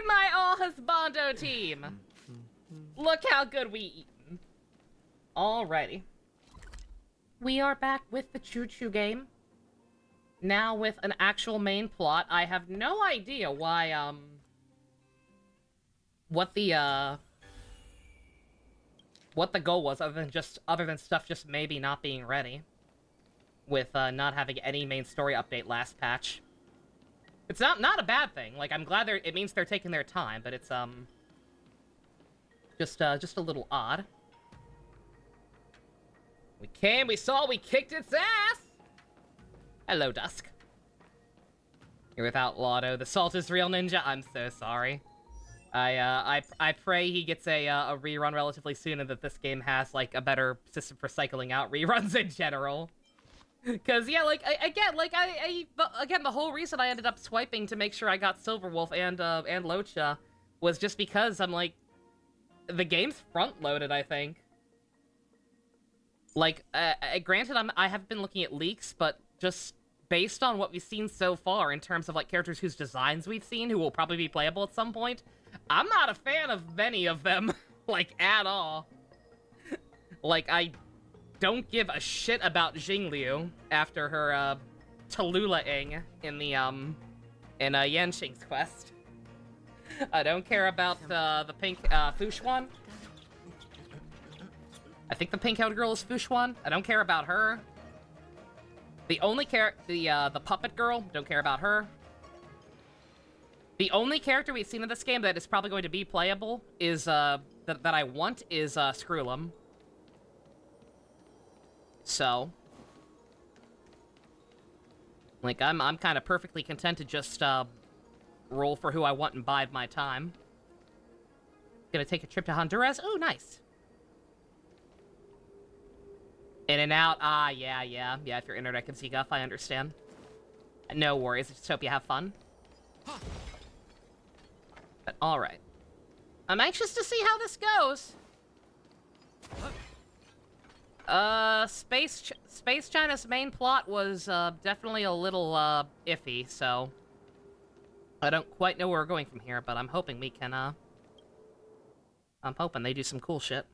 my all husbando team. Look how good we eaten. Alrighty. We are back with the choo-choo game. Now with an actual main plot. I have no idea why, what the goal was, other than stuff just maybe not being ready. With, not having any main story update last patch. It's not a bad thing. Like, I'm glad it means they're taking their time, but it's, just a little odd. We came, we saw, we kicked its ass! Hello, Dusk. You're without Lotto. The salt is real, ninja. I'm so sorry. I pray he gets a rerun relatively soon and that this game has, like, a better system for cycling out reruns in general. Cause yeah, like again, the whole reason I ended up swiping to make sure I got Silverwolf and Locha was just because I'm like, the game's front loaded. I think. Like, granted, I have been looking at leaks, but just based on what we've seen so far in terms of like characters whose designs we've seen, who will probably be playable at some point, I'm not a fan of many of them, like at all. Like I don't give a shit about Jingliu after her Tallulah-ing in the Yanqing's quest. I don't care about the pink Fushuan. I think the pink-haired girl is Fushuan. I don't care about her. The only the puppet girl, don't care about her. The only character we've seen in this game that is probably going to be playable is that I want is Screwlum. So, like, I'm kind of perfectly content to just, roll for who I want and bide my time. Gonna take a trip to Honduras? Oh, nice. In and out? Ah, yeah, if your internet can see guff, I understand. No worries, I just hope you have fun. But, alright. I'm anxious to see how this goes. Space China's main plot was, definitely a little, iffy, so... I don't quite know where we're going from here, but I'm hoping we can, I'm hoping they do some cool shit.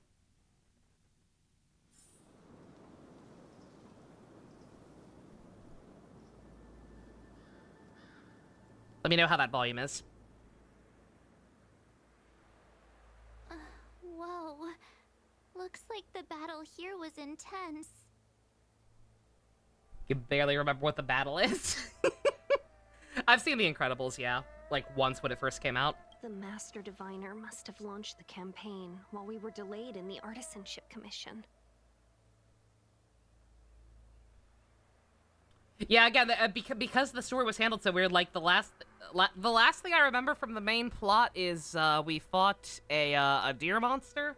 Let me know how that volume is. Whoa. Looks like the battle here was intense. You barely remember what the battle is? I've seen The Incredibles, yeah. Like, once when it first came out. The Master Diviner must have launched the campaign while we were delayed in the Artisanship Commission. Yeah, again, because the story was handled so weird, like, the last thing I remember from the main plot is, we fought a deer monster.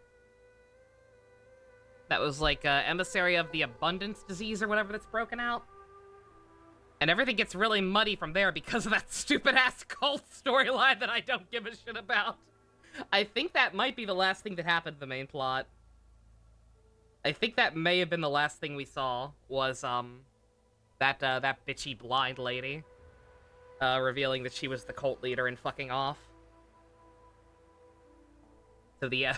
That was, like, emissary of the abundance disease or whatever that's broken out. And everything gets really muddy from there because of that stupid-ass cult storyline that I don't give a shit about. I think that might be the last thing that happened in the main plot. I think that may have been the last thing we saw, was, that bitchy blind lady, revealing that she was the cult leader and fucking off.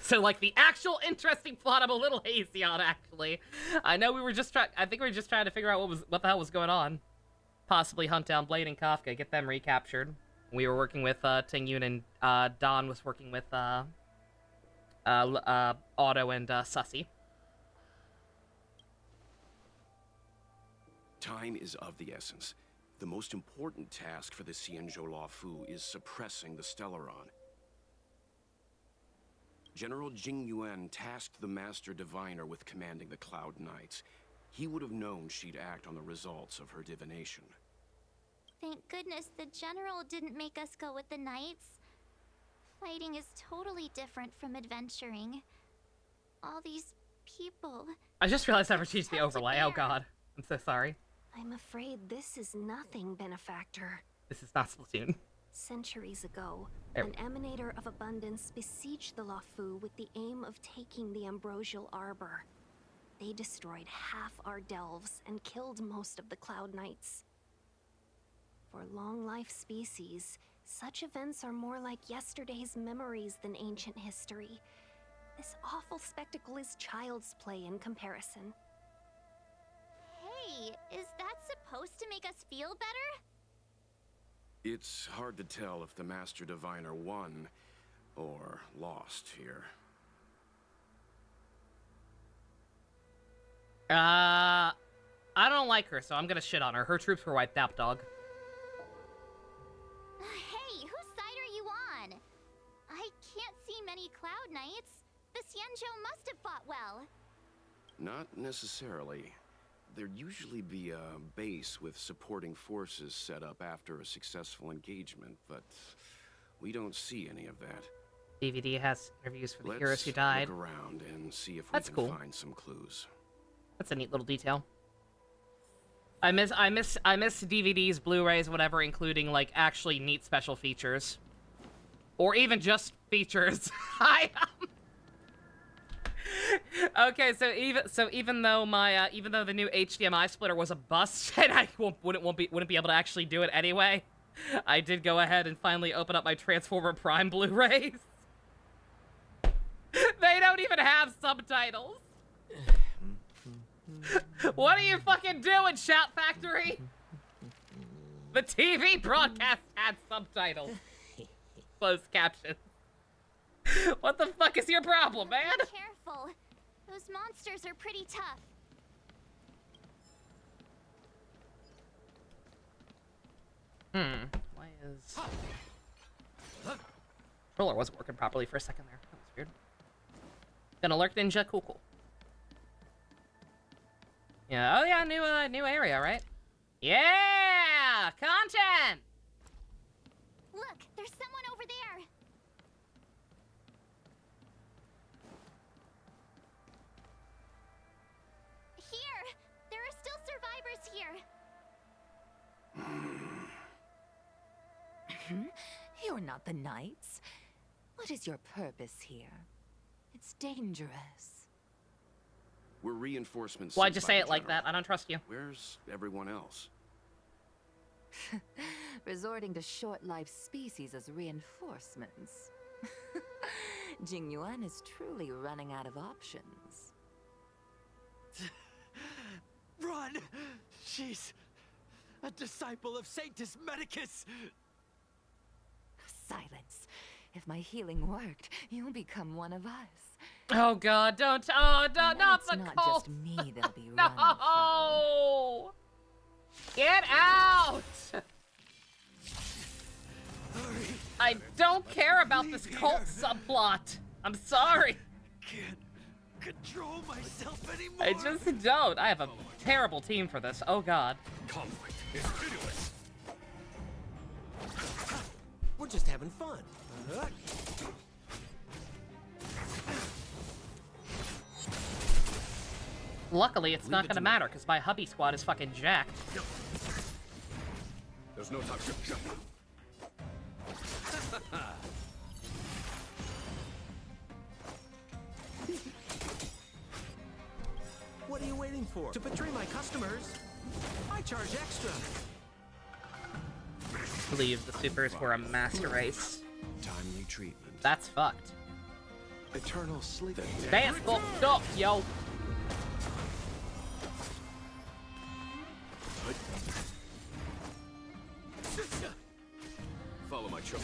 So, like, the actual interesting plot I'm a little hazy on, actually. I know we were just trying to figure out what the hell was going on. Possibly hunt down Blade and Kafka, get them recaptured. We were working with, Ting Yun, and, Don was working with, Otto and, Sussy. Time is of the essence. The most important task for the Xianzhou Law Fu is suppressing the Stellaron. General Jing Yuan tasked the Master Diviner with commanding the Cloud Knights. He would have known she'd act on the results of her divination. Thank goodness the General didn't make us go with the Knights. Fighting is totally different from adventuring. All these people... I just realized I changed the overlay. Oh god. I'm so sorry. I'm afraid this is nothing, Benefactor. This is not Splatoon. Centuries ago, an emanator of abundance besieged the Lafu with the aim of taking the Ambrosial Arbor. They destroyed half our delves and killed most of the Cloud Knights. For long life species, Such events are more like yesterday's memories than ancient history. This awful spectacle is child's play in comparison. Hey, is that supposed to make us feel better? It's hard to tell if the Master Diviner won or lost here. I don't like her, so I'm gonna shit on her. Her troops were wiped out, dog. Hey, whose side are you on? I can't see many Cloud Knights. The Xianzhou must have fought well. Not necessarily. There'd usually be a base with supporting forces set up after a successful engagement, but we don't see any of that. DVD has interviews for the heroes who died. Look around and see if That's we can cool. find some clues. That's a neat little detail. I miss DVDs, Blu-rays, whatever, including like actually neat special features, or even just features. Okay, so even though my even though the new HDMI splitter was a bust and I wouldn't be able to actually do it anyway, I did go ahead and finally open up my Transformer Prime Blu-rays. They don't even have subtitles. What are you fucking doing, Shout Factory? The TV broadcast had subtitles. Closed captions. What the fuck is your problem, man? Be careful. Those monsters are pretty tough. Why is... Controller wasn't working properly for a second there. That was weird. Gonna lurk ninja, cool. Yeah, oh yeah, new area, right? Yeah! Content! Look, there's someone over there. Here! There are still survivors here. You're not the Knights. What is your purpose here? It's dangerous. We're reinforcements. Why'd you sent by say the it like General. that? I don't trust you. Where's everyone else? Resorting to short-lived species as reinforcements. Jing Yuan is truly running out of options. Run! She's a disciple of Sanctus Medicus! Silence. If my healing worked, you'll become one of us. Oh god, don't, Then not it's the not cult. just me they'll be running from. No! Get out! Hurry! I don't care about this cult subplot. I'm sorry. Can't control myself anymore! I just don't. I have a terrible team for this. Oh god. Conflict is pitiless! We're just having fun. Luckily, it's not gonna matter, because my hubby squad is fucking jacked. There's no time. What are you waiting for? To betray my customers? I charge extra. I believe the supers were a master race. Timely treatment. That's fucked. Eternal sleep. Dance fucked up, yo. Follow my choke.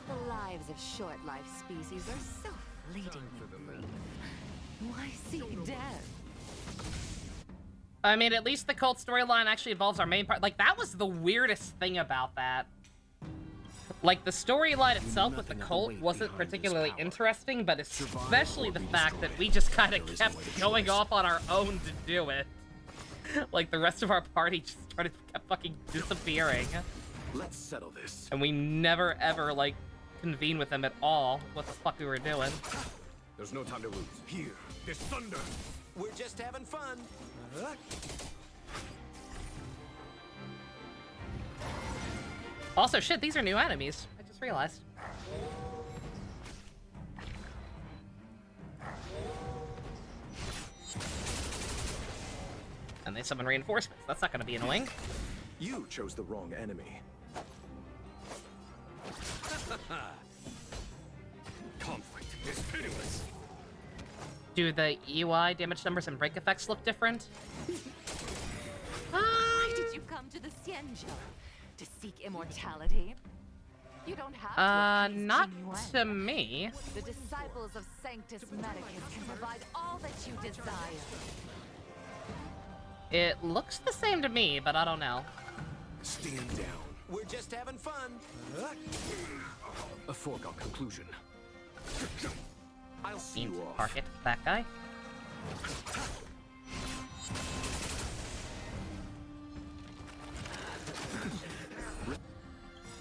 The lives of short-lived species are so fleetingly brief. Why seek death? I mean, at least the cult storyline actually involves our main part. Like, that was the weirdest thing about that. Like, the storyline itself with the cult wasn't particularly interesting, but especially the fact that we just kind of kept going off on our own to do it. Like, the rest of our party just kept fucking disappearing. Let's settle this. And we never, ever, like, convened with them at all. What the fuck we were doing. There's no time to lose. Here, this thunder. We're just having fun. Also, shit, these are new enemies. I just realized. And they summon reinforcements. That's not gonna be annoying. You chose the wrong enemy. Do the UI damage numbers and break effects look different? Why did you come to the Xianzhou? To seek immortality? You don't have to appease Not Jingyuan. to me. The disciples of Sanctus Medicus can provide all that you desire. It looks the same to me, but I don't know. Stand down. We're just having fun. A foregone conclusion. I'll see Seems you off. target that guy.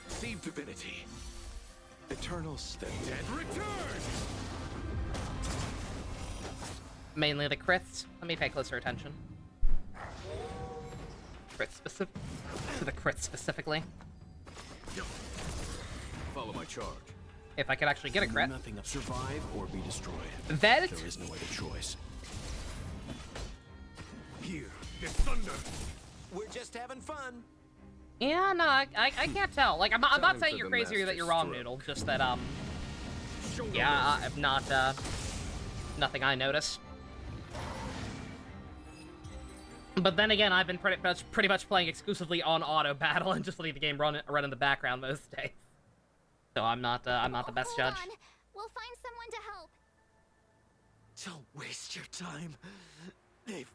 Receive divinity. Eternals. The dead return! Mainly the crits. Let me pay closer attention. Crit specific to the crit specifically. Follow my charge. If I could actually get a crit. Nothing of survive or be destroyed. That There is no other choice. Here, this thunder. We're just having fun. Yeah, no, I can't tell. Like, I'm not Time saying for you're the crazy or that master you're wrong, stroke. Noodle. Just that, Show no yeah, mercy. I'm not, nothing I noticed. But then again, I've been pretty much playing exclusively on auto battle and just letting the game run in the background most days. So I'm not the best Hold judge. on. We'll find someone to help. Don't waste your time. They've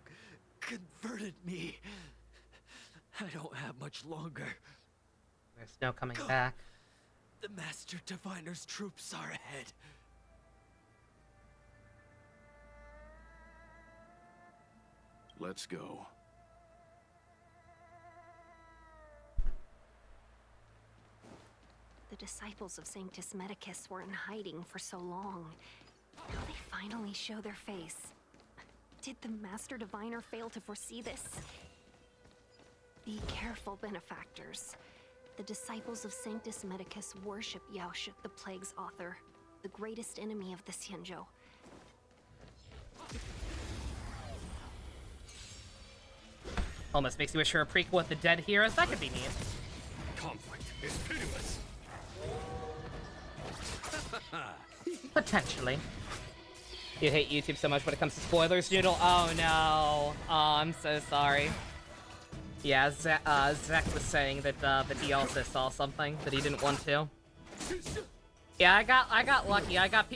converted me. I don't have much longer. There's no coming back. The Master Diviner's troops are ahead. Let's go. The disciples of Sanctus Medicus were in hiding for so long. Now they finally show their face. Did the Master Diviner fail to foresee this? Be careful, benefactors. The disciples of Sanctus Medicus worship Yaoshut, the Plague's author, the greatest enemy of the Xianzhou. Almost makes me wish for a prequel with the dead heroes. That could be neat. Conflict is pitiless. Potentially. You hate YouTube so much when it comes to spoilers, Noodle. Oh no. Oh, I'm so sorry. Yeah, Zach was saying that he also saw something that he didn't want to. Yeah, I got lucky. I got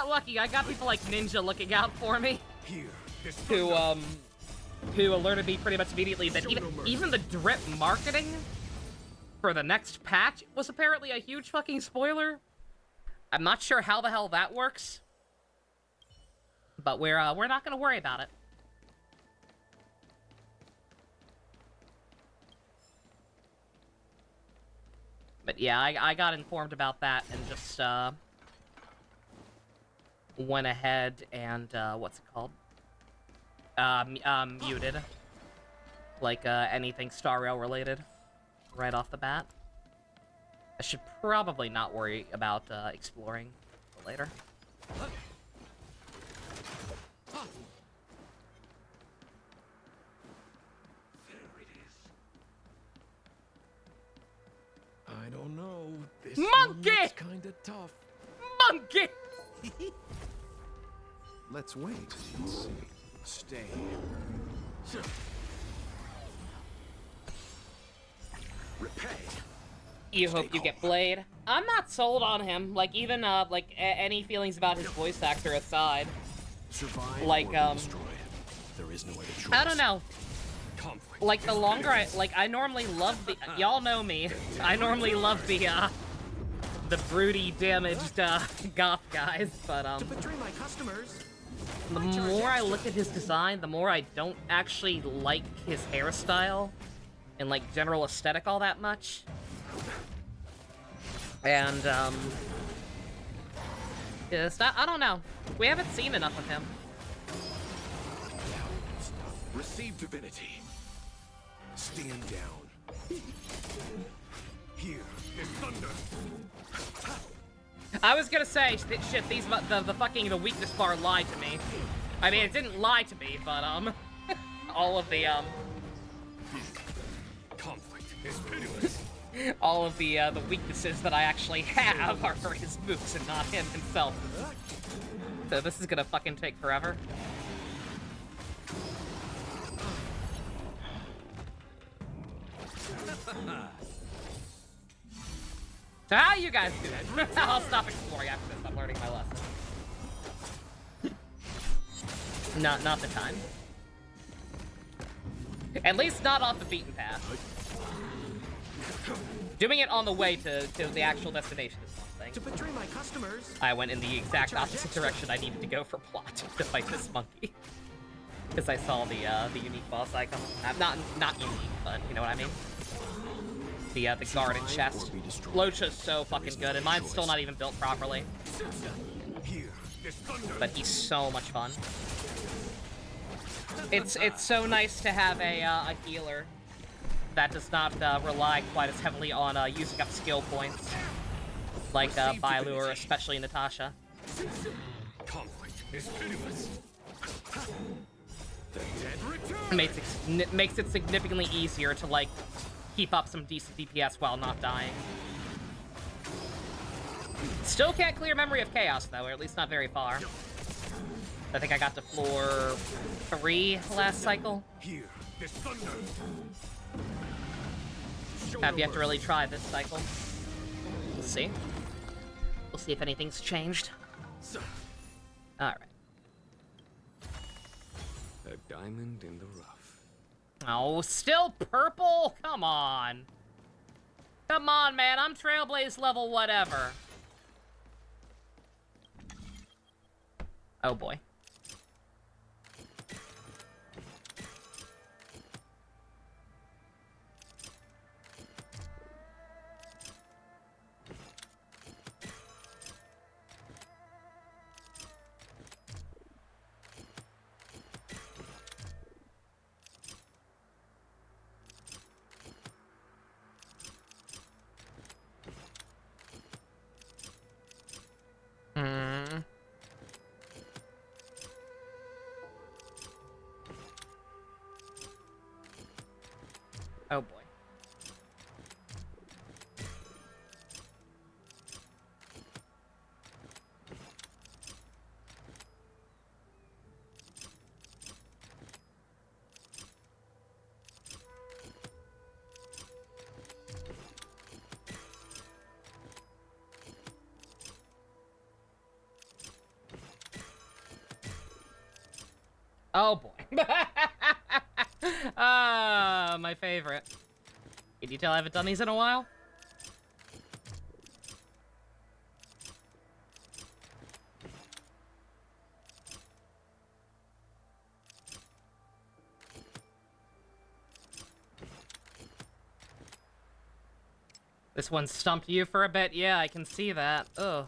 lucky. I got people like Ninja looking out for me, Here, this who thunder. who alerted me pretty much immediately that even the drip marketing for the next patch was apparently a huge fucking spoiler. I'm not sure how the hell that works, but we're not gonna worry about it. But yeah, I got informed about that and just went ahead and what's it called? Muted like anything Star Rail related right off the bat. I should probably not worry about exploring later. I don't know. This Monkey! one looks kinda tough. Monkey! Let's wait and see. Stay. Repay. You hope you get Blade. I'm not sold on him. Like, even, any feelings about his voice actor aside. Survive Like, or be destroyed. There is no other choice. I don't know. Conflict. Like, the longer I normally love the, y'all know me. I normally love the broody, damaged, goth guys, but, To betray my customers. the more I look at his design, the more I don't actually like his hairstyle and, like, general aesthetic all that much. And, just, I don't know. We haven't seen enough of him. Receive divinity. Stand down. Here, this thunder. I was gonna say, shit, the weakness bar lied to me. I mean, it didn't lie to me, but, all of the, Conflict is pitiless. all of the weaknesses that I actually have are for his moves and not him himself. So this is gonna fucking take forever. So how you guys do it? I'll stop exploring after this. I'm learning my lesson. Not the time. At least not off the beaten path. Doing it on the way to the actual destination is one thing. To betray my customers. I went in the exact opposite direction I needed to go for plot to fight this monkey. Because I saw the unique boss icon. Not unique, but you know what I mean. The garden chest. Locha's so fucking good, and mine's still not even built properly. But he's so much fun. It's so nice to have a healer that does not rely quite as heavily on using up skill points, like Bailu or especially Natasha. Conflict is pitiless. The dead Makes it significantly easier to like keep up some decent DPS while not dying. Still can't clear Memory of Chaos though, or at least not very far. I think I got to floor 3 last cycle. Here, this thunder. Have yet to really try this cycle. We'll see. We'll see if anything's changed. Alright. A diamond in the rough. Oh, still purple? Come on. Come on, man. I'm Trailblaze level whatever. Oh, boy. Oh boy. Oh boy. Ah, my favorite. Can you tell I haven't done these in a while? This one stumped you for a bit? Yeah, I can see that. Ugh.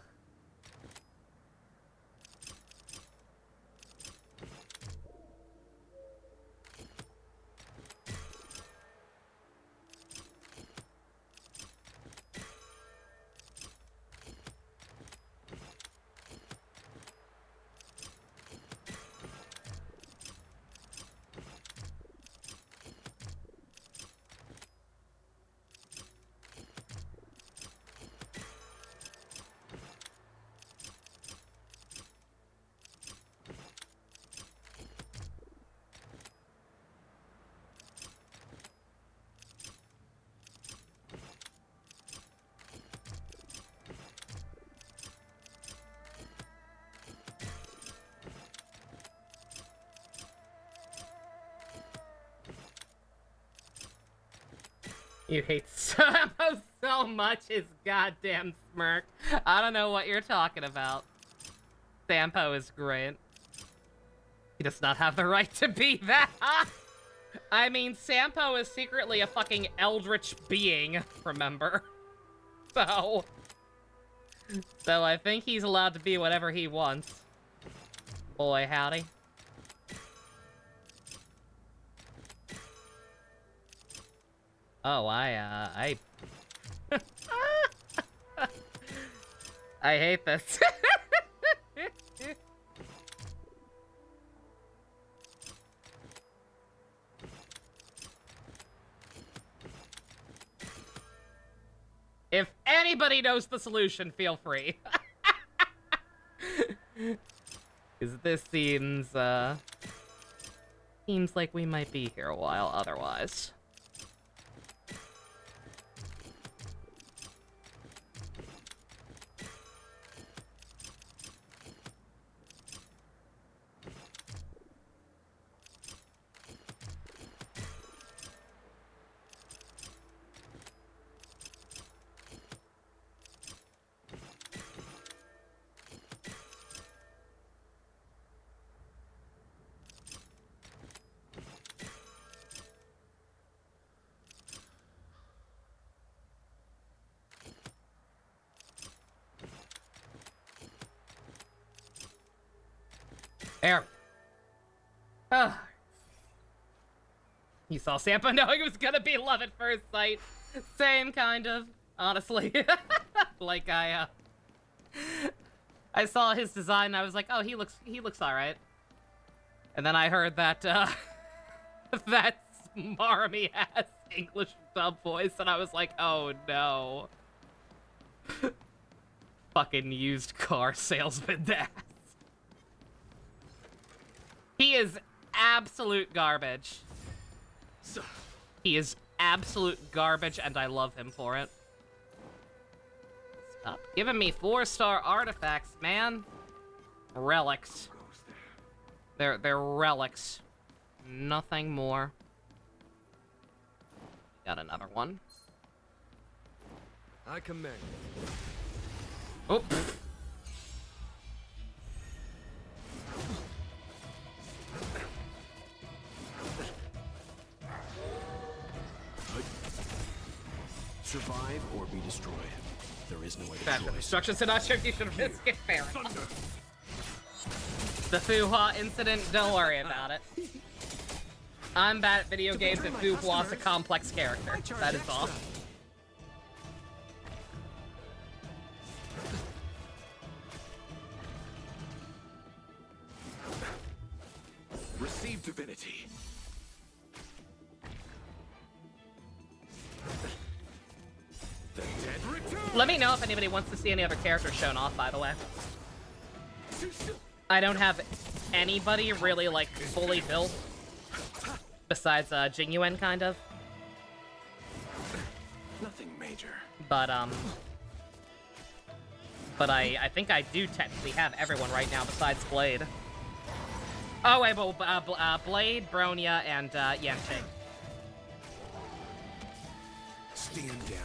You hate Sampo so much, his goddamn smirk. I don't know what you're talking about. Sampo is great. He does not have the right to be that. I mean, Sampo is secretly a fucking eldritch being, remember? So I think he's allowed to be whatever he wants. Boy, howdy. Oh, I hate this. If anybody knows the solution, feel free. Because this seems like we might be here a while otherwise. There. Ah. You saw Sampa knowing it was gonna be love at first sight. Same kind of, honestly. Like I saw his design and I was like, oh, he looks alright. And then I heard that that smarmy ass English dub voice and I was like, oh no. Fucking used car salesman ass. He is absolute garbage. He is absolute garbage, and I love him for it. Stop giving me 4-star artifacts, man. Relics. They're relics. Nothing more. Got another one. I commend. Oh. Survive or be destroyed. There is no other Bad choice. instructions and not sure if you should risk it fair. The Fuhua incident, don't worry about it. I'm bad at video games and Fuhua's a complex character. That is all. Receive divinity. The dead return. Let me know if anybody wants to see any other characters shown off, by the way. I don't have anybody really, like, fully built. Besides, Jingyuan, kind of. Nothing major. But I think I do technically have everyone right now besides Blade. Oh, wait, but, Blade, Bronya, and, Yanqing. Stand down.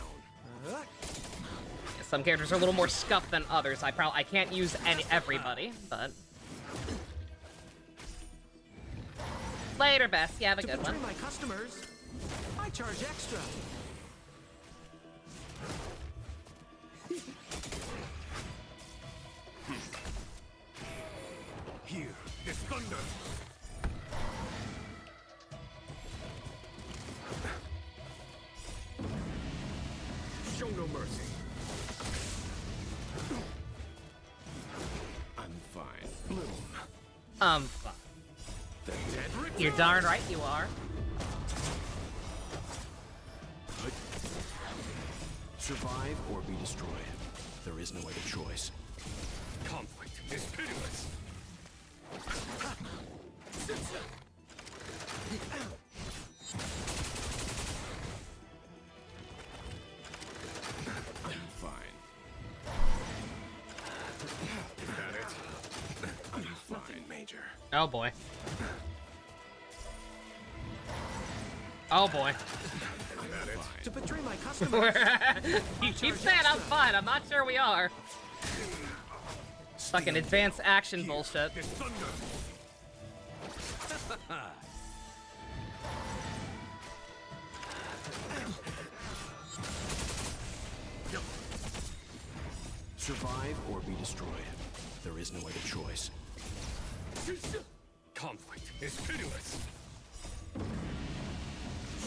Some characters are a little more scuffed than others. I can't use everybody, but... Later, Bess. You have a good one. To my customers, I charge extra. Here, this thunder. Show no mercy. I'm fine. Bloom. Fine. The dead return. You're darn right you are. Survive or be destroyed. There is no other choice. Conflict is pitiless. I'm fine. Is that it? I'm fine. Nothing major. Oh, boy. Oh, boy. Is that it? To betray my customers. You keep saying I'm fine. I'm not sure we are. Fucking advanced action bullshit. This thunder. Survive or be destroyed. There is no other choice. Conflict is pitiless.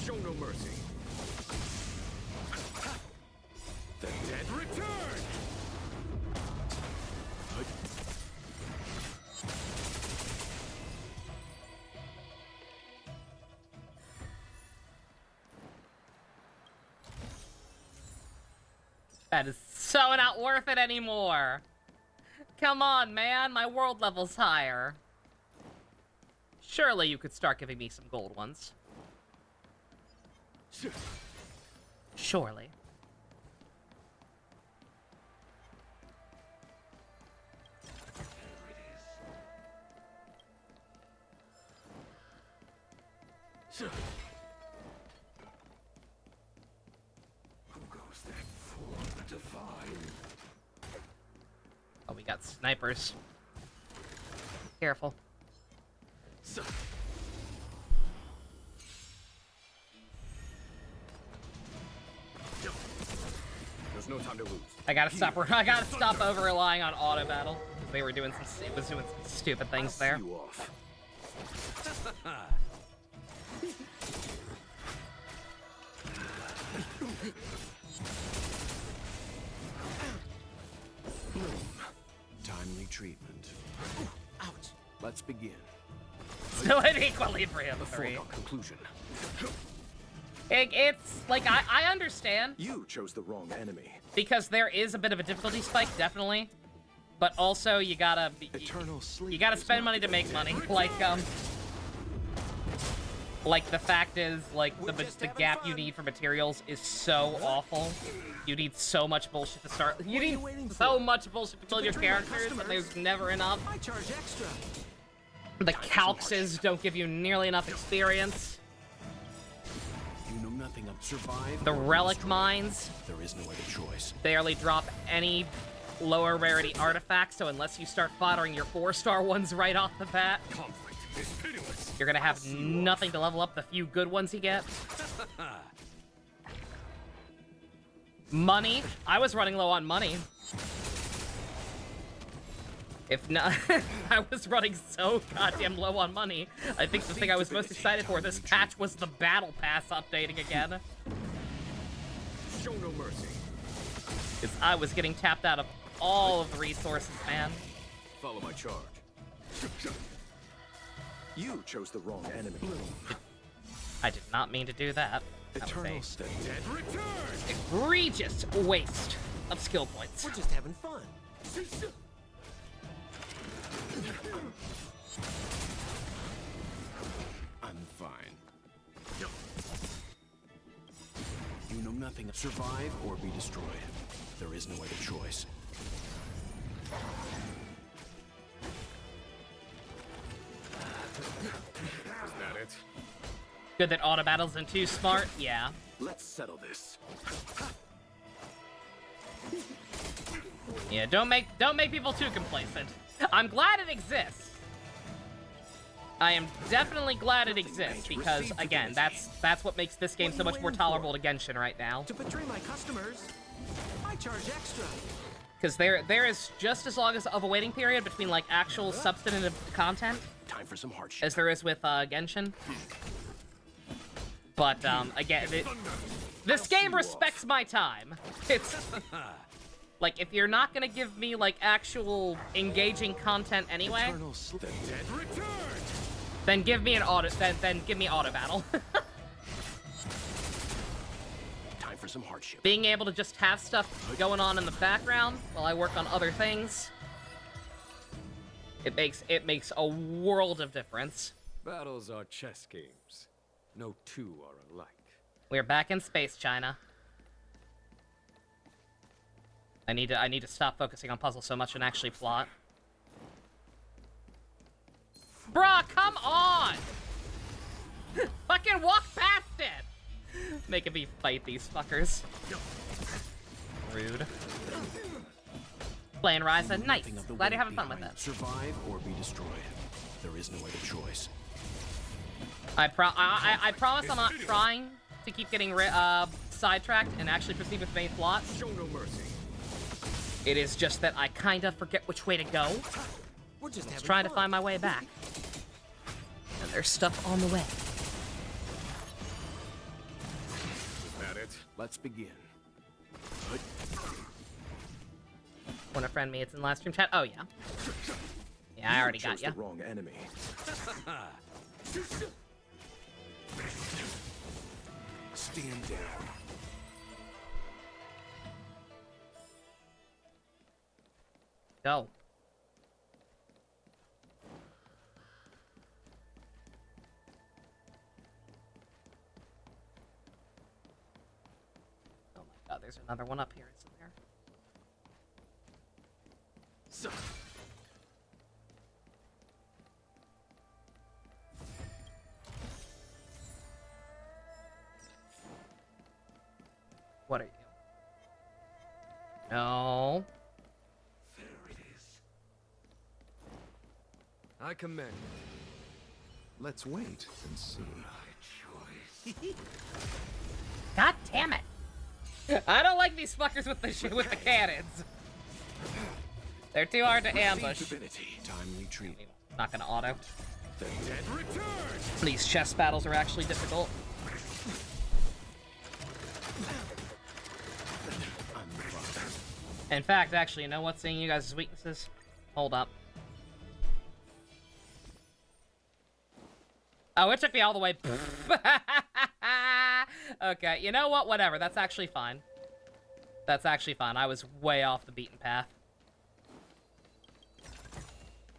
Show no mercy. The dead Return! That is so not worth it anymore. come on, man. My world level's higher. Surely you could start giving me some gold ones. Surely. Who goes that for divine? Oh, we got snipers. Careful. There's no time to lose. I gotta stop over relying on auto battle. They were doing some, it was doing some stupid things there. You off. Timely treatment. Ouch. Let's begin. So it equilibrium A 3. foregone conclusion. It's like I understand You chose the wrong enemy. because there is a bit of a difficulty spike, definitely. But also you gotta Eternal sleep. you gotta spend money to make money. Like the fact is, like the gap you need for materials is so awful. You need so much bullshit to start. You need so much bullshit to build your characters, and there's never enough. I charge extra. The calxes don't give you nearly enough experience. You know nothing of survive. The or relic destroy. mines There is no other choice. barely drop any lower rarity artifacts, so unless you start foddering your 4-star ones right off the bat, Conflict is pitiless. you're gonna have nothing to level up the few good ones you get. Money. I was running low on money. If not, I was running so goddamn low on money. I think the thing I was most excited for this patch was the Battle Pass updating again. Show no mercy. Because I was getting tapped out of all of the resources, man. Follow my charge. You chose the wrong enemy. I did not mean to do that. That was Eternal a state. Dead return. egregious waste of skill points. We're just having fun. I'm fine. You know nothing of survive or be destroyed. There is no other choice. Is that it? Good that auto battles isn't too smart. Yeah. Let's settle this. Yeah, don't make people too complacent. I'm glad it exists. I am definitely glad it exists because again, that's what makes this game so much more tolerable to Genshin right now. To betray my customers, I charge extra. Because there is just as long of a waiting period between like actual substantive content Time for some hardship. as there is with Genshin. But again, this game respects my time. It's like if you're not gonna give me like actual engaging content anyway, Eternal sleep. Dead return. then give me an auto. Then give me auto battle. Time for some hardship. Being able to just have stuff going on in the background while I work on other things, it makes a world of difference. Battles are chess games. No two are alike. We're back in space, China. I need to stop focusing on puzzles so much and actually plot. Bruh, come on! Fucking walk past it! Making me fight these fuckers. Rude. Playing Ryza, nice. Nothing of the Glad weight you're having fun with behind. it. Survive or be destroyed. There is no other choice. I promise I'm not trying to keep getting sidetracked and actually proceed with main plot. Show no mercy. It is just that I kind of forget which way to go. We're just having Trying to fun. find my way back. And there's stuff on the way. Is that it? Let's begin. Wanna friend me? It's in live stream chat. Oh yeah. Yeah, I already got chose you. the wrong enemy. Stand down. Go. there's another one up here, isn't there? So, What are you? No. there it is. I commend. Let's wait and see. My choice. God damn it! I don't like these fuckers with the cannons. They're too hard to ambush. Divinity, timely treatment. Not gonna auto. The dead return. These chess battles are actually difficult. In fact, actually, you know what's seeing you guys' weaknesses? Hold up. Oh, it took me all the way. Okay, you know what? Whatever. That's actually fine. That's actually fine. I was way off the beaten path.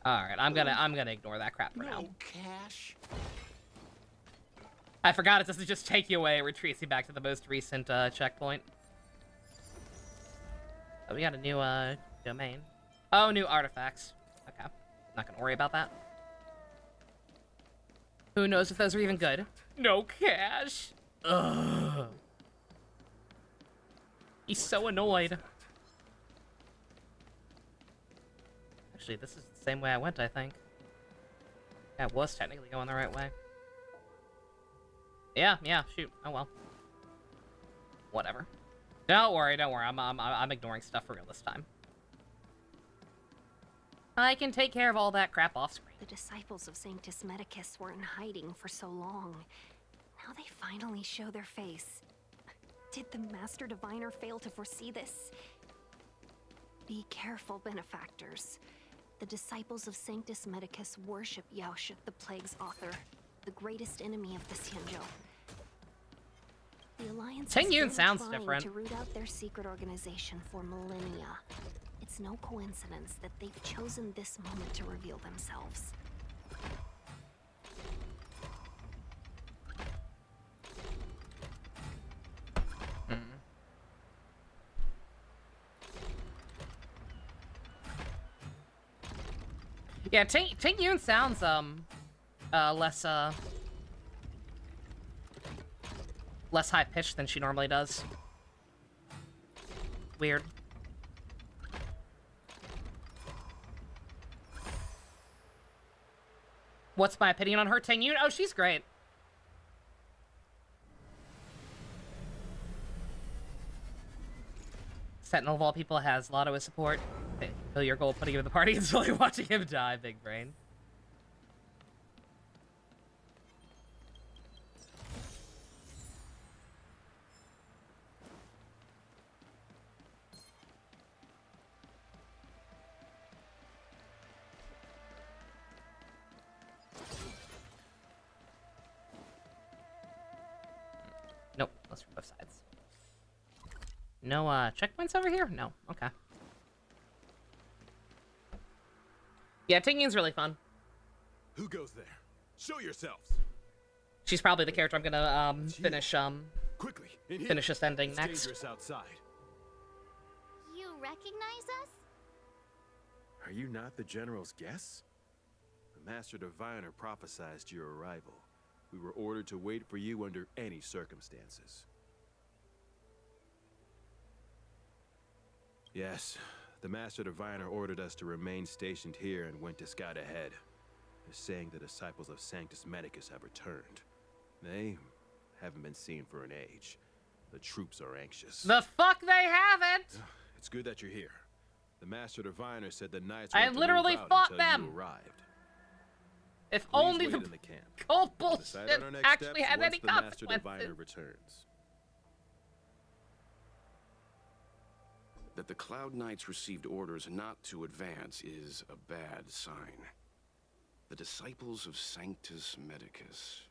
All right, I'm gonna ignore that crap for now. No cash. I forgot it doesn't just take you away; it retreats you back to the most recent checkpoint. Oh, we got a new domain. Oh, new artifacts. Okay, not gonna worry about that. Who knows if those are even good? No cash. Ugh. He's so annoyed. Actually, this is the same way I went, I think. Yeah, it was technically going the right way. Yeah, shoot. Oh well. Whatever. Don't worry. I'm ignoring stuff for real this time. I can take care of all that crap off screen. The disciples of Sanctus Medicus were in hiding for so long. Now they finally show their face. Did the Master Diviner fail to foresee this? Be careful, benefactors. The disciples of Sanctus Medicus worship Yaoshut, the Plague's author, the greatest enemy of the Xianzhou. The Alliance has Tengyun been sounds trying different. to root out their secret organization for millennia. It's no coincidence that they've chosen this moment to reveal themselves. Yeah, Tengyun sounds less high pitched than she normally does. Weird. What's my opinion on her? Tengyun? Oh, she's great. Sentinel of all people has Lotto as support. Fill your goal putting him in the party and slowly watching him die, big brain. Nope, let's from both sides. No checkpoints over here? No, okay. Yeah, Tengyun's really fun. Who goes there? Show yourselves. She's probably the character I'm gonna finish Quickly, in here. finish this ending It's next. dangerous outside. You recognize us? Are you not the General's guests? The Master Diviner prophesied your arrival. We were ordered to wait for you under any circumstances. Yes, the Master Diviner ordered us to remain stationed here and went to scout ahead. They're saying the disciples of Sanctus Medicus have returned. They haven't been seen for an age. The troops are anxious. The fuck they haven't! It's good that you're here. The Master Diviner said the knights I were to literally move out fought until them. you arrived. If Please only wait the in the camp. cold We'll decide bullshit on our next actually steps had once any the Master Diviner consequences. returns. That the Cloud Knights received orders not to advance is a bad sign. The disciples of Sanctus Medicus.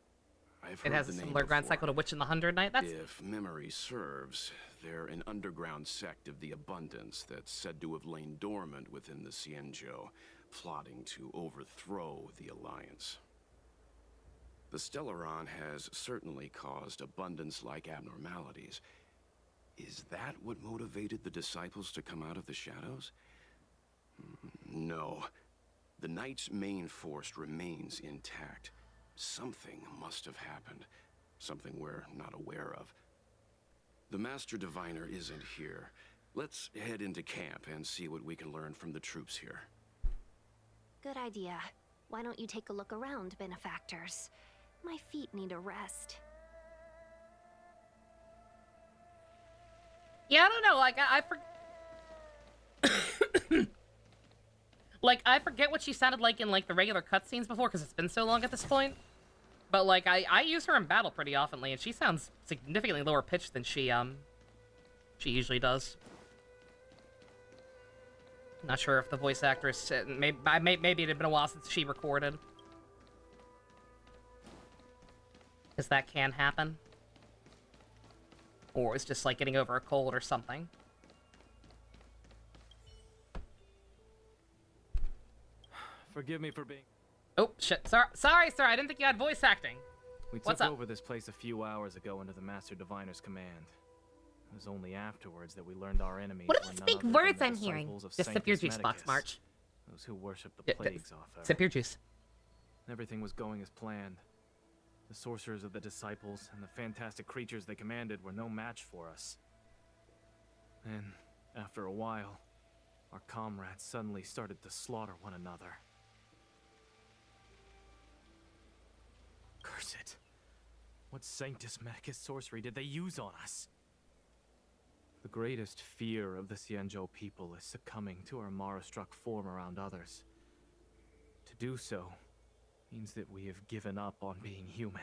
I've heard It has the a name similar grand before. cycle to Witch in the 100 Night. That's If memory serves, they're an underground sect of the Abundance that's said to have lain dormant within the Xianzhou, plotting to overthrow the Alliance. The Stellaron has certainly caused Abundance-like abnormalities. Is that what motivated the disciples to come out of the shadows? No. The Knight's main force remains intact. Something must have happened. Something we're not aware of. The Master Diviner isn't here. Let's head into camp and see what we can learn from the troops here. Good idea. Why don't you take a look around, benefactors? My feet need a rest. Yeah, I don't know, like, like, I forget what she sounded like in, like, the regular cutscenes before, because it's been so long at this point. But, like, I use her in battle pretty oftenly, and she sounds significantly lower pitched than she usually does. Not sure if the voice actress, maybe it had been a while since she recorded. Because that can happen. Or it's just like getting over a cold or something. Forgive me for being... Oh, shit. Sorry, sir. I didn't think you had voice acting. We What's took up? over this place a few hours ago under the Master Diviner's command. It was only afterwards that we learned our enemies What are were these none big other than words the I'm hearing? disciples of Just sip your Sanctus juice box, Medicus, March. those who worship the Yeah, plagues off her. Sip your juice. Everything was going as planned. The sorcerers of the disciples and the fantastic creatures they commanded were no match for us. And after a while, our comrades suddenly started to slaughter one another. Curse it. What Sanctus Medicus sorcery did they use on us? The greatest fear of the Xianzhou people is succumbing to our Mara-struck form around others. To do so means that we have given up on being human,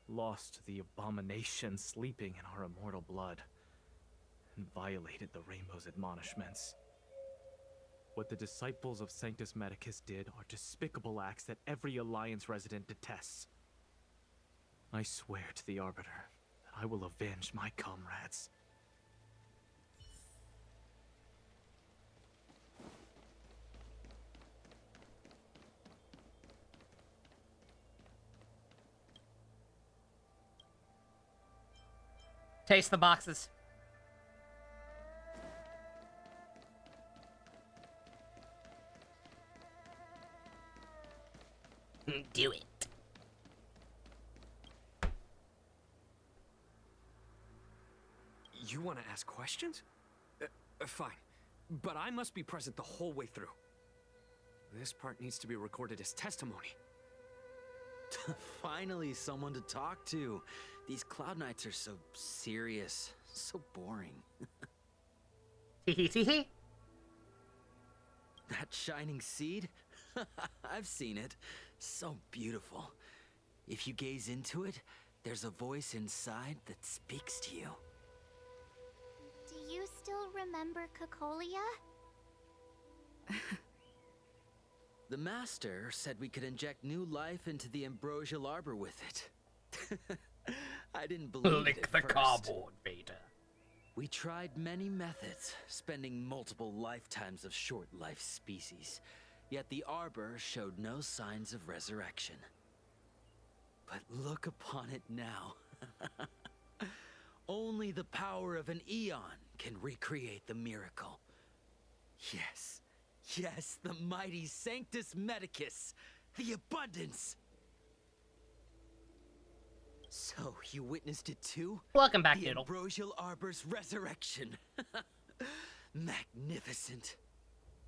lost the abomination sleeping in our immortal blood, and violated the Rainbow's admonishments. What the disciples of Sanctus Medicus did are despicable acts that every Alliance resident detests. I swear to the Arbiter that I will avenge my comrades. Taste the boxes. Do it. You want to ask questions? Fine. But I must be present the whole way through. This part needs to be recorded as testimony. Finally, someone to talk to. These Cloud Knights are so serious, so boring. Hee. That shining seed? I've seen it. So beautiful. If you gaze into it, there's a voice inside that speaks to you. Do you still remember Cocolia? The Master said we could inject new life into the Ambrosial Arbor with it. I didn't believe it Lick at the first. cardboard, Vader. We tried many methods, spending multiple lifetimes of short-life species. Yet the Arbor showed no signs of resurrection. But look upon it now. Only the power of an eon can recreate the miracle. Yes, yes, the mighty Sanctus Medicus, the abundance. So, you witnessed it too? Welcome back, The Noodle. Ambrosial Arbor's resurrection. Magnificent.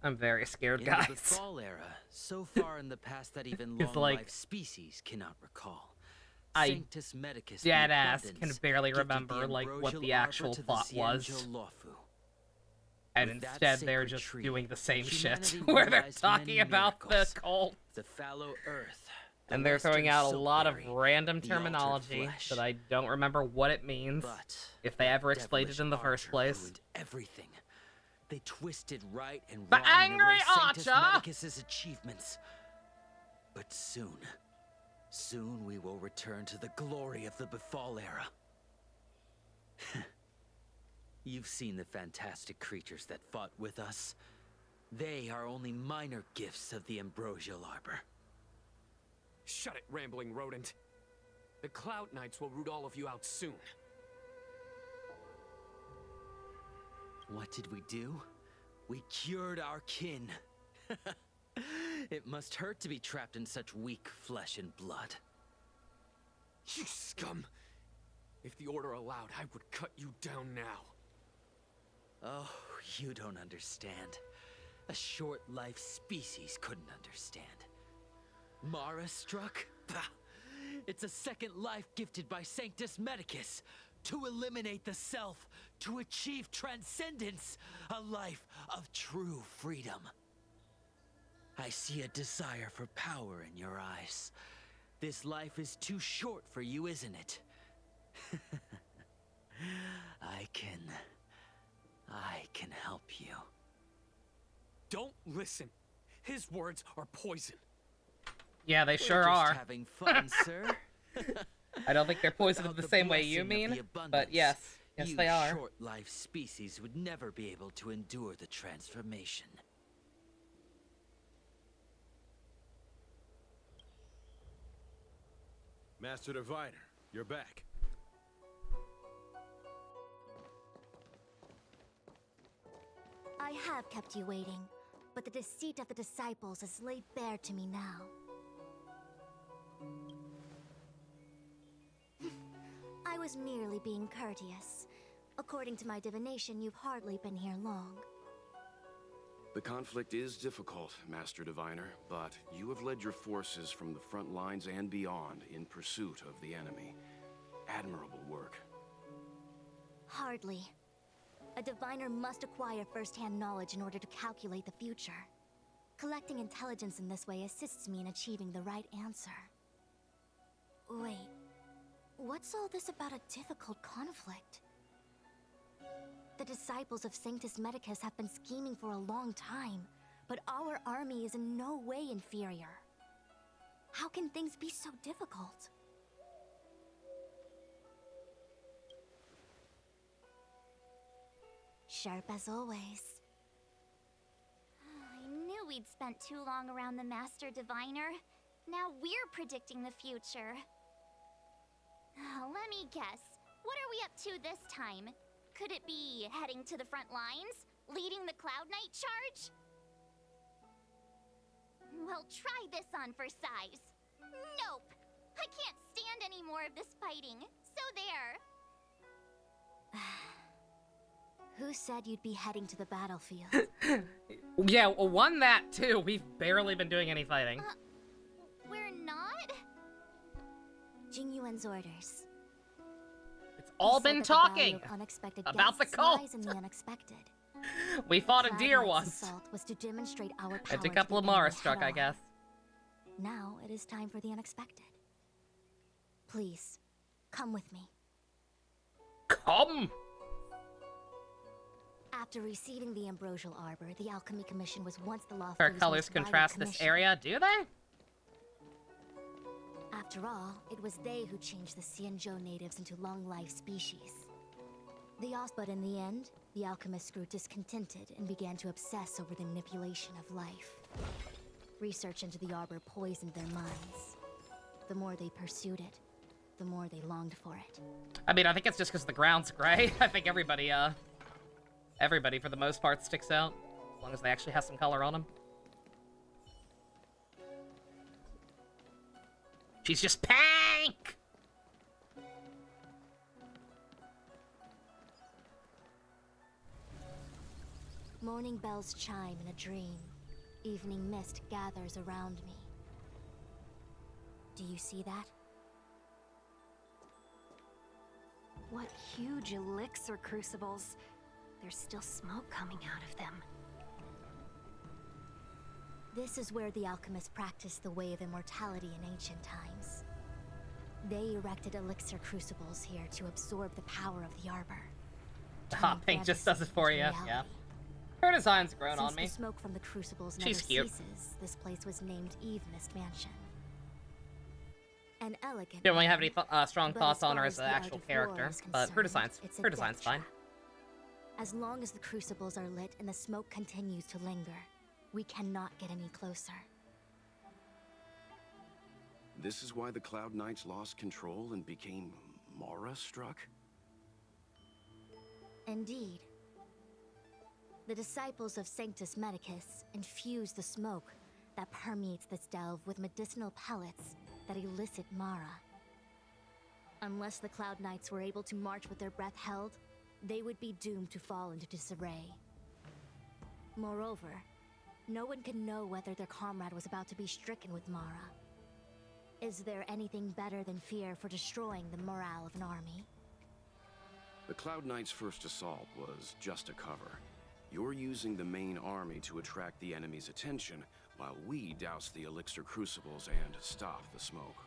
I'm very scared, In guys. the Fall era, so far in the past that even It's long-life like- species cannot recall. I Sanctus Medicus, the dead ass can abundance, barely gifted the remember, like, what Ambrosial the Arbor actual to the plot was. Xianzhou Luofu. And With that instead, they're sacred just tree, doing the same shit, humanity where they're realized talking many about the miracles. cult. The fallow earth. the And they're throwing western out a lot of soapberry, random the altered terminology flesh. that I don't remember what it means, But if they ever that explained it devilish in the first archer place. ruined everything. They twisted right and The wrong and angry erased Sanctus archer! Medicus's achievements. But soon we will return to the glory of the Befall era. You've seen the fantastic creatures that fought with us. They are only minor gifts of the Ambrosial Arbor. Shut it, rambling rodent. The Cloud Knights will root all of you out soon. What did we do? We cured our kin. It must hurt to be trapped in such weak flesh and blood. You scum! If the Order allowed, I would cut you down now. Oh, you don't understand. A short-life species couldn't understand. Mara struck? Bah! It's a second life gifted by Sanctus Medicus to eliminate the self, to achieve transcendence, a life of true freedom. I see a desire for power in your eyes. This life is too short for you, isn't it? I can help you. Don't listen. His words are poison. Yeah, they We're sure just are. having fun, sir. I don't think they're poisoned Without the same way you blessing of mean, the but abundance, yes, yes you they are. short-life species would never be able to endure the transformation. Master Diviner, you're back. I have kept you waiting, but the deceit of the disciples is laid bare to me now. I was merely being courteous. According to my divination, you've hardly been here long. The conflict is difficult, Master Diviner, but you have led your forces from the front lines and beyond in pursuit of the enemy. Admirable work. Hardly. A diviner must acquire first-hand knowledge in order to calculate the future. Collecting intelligence in this way assists me in achieving the right answer. Wait, what's all this about a difficult conflict? The disciples of Sanctus Medicus have been scheming for a long time, but our army is in no way inferior. How can things be so difficult? Sharp as always. I knew we'd spent too long around the Master Diviner. Now we're predicting the future. Let me guess. What are we up to this time? Could it be heading to the front lines? Leading the Cloud Knight charge? Well, try this on for size. Nope! I can't stand any more of this fighting. So there. Who said you'd be heading to the battlefield? Yeah, well, one that too. We've barely been doing any fighting. We're not? Jingyuan's orders. It's all been talking about the cult. In the unexpected. We fought a Cloud deer Knight's once. assault was to demonstrate our power And a to couple the of Mara enemy struck, I head-on. guess. Now it is time for the unexpected. Please, come with me. Come! After receiving the Ambrosial Arbor, the Alchemy Commission was once the law Her firm's colors most vital contrast this commission. area, do they? After all, it was they who changed the Xianzhou natives into long-life species. But in the end, the alchemists grew discontented and began to obsess over the manipulation of life. Research into the Arbor poisoned their minds. The more they pursued it, the more they longed for it. I mean, I think it's just because the ground's gray. I think everybody for the most part sticks out. As long as they actually have some color on them. She's just pink! Morning bells chime in a dream. Evening mist gathers around me. Do you see that? What huge elixir crucibles. There's still smoke coming out of them. This is where the alchemists practiced the way of immortality in ancient times. They erected elixir crucibles here to absorb the power of the Arbor. Ah, Pink just does it for you, yeah. Her design's grown on me. Since the smoke from the crucibles never She's cute. ceases, this place was named Eve Mist Mansion. An elegant. Don't really have any name, strong but thoughts as on her far as as an the art actual of war character, is but her concerned, design's it's a fine. death trap. As long as the crucibles are lit and the smoke continues to linger, we cannot get any closer. This is why the Cloud Knights lost control and became Mara struck? Indeed. The disciples of Sanctus Medicus infuse the smoke that permeates this delve with medicinal pellets that elicit Mara. Unless the Cloud Knights were able to march with their breath held, they would be doomed to fall into disarray. Moreover, no one can know whether their comrade was about to be stricken with Mara. Is there anything better than fear for destroying the morale of an army? The Cloud Knight's first assault was just a cover. You're using the main army to attract the enemy's attention, while we douse the elixir crucibles and stop the smoke.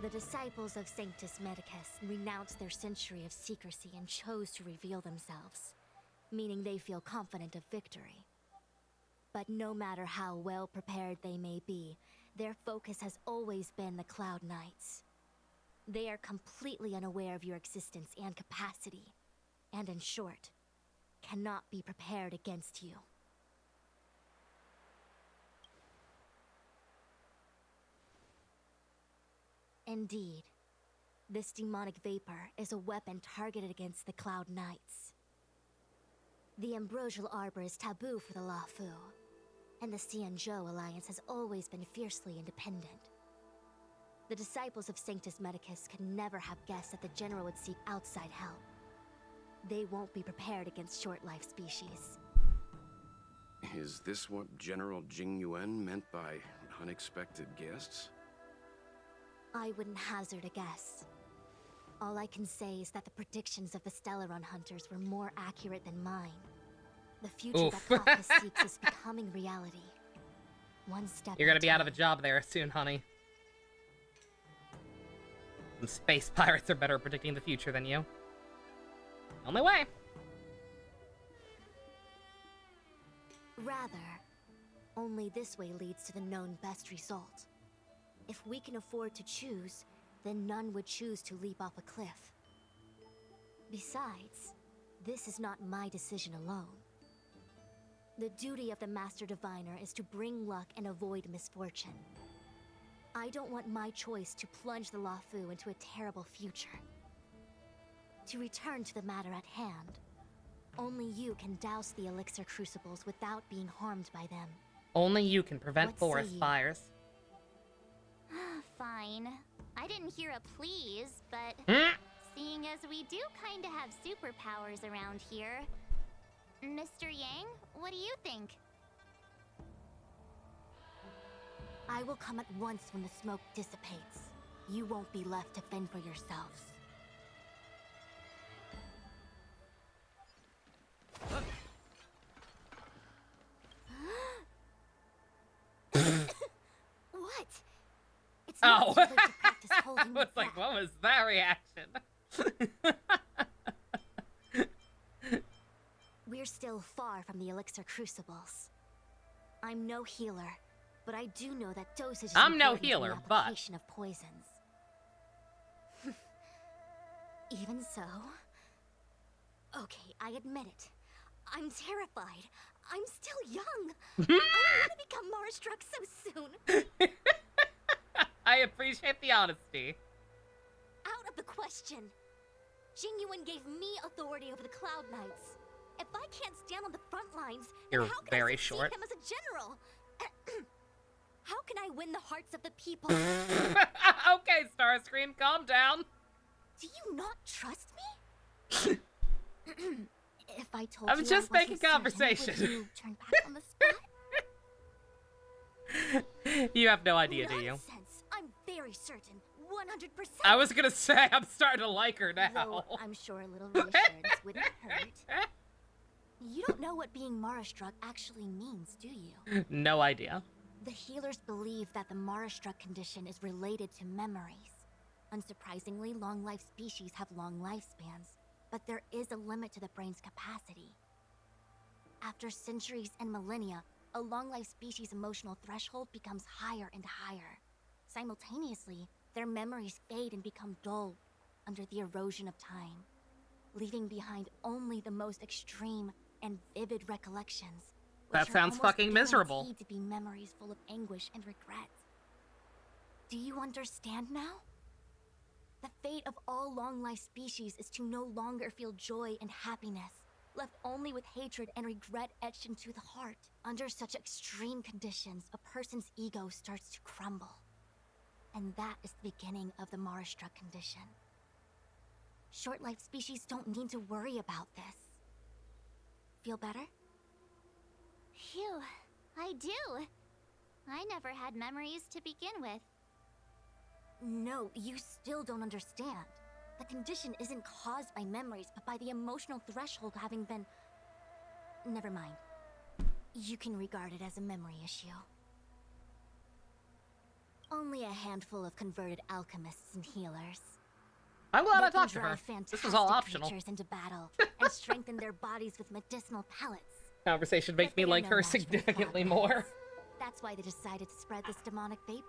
The disciples of Sanctus Medicus renounced their century of secrecy and chose to reveal themselves, meaning they feel confident of victory. But no matter how well prepared they may be, their focus has always been the Cloud Knights. They are completely unaware of your existence and capacity, and in short, cannot be prepared against you. Indeed, this demonic vapor is a weapon targeted against the Cloud Knights. The Ambrosial Arbor is taboo for the Luofu, and the Xianzhou Alliance has always been fiercely independent. The disciples of Sanctus Medicus could never have guessed that the General would seek outside help. They won't be prepared against short-life species. Is this what General Jing Yuan meant by unexpected guests? I wouldn't hazard a guess. All I can say is that the predictions of the Stellaron Hunters were more accurate than mine. The future that Kafka seeks is becoming reality. One step You're gonna be out of a job there soon, honey. Some space pirates are better at predicting the future than you. Only way. Rather, only this way leads to the known best result. If we can afford to choose, then none would choose to leap off a cliff. Besides, this is not my decision alone. The duty of the Master Diviner is to bring luck and avoid misfortune. I don't want my choice to plunge the Luofu into a terrible future. To return to the matter at hand, only you can douse the elixir crucibles without being harmed by them. Only you can prevent What say forest you? fires. Fine. I didn't hear a please, but seeing as we do kinda have superpowers around here, Mr. Yang, what do you think? I will come at once when the smoke dissipates. You won't be left to fend for yourselves. What? It's not too late to practice holding I your was like, breath. what was that reaction? We're still far from the elixir crucibles. I'm no healer, but I do know that dosage is I'm no important in healer, the but- application of poisons. Even so... Okay, I admit it. I'm terrified. I'm still young. I don't want to become Mara-struck so soon. I appreciate the honesty. Out of the question. Jing Yuan gave me authority over the Cloud Knights. If I can't stand on the front lines, then You're how can very I succeed short. him as a general? How can I win the hearts of the people? Okay, Starscream, calm down. Do you not trust me? If I told I'm you just I wasn't making conversation. certain, would you turn back on the spot? You have no idea, do you? Nonsense. I'm very certain. 100%. I was gonna say, I'm starting to like her now. Though I'm sure a little reassurance wouldn't hurt. You don't know what being Mara-struck actually means, do you? No idea. The healers believe that the Mara-struck condition is related to memories. Unsurprisingly, long-life species have long lifespans, but there is a limit to the brain's capacity. After centuries and millennia, a long-life species' emotional threshold becomes higher and higher. Simultaneously, their memories fade and become dull under the erosion of time, leaving behind only the most extreme and vivid recollections. That which are sounds almost fucking miserable. guaranteed to be memories full of anguish and regret. Do you understand now? The fate of all long-life species is to no longer feel joy and happiness, left only with hatred and regret etched into the heart. Under such extreme conditions, a person's ego starts to crumble. And that is the beginning of the Mara-struck condition. Short-life species don't need to worry about this. Feel better? Phew, I do. I never had memories to begin with. No, you still don't understand. The condition isn't caused by memories, but by the emotional threshold having been... Never mind. You can regard it as a memory issue. Only a handful of converted alchemists and healers. I'm glad I They can talked to her. drive This was all fantastic optional. creatures into battle and strengthen their bodies with medicinal pellets. Conversation makes But me they're like no her match for the significantly Godlings. more. That's why they decided to spread this demonic vapor.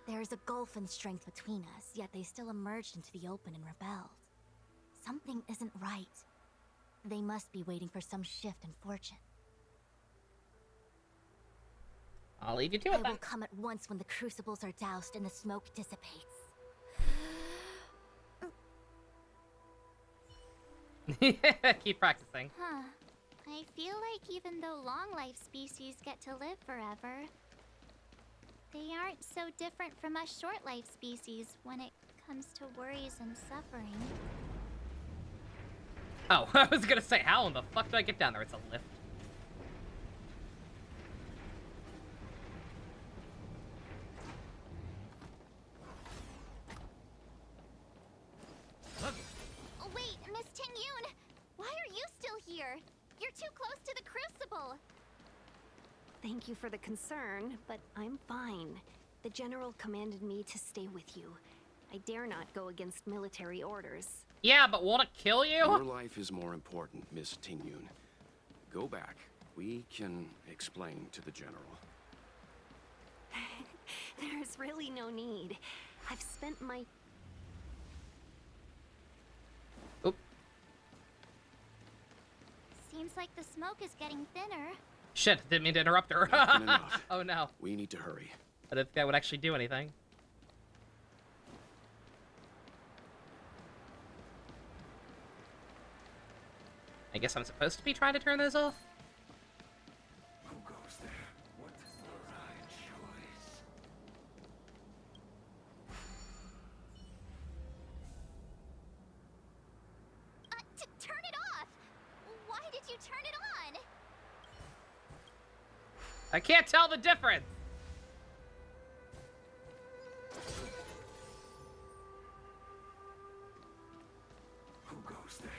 There is a gulf in strength between us, yet they still emerged into the open and rebelled. Something isn't right. They must be waiting for some shift in fortune. I'll leave you to I it will then. come at once when the crucibles are doused and the smoke dissipates. Keep practicing. Huh. I feel like even though long-life species get to live forever, they aren't so different from us short-life species when it comes to worries and suffering. Oh, I was gonna say, how in the fuck do I get down there? It's a lift. Oh, wait, Miss Ting-Yun! Why are you still here? You're too close to the crucible! Thank you for the concern, but I'm fine. The General commanded me to stay with you. I dare not go against military orders. Yeah, but won't it kill Your you? life is more important, Miss Ting-Yun. Go back. We can explain to the General. There's really no need. I've spent my... Oop. Seems like the smoke is getting thinner. Shit, didn't mean to interrupt her. Not enough. Oh no. We need to hurry. I didn't think that would actually do anything. I guess I'm supposed to be trying to turn those off? Who goes there? What is the right choice? Turn it off! Why did you turn it on? I can't tell the difference! Who goes there?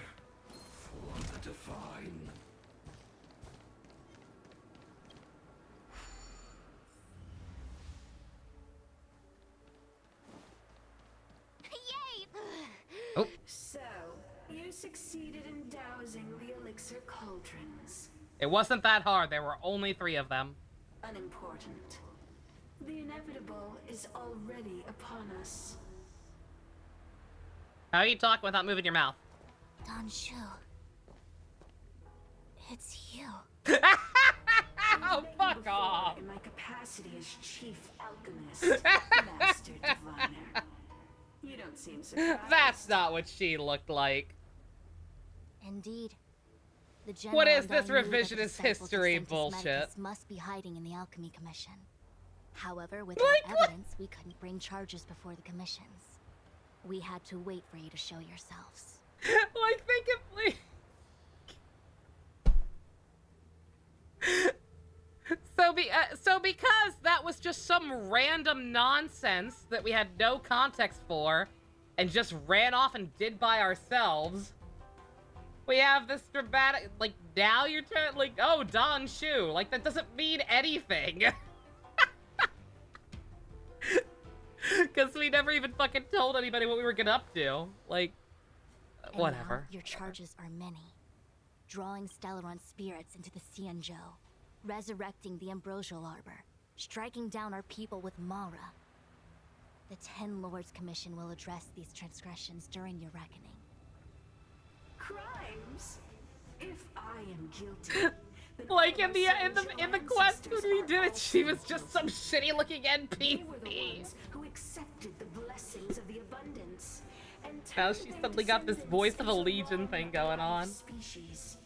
For the divine. Yay! Oh. So, you succeeded in dousing the elixir cauldrons. It wasn't that hard. There were only 3 of them. Unimportant. The inevitable is already upon us. How are you talking without moving your mouth? Don Shu. It's you. Oh, fuck off! In my capacity as chief alchemist, master diviner. You don't seem surprised. That's not what she looked like. Indeed. The What General is and I this knew that the revisionist disciples of history Sanctus bullshit? Medicus must be hiding in the Alchemy Commission. However, without evidence, we couldn't bring charges before the commissions. We had to wait for you to show yourselves. Like, think of, please. So because that was just some random nonsense that we had no context for, and just ran off and did by ourselves, we have this dramatic, like, now you're trying, like, oh, Don Shu, like, that doesn't mean anything. Because we never even fucking told anybody what we were getting up to. Like, And whatever. now, your charges are many. Drawing Stellaron spirits into the Xianzhou, resurrecting the Ambrosial Arbor, striking down our people with Mara. The 10 Lords Commission will address these transgressions during your reckoning. Crimes? If I am guilty, then Like all in the our quest when ancestors we are did it, she was also just some shitty looking They were the NPC. ones who accepted the blessings of the abundant Now she's suddenly got this voice of a legion thing going on. Species.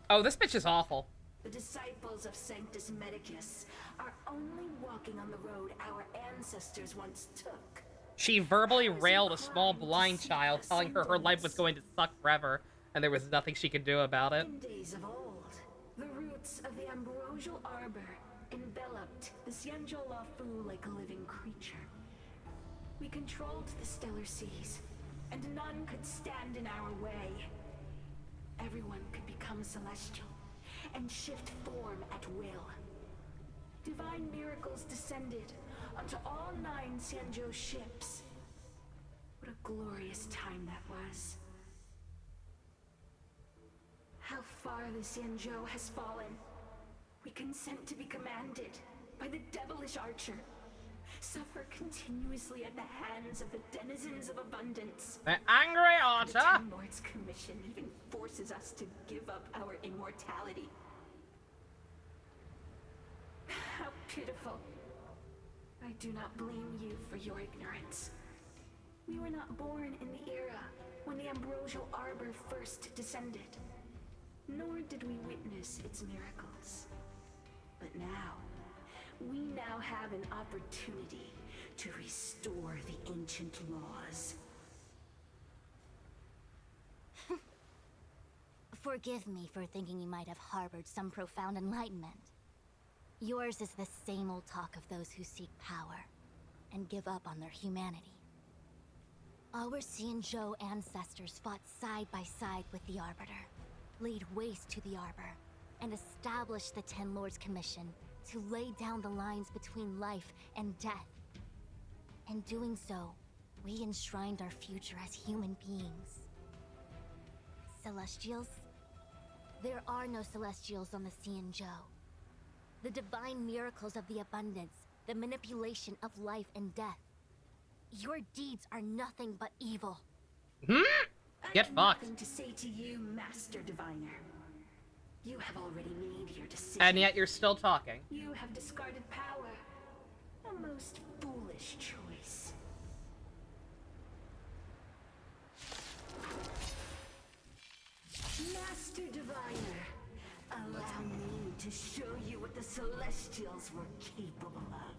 Oh, this bitch is awful. The disciples of Sanctus Medicus are only walking on the road our ancestors once took. She verbally railed a small blind child, telling her life was going to suck forever, and there was nothing she could do about it. In days of old, the roots of the ambrosial arbor enveloped the Xianzhou Lafu like a living creature. We controlled the stellar seas, and none could stand in our way. Everyone could become celestial and shift form at will. Divine miracles descended onto all 9 Xianzhou ships. What a glorious time that was. How far the Xianzhou has fallen. We consent to be commanded by the devilish archer. Suffer continuously at the hands of the denizens of abundance. The angry otter! The Ten Lords Commission even forces us to give up our immortality. How pitiful. I do not blame you for your ignorance. We were not born in the era when the ambrosial arbor first descended, nor did we witness its miracles. But now, we now have an opportunity to restore the ancient laws. Forgive me for thinking you might have harbored some profound enlightenment. Yours is the same old talk of those who seek power and give up on their humanity. Our Xianzhou ancestors fought side by side with the Arbiter, laid waste to the Arbor, and established the Ten Lords Commission to lay down the lines between life and death. In doing so, we enshrined our future as human beings. Celestials? There are no Celestials on the Xianzhou. The divine miracles of the abundance, the manipulation of life and death. Your deeds are nothing but evil. Get fucked. Nothing to say to you, Master Diviner. You have already made your decision. And yet you're still talking. You have discarded power. A most foolish choice. Master Diviner, allow me to show you what the Celestials were capable of.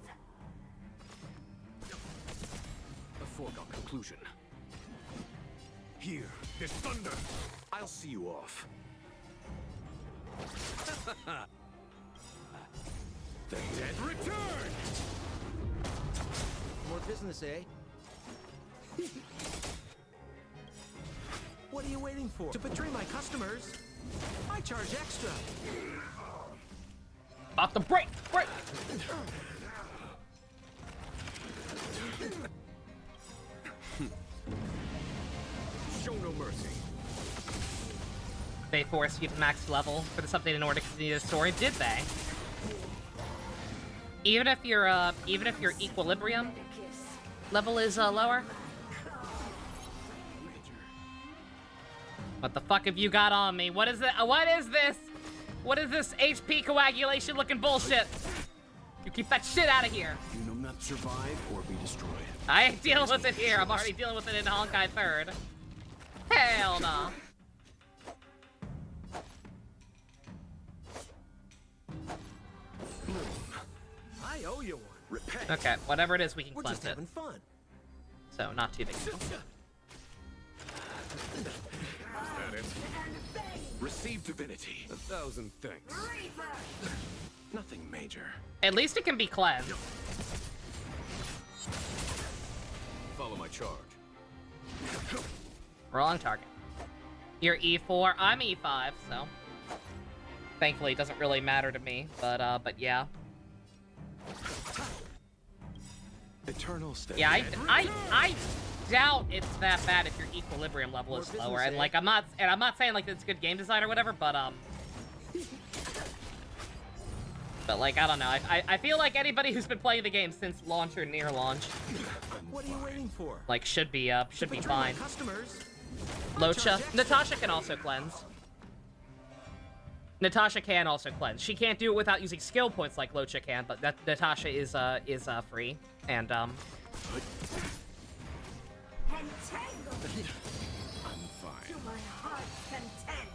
A foregone conclusion. Here, this thunder! I'll see you off. The dead return! More business, eh? What are you waiting for? To betray my customers, I charge extra. Off the break! Break! Show no mercy. They forced you to max level for this update in order to continue the story, did they? Even if your equilibrium level is lower? What the fuck have you got on me? What is it? What is this? What is this HP coagulation looking bullshit? You keep that shit out of here. You know not survive or be destroyed. I ain't dealing with it here. I'm already dealing with it in Honkai 3rd. Hell no. I owe you one. Repent. Okay, whatever it is, we can We're cleanse just it. having fun. So, not too big. Is that it? Receive divinity. 1,000 thanks. Nothing major. At least it can be cleansed. Follow my charge. Wrong target. You're E4, I'm E5, so... Thankfully, it doesn't really matter to me, but yeah. Eternal state. Yeah, I doubt it's that bad if your equilibrium level is lower, and like, I'm not saying like it's good game design or whatever, but like, I don't know, I feel like anybody who's been playing the game since launch or near launch, What are you waiting for? like, should be fine. Customers. Locha. Natasha can also cleanse. Natasha can also cleanse. She can't do it without using skill points like Locha can, but Natasha is free. And, Entangled I'm fine. to my heart's content.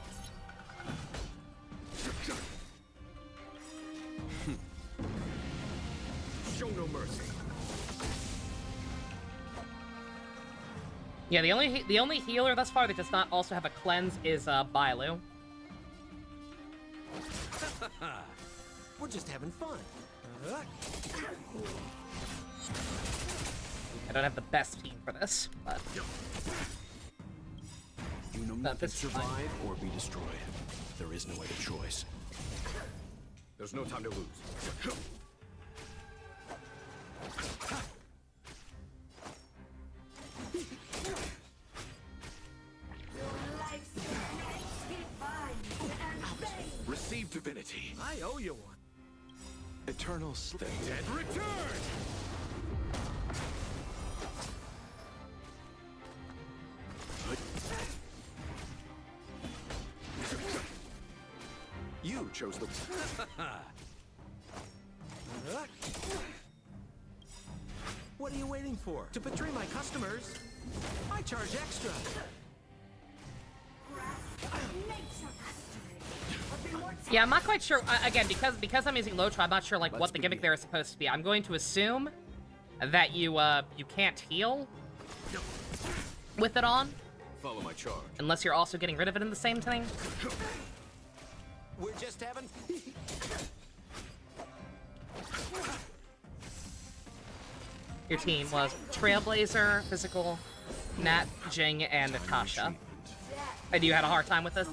Show no mercy. Yeah, the only healer thus far that does not also have a cleanse is Bailu. We're just having fun. I don't have the best team for this, but You know nothing survive or be destroyed. There is no other choice. There's no time to lose. Receive divinity. I owe you one. Eternal sleep. The dead return! You chose the... What are you waiting for? To betray my customers? I charge extra. yeah, I'm not quite sure. Again, because I'm using Lotra, I'm not sure like what the gimmick there is supposed to be. I'm going to assume that you can't heal with it on, Follow my charge. unless you're also getting rid of it in the same thing. We're just having... Your team was Trailblazer, Physical, Nat, Jing, and Natasha. And you had a hard time with this?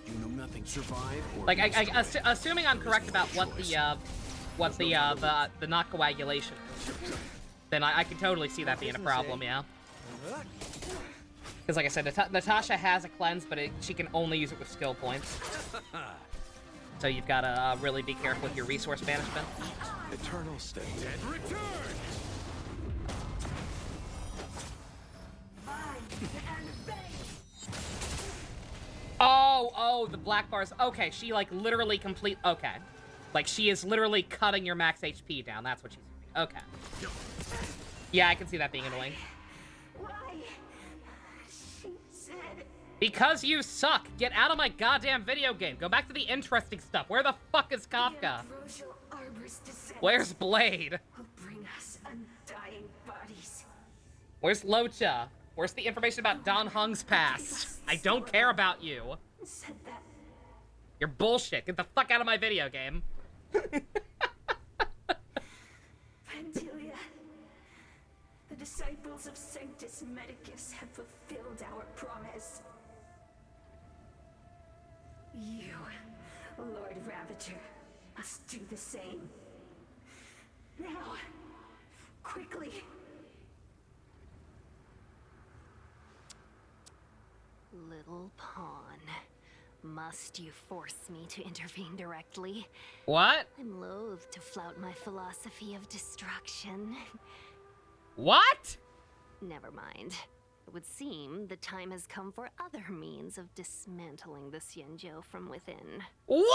You know nothing survive or Like, be destroyed. assuming I'm correct about what the not coagulation is, then I can totally see that being a problem, yeah. Because like I said, Natasha has a cleanse, but she can only use it with skill points. So you've got to really be careful with your resource management. Eternal state. Dead return! Oh, the black bars. Okay, she like literally complete. Okay, like she is literally cutting your max HP down. That's what she's doing. Okay. Yeah, I can see that being annoying. Why? She said... Because you suck. Get out of my goddamn video game. Go back to the interesting stuff. Where the fuck is Kafka? Ambrosial Arbor's descent Where's Blade? will bring us undying bodies. Where's Locha? Where's the information about Don Hung's past? I don't care about you. Said that You're bullshit. Get the fuck out of my video game. Pantilia, the disciples of Sanctus Medicus have fulfilled our promise. You, Lord Ravager, must do the same. Now, quickly. Little pawn. Must you force me to intervene directly? What? I'm loath to flout my philosophy of destruction. What? Never mind. It would seem the time has come for other means of dismantling the Xianzhou from within. What?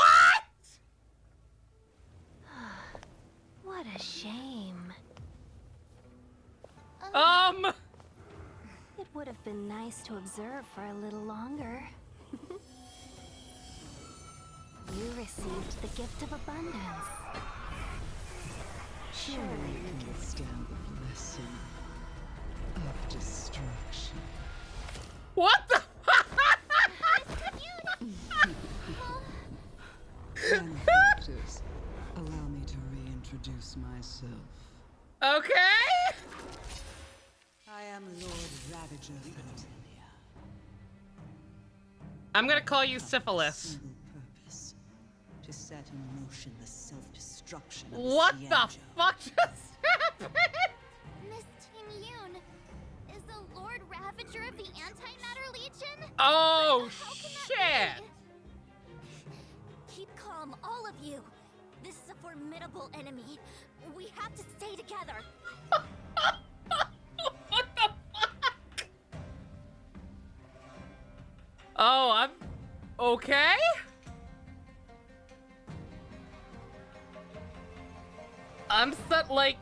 What a shame. It would have been nice to observe for a little longer. You received the gift of abundance. Surely you can stand the blessing of destruction. What the? Benefactors, allow me to reintroduce myself. Okay. I am Lord Ravager of Pantilia. I'm gonna call you Syphilis. Single purpose: to set in motion the self-destruction of What the the Xianzhou. fuck just happened? Miss Ting Yun is the Lord Ravager of the Antimatter Legion? Oh, How can shit. that be? Keep calm, all of you. This is a formidable enemy. We have to stay together. What the fuck? Oh, I'm okay. I'm set like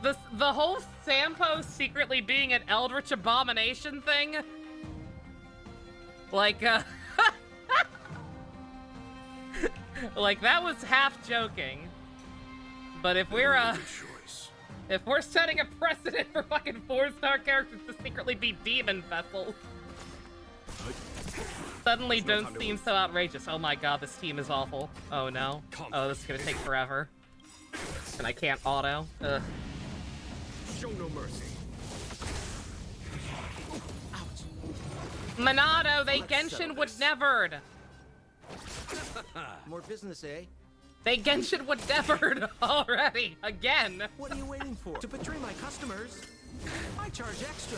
the whole Sampo secretly being an eldritch abomination thing, like, like, that was half joking. But if we're, if we're setting a precedent for fucking 4-star characters to secretly be demon vessels, suddenly don't seem so outrageous. Oh my god, this team is awful. Oh no. Oh, this is gonna take forever. And I can't auto. Ugh. Show no mercy. Monado, they Genshin would never. More business, eh? They Genshin would never already. Again. What are you waiting for? To betray my customers, I charge extra.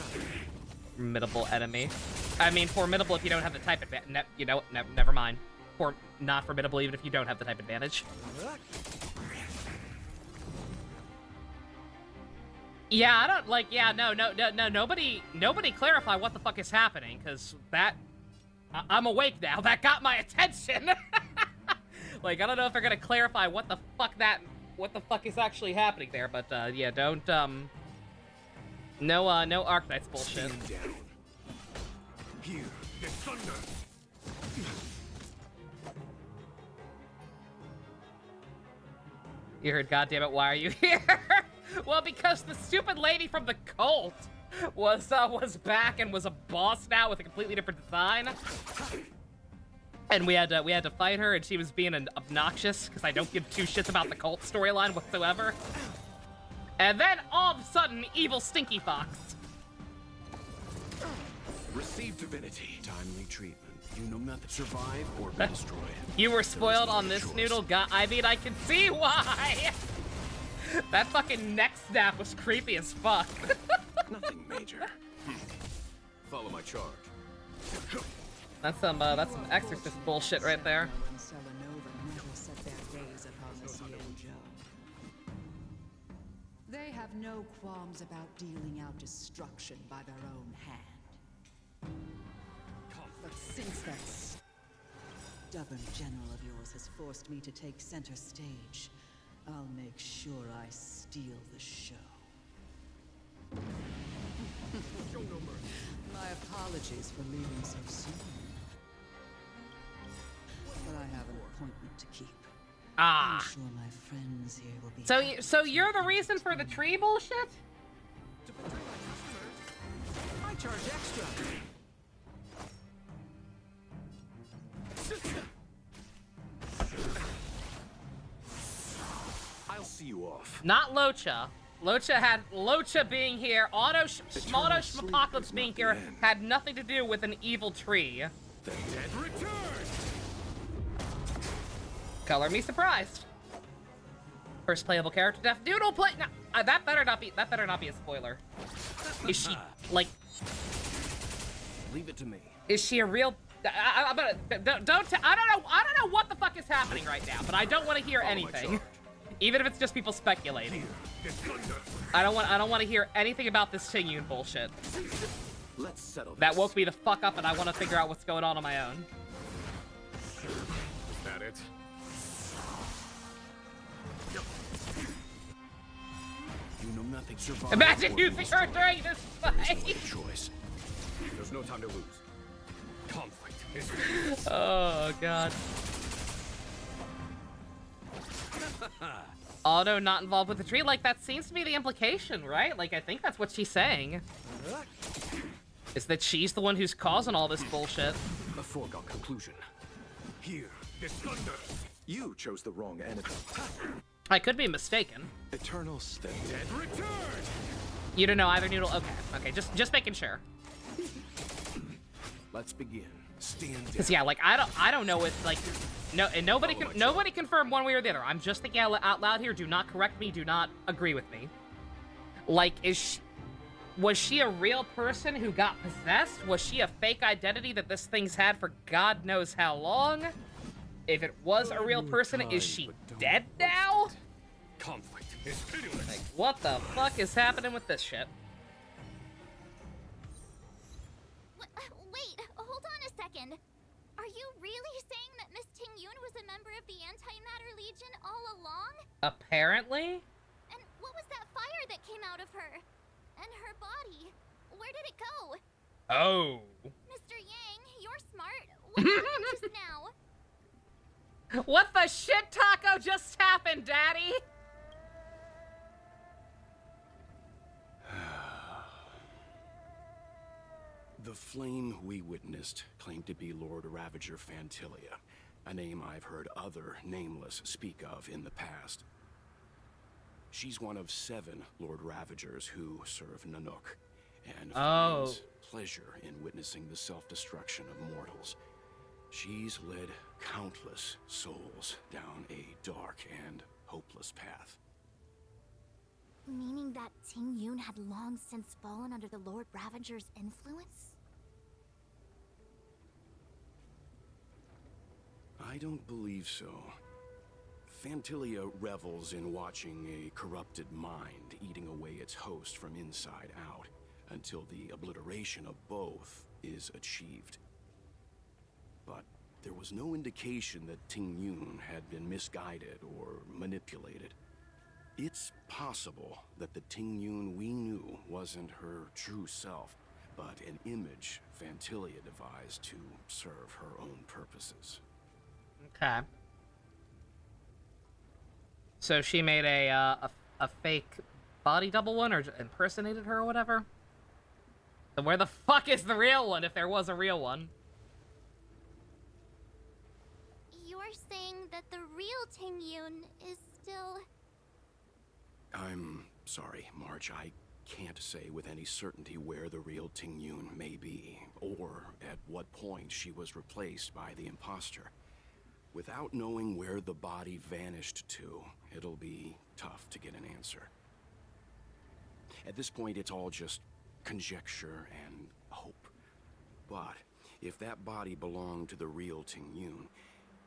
Formidable enemy. I mean, formidable if you don't have the type advantage. You know, never mind. Not formidable even if you don't have the type advantage. Yeah, I don't like. Yeah, no. Nobody clarify what the fuck is happening, because that. I'm awake now. That got my attention. Like, I don't know if they're gonna clarify what the fuck is actually happening there, but yeah, don't no Arcnights bullshit. Here, the thunder. You heard, goddammit, why are you here? Well, because the stupid lady from the cult was back and was a boss now with a completely different design. And we had to fight her, and she was being obnoxious because I don't give two shits about the cult storyline whatsoever. And then all of a sudden, evil Stinky Fox. Receive divinity. Timely treatment. You know nothing. Survive or be destroyed. You were spoiled on this noodle, I mean, I can see why. That fucking neck snap was creepy as fuck. Nothing major. Follow my charge. That's some exorcist bullshit right there. They have no qualms about dealing out destruction by their own hand. But since that stubborn general of yours has forced me to take center stage, I'll make sure I steal the show. My apologies for leaving so soon. But I have an appointment to keep. Ah. I'm sure my friends here will be. So you're the reason for the tree bullshit? To betray my customers, I charge extra. I'll see you off. Not Locha. Locha being here, Smoto Schmapocalypse being here had nothing to do with an evil tree. The dead return. Color me surprised. First playable character def. Doodle play. No, that better not be a spoiler. Is she like? Leave it to me. Is she a real? I don't know what the fuck is happening right now, but I don't want to hear anything. Even if it's just people speculating. I don't want to hear anything about this Tingyun bullshit. Let's settle this. That woke me the fuck up, and I want to figure out what's going on my own. Is that it? You know nothing. Survive. Imagine using her during this fight. Choice. There's no time to lose. Conflict is. Oh god. Auto not involved with the tree, like that seems to be the implication, right? Like I think that's what she's saying. Is that she's the one who's causing all this bullshit. A foregone conclusion. Here, this thunder. You chose the wrong enemy. I could be mistaken. Eternal step. Dead return. You don't know either, Noodle? Okay, just making sure. Let's begin. Stand down. Cause yeah, like I don't know if like nobody confirmed one way or the other. I'm just thinking out loud here. Do not correct me. Do not agree with me. Like, was she a real person who got possessed? Was she a fake identity that this thing's had for God knows how long? If it was a real person, is she dead now? Conflict is pitiless. Like, what the fuck is happening with this shit? Wait, hold on a second. Are you really saying that Miss Tingyun was a member of the Antimatter Legion all along? Apparently. And what was that fire that came out of her. And her body. Where did it go? Oh. Mr. Yang, you're smart. What happened just now? What the shit taco just happened, Daddy? The flame we witnessed claimed to be Lord Ravager Fantilia, a name I've heard other nameless speak of in the past. She's one of 7 Lord Ravagers who serve Nanook, and finds pleasure in witnessing the self-destruction of mortals. She's led countless souls down a dark and hopeless path. Meaning that Ting Yun had long since fallen under the Lord Ravager's influence? I don't believe so. Fantilia revels in watching a corrupted mind eating away its host from inside out, until the obliteration of both is achieved. But there was no indication that Ting Yun had been misguided or manipulated. It's possible that the Ting Yun we knew wasn't her true self, but an image Fantilia devised to serve her own purposes. Okay. So she made a fake body double one, or impersonated her or whatever? So where the fuck is the real one, if there was a real one? You're saying that the real Ting Yun is still... I'm sorry, March. I can't say with any certainty where the real Ting Yun may be, or at what point she was replaced by the imposter. Without knowing where the body vanished to, it'll be tough to get an answer. At this point, it's all just conjecture and hope. But if that body belonged to the real Ting Yun,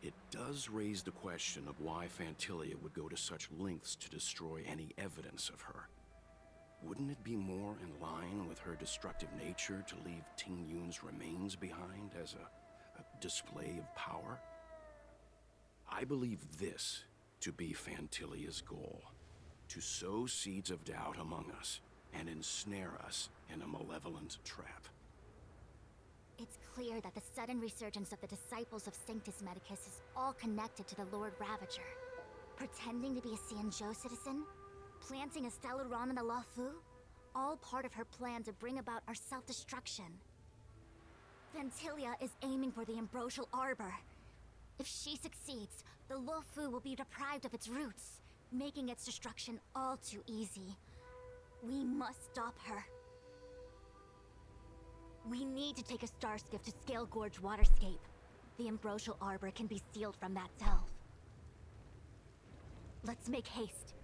it does raise the question of why Fantilia would go to such lengths to destroy any evidence of her. Wouldn't it be more in line with her destructive nature to leave Ting Yun's remains behind as a display of power? I believe this to be Fantilia's goal: to sow seeds of doubt among us and ensnare us in a malevolent trap. It's clear that the sudden resurgence of the disciples of Sanctus Medicus is all connected to the Lord Ravager. Pretending to be a Xianzhou citizen? Planting a Stellaron in the Luofu? All part of her plan to bring about our self-destruction. Fantilia is aiming for the Ambrosial Arbor. If she succeeds, the Luofu will be deprived of its roots, making its destruction all too easy. We must stop her. We need to take a star skiff to Scale Gorge Waterscape. The Ambrosial Arbor can be sealed from that delve. Let's make haste.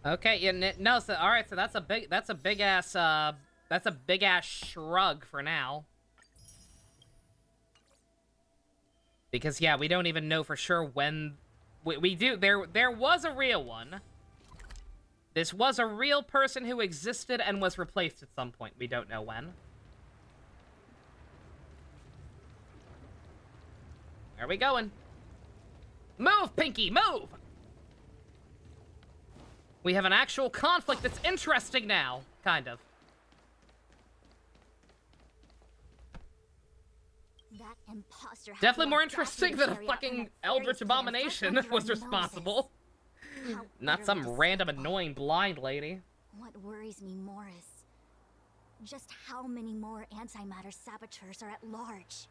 Okay, yeah, no, so alright, so that's a big ass shrug for now. Because yeah, we don't even know for sure when we do. There was a real one. This was a real person who existed and was replaced at some point. We don't know when. Where are we going? Move, Pinky, move! We have an actual conflict that's interesting now. Kind of. That imposter Definitely more interesting than a fucking Eldritch Abomination was responsible. Not some random annoying blind lady. What worries me more is just how many more antimatter saboteurs are at large.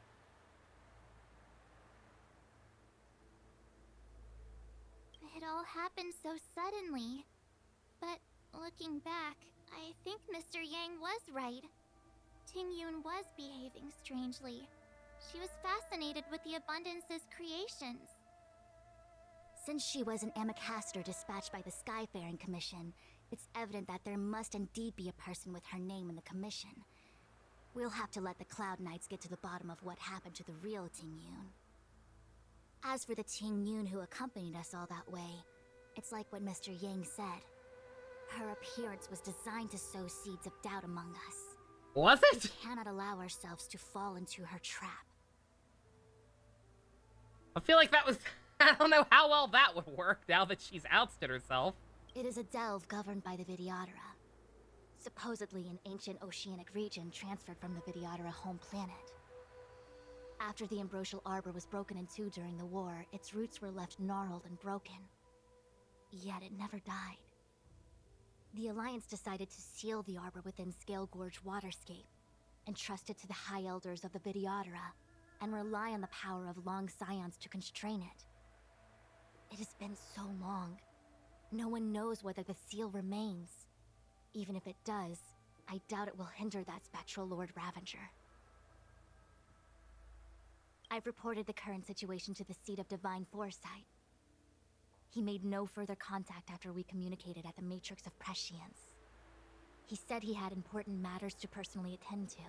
It all happened so suddenly. But looking back, I think Mr. Yang was right. Ting Yun was behaving strangely. She was fascinated with the Abundance's creations. Since she was an Amicastor dispatched by the Skyfaring Commission, it's evident that there must indeed be a person with her name in the commission. We'll have to let the Cloud Knights get to the bottom of what happened to the real Ting Yun. As for the Ting Yun who accompanied us all that way, it's like what Mr. Yang said. Her appearance was designed to sow seeds of doubt among us. Was it? We cannot allow ourselves to fall into her trap. I feel like that was... I don't know how well that would work now that she's ousted herself. It is a delve governed by the Vidyadhara. Supposedly an ancient oceanic region transferred from the Vidyadhara home planet. After the Ambrosial Arbor was broken in two during the war, its roots were left gnarled and broken. Yet it never died. The Alliance decided to seal the arbor within Scale Gorge waterscape, entrust it to the High Elders of the Vidyadhara, and rely on the power of long scions to constrain it. It has been so long. No one knows whether the seal remains. Even if it does, I doubt it will hinder that spectral Lord Ravager. I've reported the current situation to the Seat of Divine Foresight. He made no further contact after we communicated at the Matrix of Prescience. He said he had important matters to personally attend to.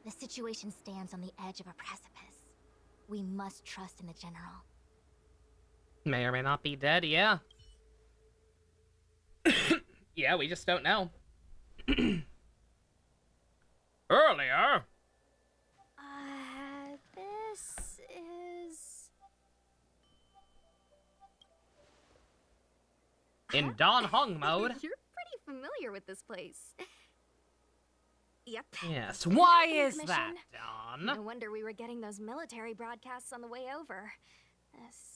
The situation stands on the edge of a precipice. We must trust in the General. May or may not be dead, yeah. Yeah, we just don't know. Earlier. This is... In Don Hung mode. You're pretty familiar with this place. Yep. Yes, why Captain's is that, mission. Don? No wonder we were getting those military broadcasts on the way over.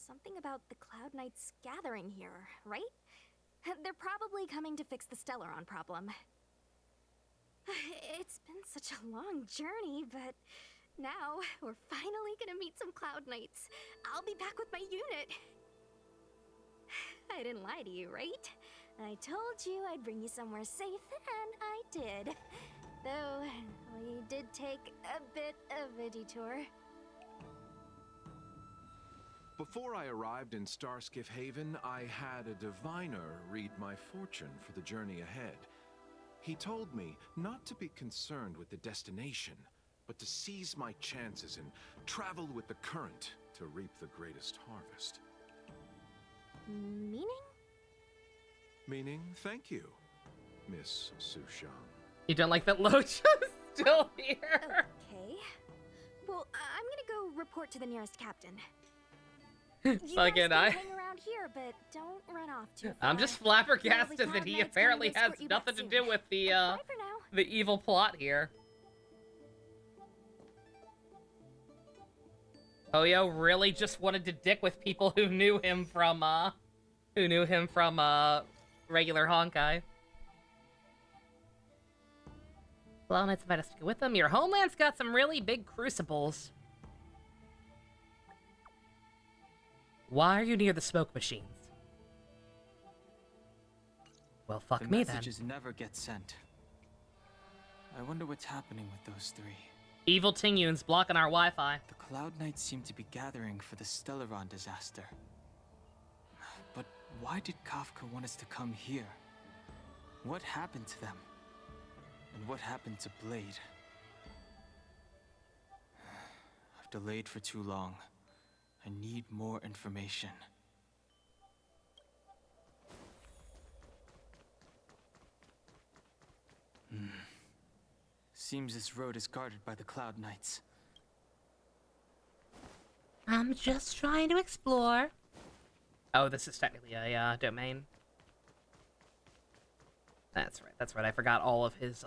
Something about the Cloud Knights gathering here, right? They're probably coming to fix the Stellaron problem. It's been such a long journey, but now we're finally gonna meet some Cloud Knights. I'll be back with my unit. I didn't lie to you, right? I told you I'd bring you somewhere safe, and I did. Though, we did take a bit of a detour. Before I arrived in Starskiff Haven, I had a diviner read my fortune for the journey ahead. He told me not to be concerned with the destination, but to seize my chances and travel with the current to reap the greatest harvest. Meaning? Meaning, thank you, Miss Sushang. You don't like that Locha's still here? Okay. Well, I'm gonna go report to the nearest captain. Fucking I. Hang around here, but don't run off too far. I'm just flabbergasted that he apparently has nothing to do with the evil plot here. Hoyo really just wanted to dick with people who knew him from regular Honkai. Well, it's about to stick with them. Your homeland's got some really big crucibles. Why are you near the smoke machines? Well, fuck me then. The messages never get sent. I wonder what's happening with those three. Evil Tingyun's blocking our Wi-Fi. The Cloud Knights seem to be gathering for the Stellaron disaster. But why did Kafka want us to come here? What happened to them? And what happened to Blade? I've delayed for too long. I need more information. Seems this road is guarded by the Cloud Knights. I'm just trying to explore. Oh, this is technically a domain. That's right. I forgot all of his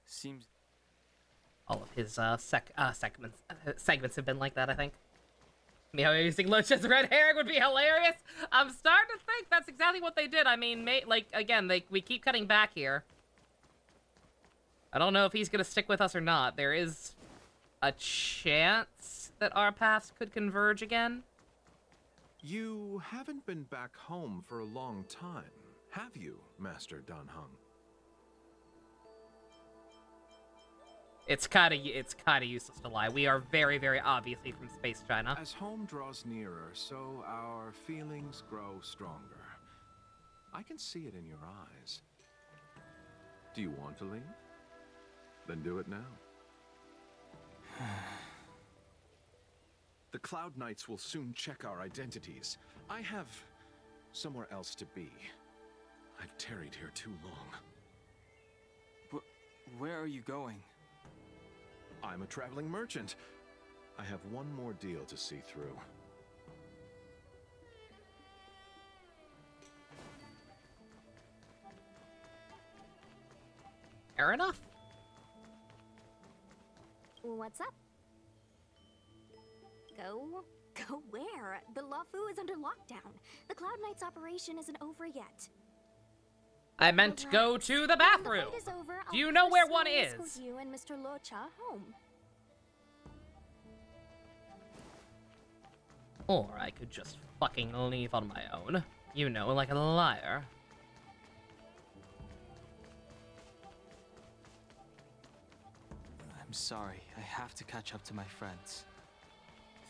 Seems all of his segments have been like that, I think. Miho using Locha's red herring would be hilarious. I'm starting to think that's exactly what they did. I mean, again, we keep cutting back here. I don't know if he's gonna stick with us or not. There is a chance that our paths could converge again. You haven't been back home for a long time, have you, Master Dan Heng? It's kind of useless to lie. We are very, very obviously from Space China. As home draws nearer, so our feelings grow stronger. I can see it in your eyes. Do you want to leave? Then do it now. The Cloud Knights will soon check our identities. I have somewhere else to be. I've tarried here too long. Where are you going? I'm a traveling merchant. I have one more deal to see through. Fair enough. What's up? Go where? The Lafu is under lockdown. The Cloud Knight's operation isn't over yet. I meant to go to the bathroom. When the fight is over, Do you I'll know where one personally is? escort you and Mr. Locha home. Or I could just fucking leave on my own. You know, like a liar. I'm sorry. I have to catch up to my friends.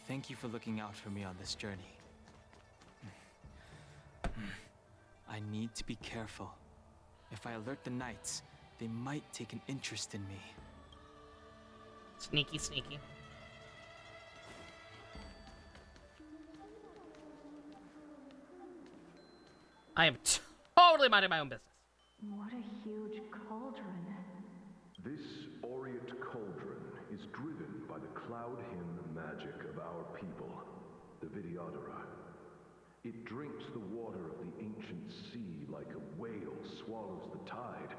Thank you for looking out for me on this journey. I need to be careful. If I alert the knights, they might take an interest in me. Sneaky, sneaky. I am totally minding my own business. What a huge cauldron. This aureate cauldron is driven by the cloud hymn magic of our people, the Vidyadhara. It drinks the water of the ancient sea like a whale swallows the tide,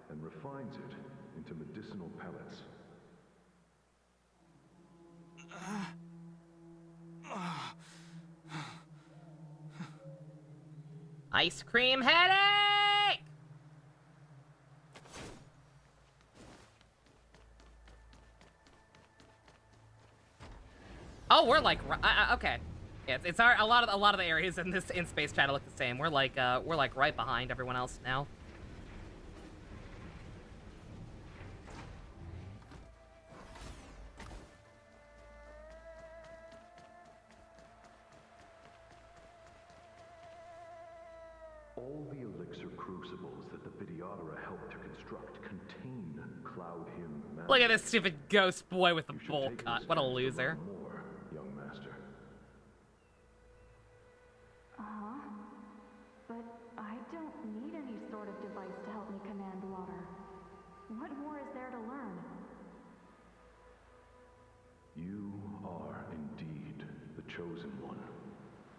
and refines it into medicinal pellets. Ice cream headache! Oh, we're like, okay. Yeah, it's our, a lot of the areas in this Space Channel look the same. We're like right behind everyone else now. All the elixir crucibles that the Vidyadhara helped to construct contain cloud hymn magic. Look at this stupid ghost boy with a bowl cut. What a loser. More, young master. But I don't need any sort of device to help me command water. What more is there to learn? You are indeed the chosen one,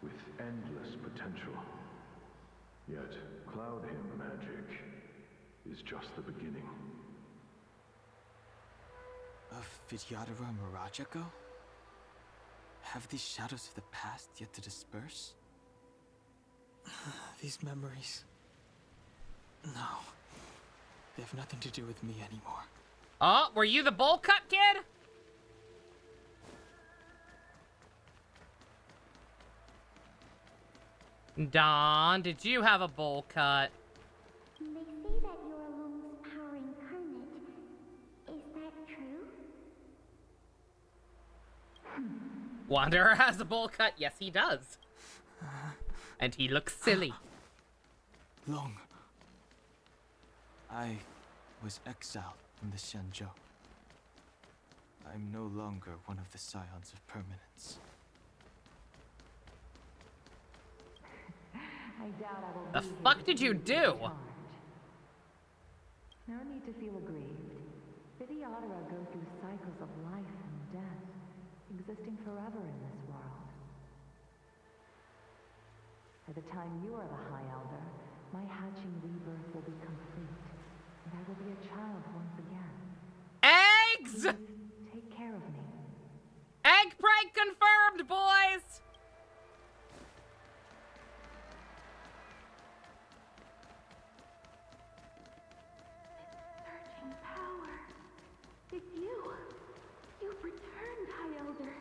with endless potential. Yet, cloud hymn magic is just the beginning. Of Vidyadhara Mirajago? Have these shadows of the past yet to disperse? These memories... No. They have nothing to do with me anymore. Oh, were you the bowl cut kid? Dawn, did you have a bowl cut? They say that you're Lung's power incarnate. Is that true? Wanderer has a bowl cut. Yes, he does. And he looks silly. Long. I was exiled from the Xianzhou. I'm no longer one of the scions of permanence. I doubt I will The be here fuck to did you see do? charged. No need to feel aggrieved. Vidyadhara go through cycles of life and death, existing forever in this world. By the time you are the High Elder, my hatching rebirth will be complete, and I will be a child once again. Eggs! Please take care of me. Egg prank confirmed, boys! Surging power. It's you. You've returned, High Elder.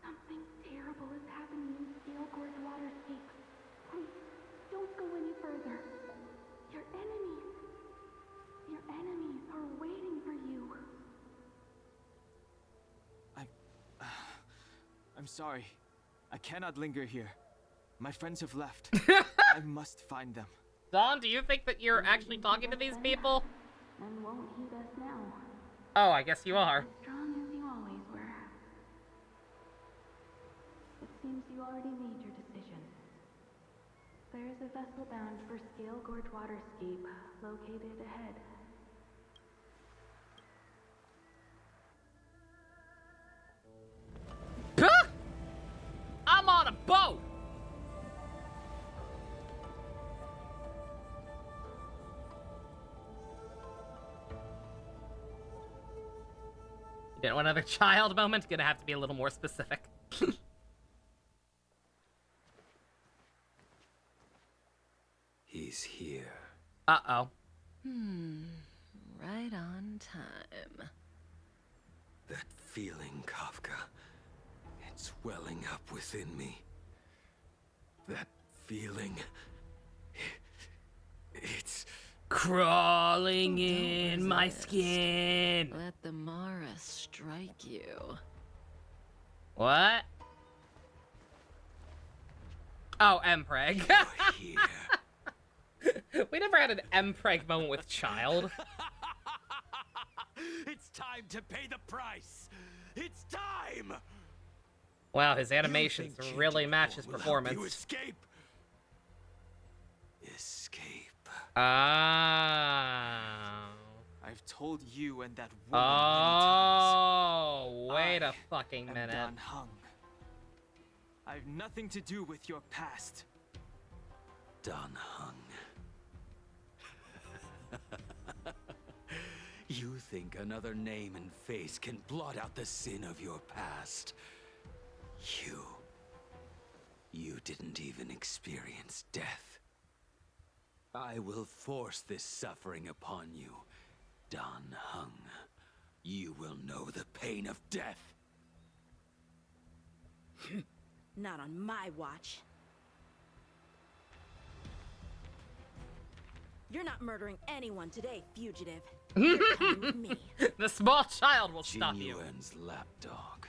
Something terrible is happening in Scale-Gorge Waterscape. Please, don't go any further. Your enemies are waiting for you. I'm sorry. I cannot linger here. My friends have left. I must find them. Dawn, do you think that you're actually talking to these people? And won't heed us now. Oh, I guess you are. As strong as you always were. It seems you already made your decision. There is a vessel bound for Scale Gorge Waterscape, located ahead. I'm on a boat! You didn't want another child moment? Gonna have to be a little more specific. He's here. Uh-oh. Right on time. That feeling, Kafka. It's welling up within me. That feeling. It's crawling in my skin. Let the Mara strike you. What? Oh, Mpreg. We never had an Mpreg moment with Child. It's time to pay the price. It's time. Wow, his animations really match his performance. You escape. Escape. Ah. I've told you and that woman Oh, wait a fucking minute. Dan Heng. I've nothing to do with your past. Dan Heng. You think another name and face can blot out the sin of your past? You didn't even experience death. I will force this suffering upon you, Dan Heng. You will know the pain of death. Not on my watch. You're not murdering anyone today, fugitive. You're coming with me. The small child will stop you. Jinyuan's lapdog.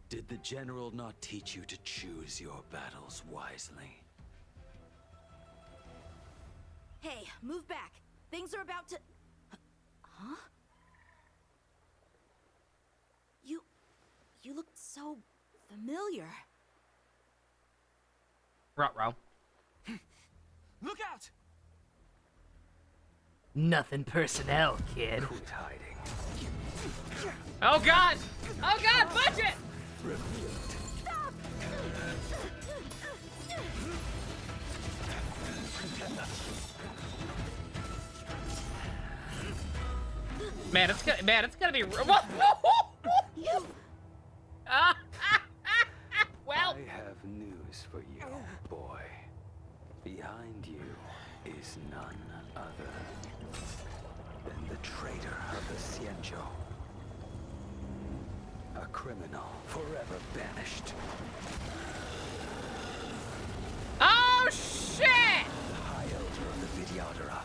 Did the general not teach you to choose your battles wisely? Hey, move back. Things are about to... Huh? You look so familiar. Ruh-roh. Look out! Nothing personnel, kid. Quit hiding. Oh god! Oh god, budget! Stop! Man, it's gonna be. You. Well. I have news for you, boy. Behind you is none other than the traitor of the Xianzhou. A criminal forever banished. Oh shit! The High Elder of the Vidyadhara.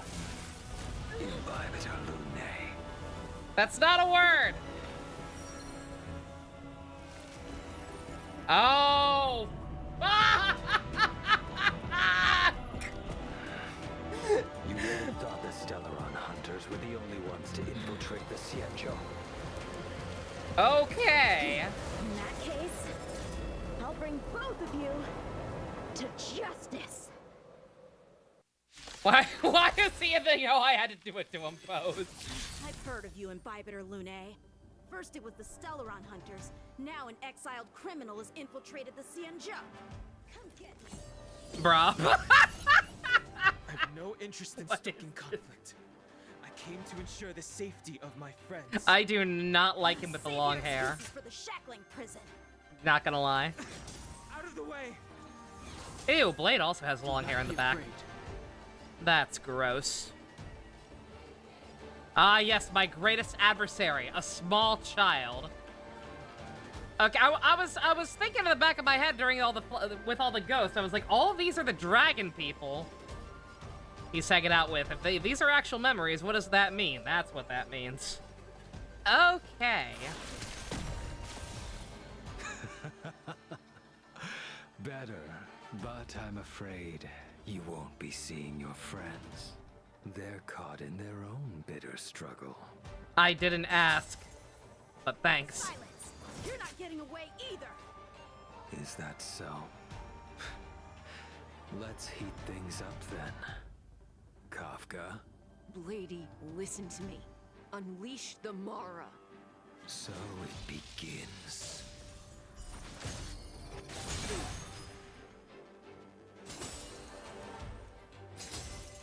Imbibitor Lunae. That's not a word. Oh. You really thought the Stellaron hunters were the only ones to infiltrate the Xianzhou? Okay. In that case, I'll bring both of you to justice. Why is he in the I had to do it to him pose? I've heard of you, Imbibitor Lunae. First it was the Stellaron hunters. Now an exiled criminal has infiltrated the Xianzhou. Come get me. Bruh. I have no interest in stoking conflict. I came to ensure the safety of my friends. I do not like him with the long hair. For the shackling prison. Not gonna lie. Out of the way. Ew, Blade also has long hair in the back. That's gross. Ah, yes, my greatest adversary, a small child. Okay, I was thinking in the back of my head during with all the ghosts. I was like, all of these are the dragon people he's hanging out with. If these are actual memories, what does that mean? That's what that means. Okay. Better, but I'm afraid you won't be seeing your friends. They're caught in their own bitter struggle. I didn't ask, but thanks. Silence! You're not getting away either! Is that so? Let's heat things up then. Kafka? Lady, listen to me. Unleash the Mara. So it begins.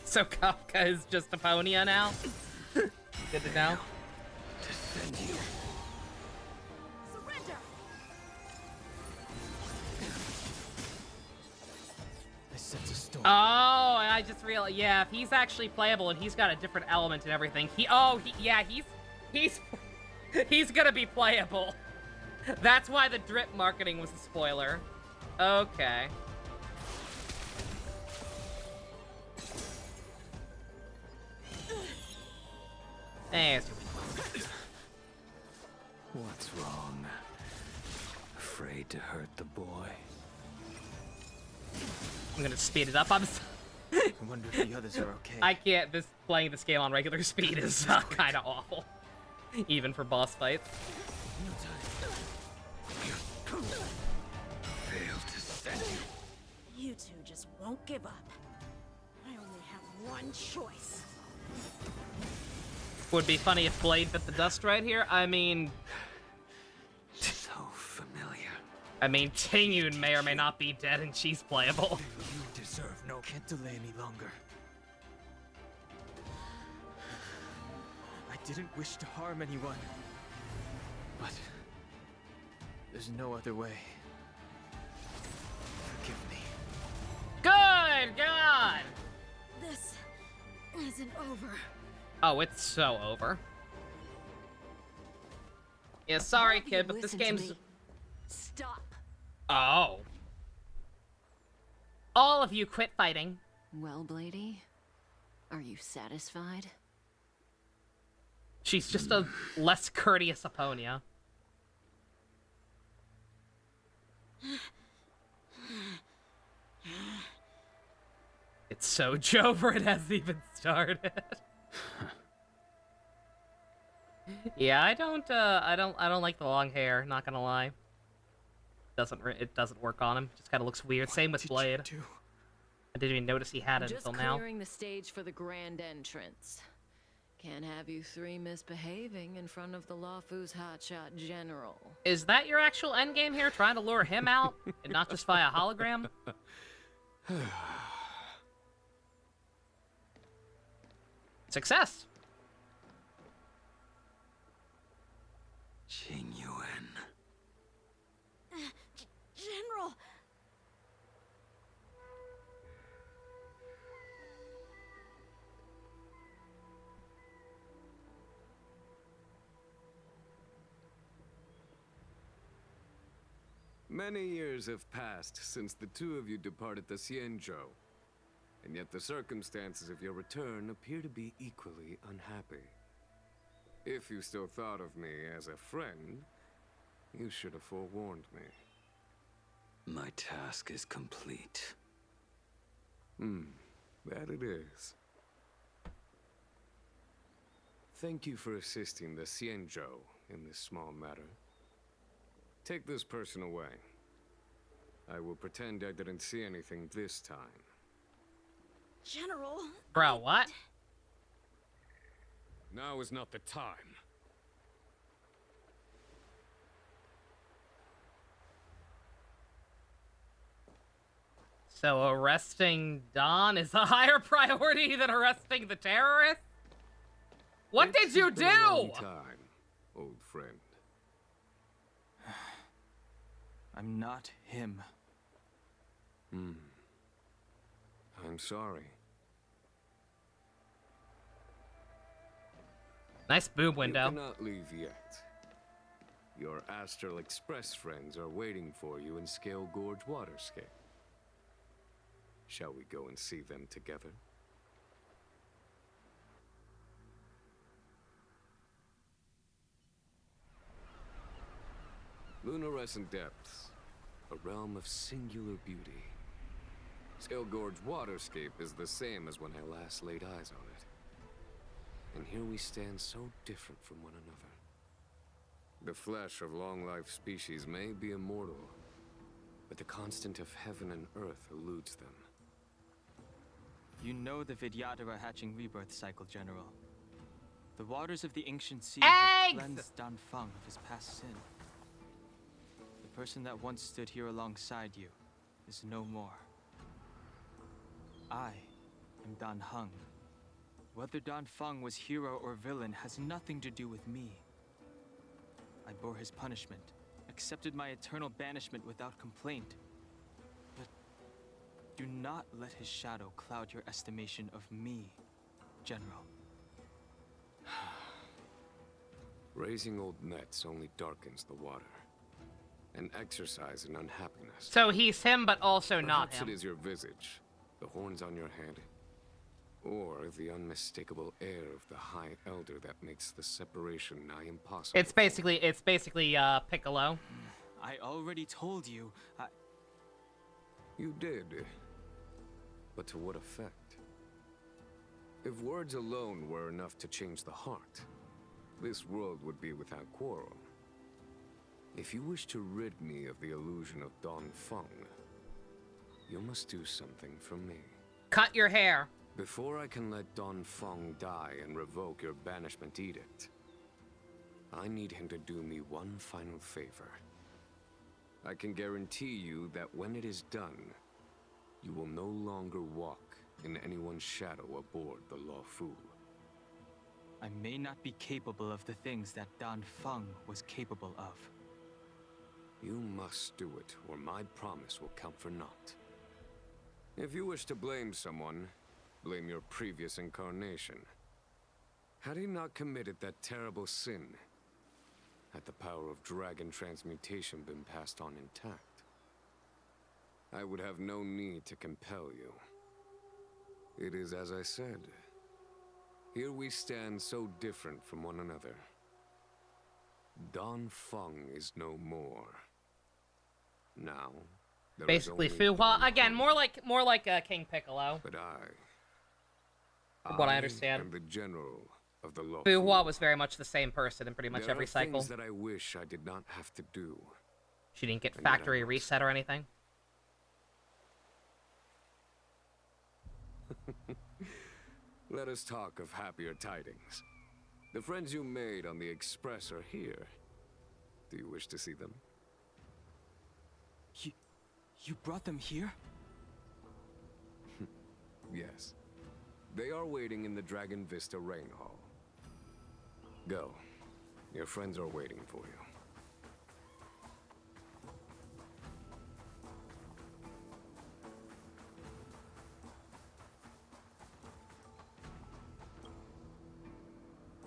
So Kafka is just a Ponya now? Good to know. defend you. Surrender! I sense a storm. Oh, and I just realized, yeah, if he's actually playable and he's got a different element and everything, he's gonna be playable. That's why the drip marketing was a spoiler. Okay. Hey, What's wrong? Afraid to hurt the boy? I'm gonna speed it up. I wonder if the others are okay. I can't. Playing this game on regular speed is kind of awful, even for boss fights. Failed to send you. You two just won't give up. I only have one choice. Would be funny if Blade bit the dust right here. I mean, so familiar. I mean, Tingyun may or may not be dead, and she's playable. You deserve no. Can't delay any longer. I didn't wish to harm anyone, but there's no other way. Forgive me. Good God! This isn't over. Oh, it's so over. Yeah, sorry, kid, but this game's... Stop. Oh. All of you quit fighting. Well, Blady, are you satisfied? She's just a less courteous Aponia. It's so Jover, it hasn't even started. Yeah, I don't like the long hair, not gonna lie. It doesn't work on him. Just kind of looks weird. Same with Blade. I didn't even notice he had it until now. Just clearing the stage for the grand entrance. Can't have you three misbehaving in front of the Lawfu's hotshot general. Is that your actual endgame here? Trying to lure him out and not just via hologram? Success! Qingyuan. General! Many years have passed since the two of you departed the Xianzhou, and yet the circumstances of your return appear to be equally unhappy. If you still thought of me as a friend, you should have forewarned me. My task is complete. That it is. Thank you for assisting the Xianzhou in this small matter. Take this person away. I will pretend I didn't see anything this time. General... Bro, what? Now is not the time. So arresting Don is a higher priority than arresting the terrorist? What did you do? It's been a long time, old friend. I'm not him. I'm sorry. Nice boob window. You cannot leave yet. Your Astral Express friends are waiting for you in Scale Gorge Waterscape. Shall we go and see them together? Lunarescent Depths, a realm of singular beauty. Scale Gorge Waterscape is the same as when I last laid eyes on it. And here we stand so different from one another. The flesh of long-life species may be immortal, but the constant of heaven and earth eludes them. You know the Vidyadhara hatching rebirth cycle, General. The waters of the ancient sea Eggs! have cleansed Danfeng of his past sin. The person that once stood here alongside you is no more. I am Dan Heng. Whether Danfeng was hero or villain has nothing to do with me. I bore his punishment, accepted my eternal banishment without complaint. But do not let his shadow cloud your estimation of me, General. Raising old nets only darkens the water. An exercise in unhappiness. So he's him, but also not Perhaps him. it is your visage, the horns on your head, or the unmistakable air of the High Elder that makes the separation nigh impossible. It's basically Piccolo. I already told you, You did. But to what effect? If words alone were enough to change the heart, this world would be without quarrel. If you wish to rid me of the illusion of Don Feng, you must do something for me. Cut your hair. Before I can let Don Feng die and revoke your banishment edict, I need him to do me one final favor. I can guarantee you that when it is done, you will no longer walk in anyone's shadow aboard the Luofu. I may not be capable of the things that Dan Feng was capable of. You must do it, or my promise will count for naught. If you wish to blame someone, blame your previous incarnation. Had he not committed that terrible sin, had the power of dragon transmutation been passed on intact, I would have no need to compel you. It is as I said. Here we stand so different from one another. Don Feng is no more. Now, there is Basically, only Fu-Hua Don again, Feng. more like King Piccolo. But From what I understand, am the general of the Luofu. Fu-Hua was very much the same person in pretty much There every are cycle. things that I wish I did not have to do. She didn't get And yet I factory must. reset or anything. Let us talk of happier tidings. The friends you made on the Express are here. Do you wish to see them? You brought them here? Yes. They are waiting in the Dragon Vista Rain Hall. Go. Your friends are waiting for you.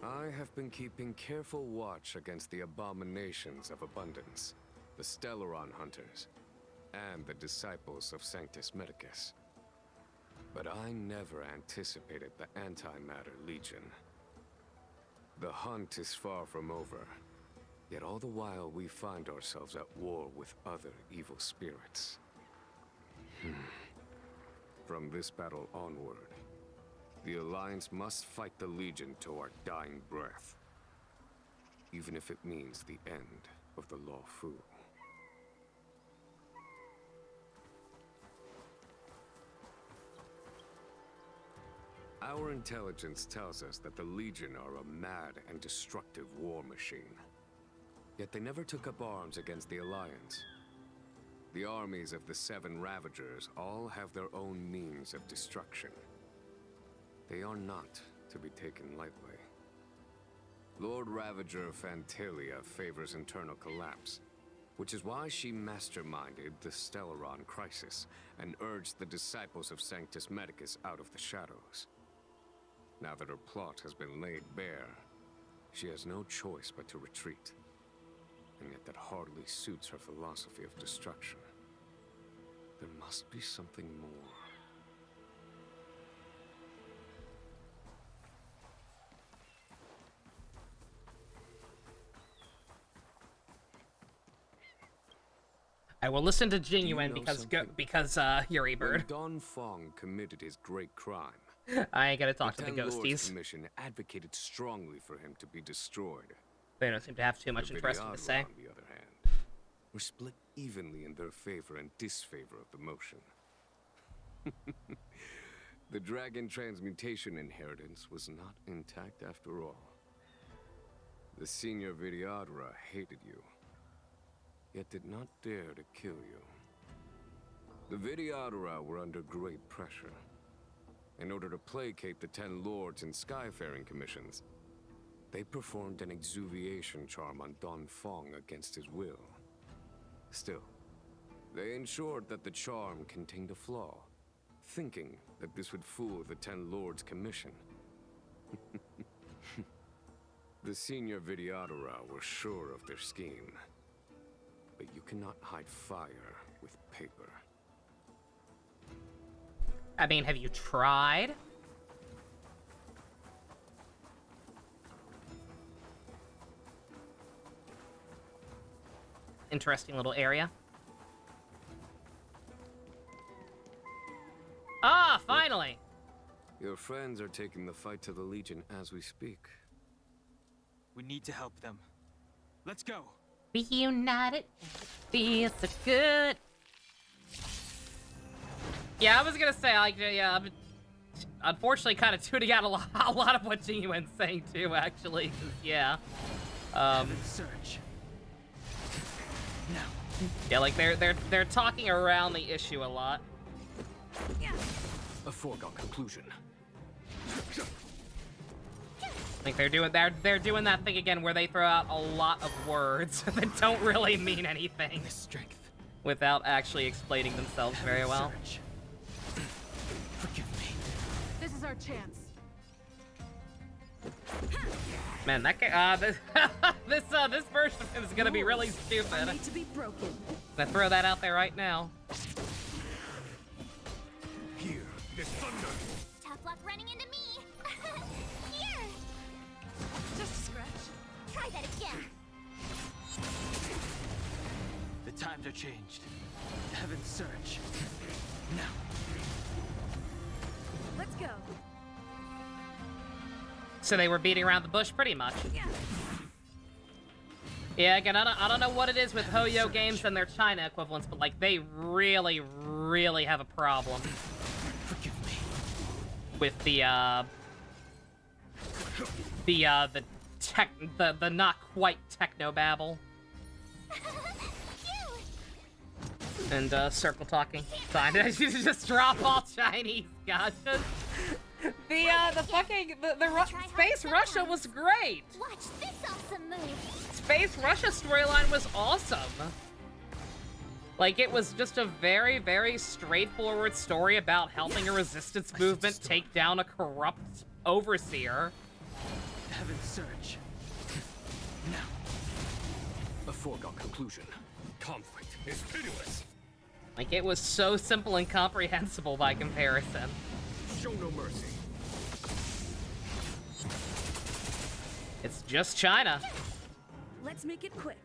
I have been keeping careful watch against the abominations of abundance, the Stellaron Hunters, and the disciples of Sanctus Medicus. But I never anticipated the Antimatter Legion. The hunt is far from over, yet all the while we find ourselves at war with other evil spirits. From this battle onward, the Alliance must fight the Legion to our dying breath, even if it means the end of the Luofu. Our intelligence tells us that the Legion are a mad and destructive war machine. Yet they never took up arms against the Alliance. The armies of the Seven Ravagers all have their own means of destruction. They are not to be taken lightly. Lord Ravager Fantalia favors internal collapse, which is why she masterminded the Stellaron crisis and urged the disciples of Sanctus Medicus out of the shadows. Now that her plot has been laid bare, she has no choice but to retreat. And yet that hardly suits her philosophy of destruction. There must be something more. I will listen to Genuine know because Yuri Bird. When Don Feng committed his great crime, I ain't gonna talk to the Ten Lords ghosties. Commission advocated strongly for him to be destroyed. They don't seem to have too much The interesting to Vidyadhara, say. on the other hand, were split evenly in their favor and disfavor of the motion. The dragon transmutation inheritance was not intact after all. The senior Vidyadhara hated you, yet did not dare to kill you. The Vidyadhara were under great pressure. In order to placate the 10 lords and Skyfaring commissions, They performed an exuviation charm on Don Fong against his will. Still, they ensured that the charm contained a flaw, thinking that this would fool the Ten Lords' commission. The senior Videodora were sure of their scheme. But you cannot hide fire with paper. I mean, have you tried? Interesting little area. Ah, finally! Your friends are taking the fight to the Legion as we speak. We need to help them. Let's go! Be united, feels so good. Yeah, I was gonna say, like, yeah, I'm unfortunately kind of tuning out a lot of what Genuine's saying too, actually. 'Cause, yeah. Search. No. Yeah, like they're talking around the issue a lot. A foregone conclusion. Like they're doing that thing again where they throw out a lot of words that don't really mean anything without actually explaining themselves very well. Forgive me. This is our chance. Man, that guy, this version of him is gonna be really stupid. Are made to be broken. I'm gonna throw that out there right now. Here, this thunder. Tough luck running into me. Here. Just a scratch. Try that again. The times are changed. Heaven's search. Now. Let's go. So they were beating around the bush pretty much. Yeah, again, I don't know what it is with Hoyo games and their China equivalents, but like they really, really have a problem with the not quite techno babble and circle talking. Fine, just drop all Chinese gotchas. Space Russia was great. Watch this awesome move. Space Russia storyline was awesome. Like, it was just a very, very straightforward story about helping a resistance movement take down a corrupt overseer. Heaven's search. Now. A foregone conclusion. Conflict is pitiless. Like, it was so simple and comprehensible by comparison. Show no mercy. It's just China. Let's make it quick.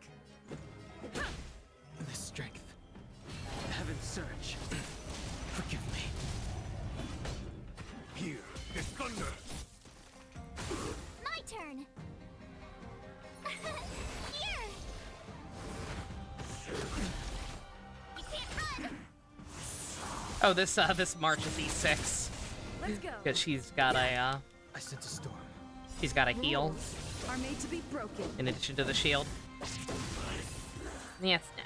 The strength. Heaven's search. Forgive me. Here is thunder. My turn. Here. You can't run. Oh, this March is E6. Let's go. Because she's got a, I sense a storm. she's got a heal Are made to be broken. in addition to the shield. Yes, nice.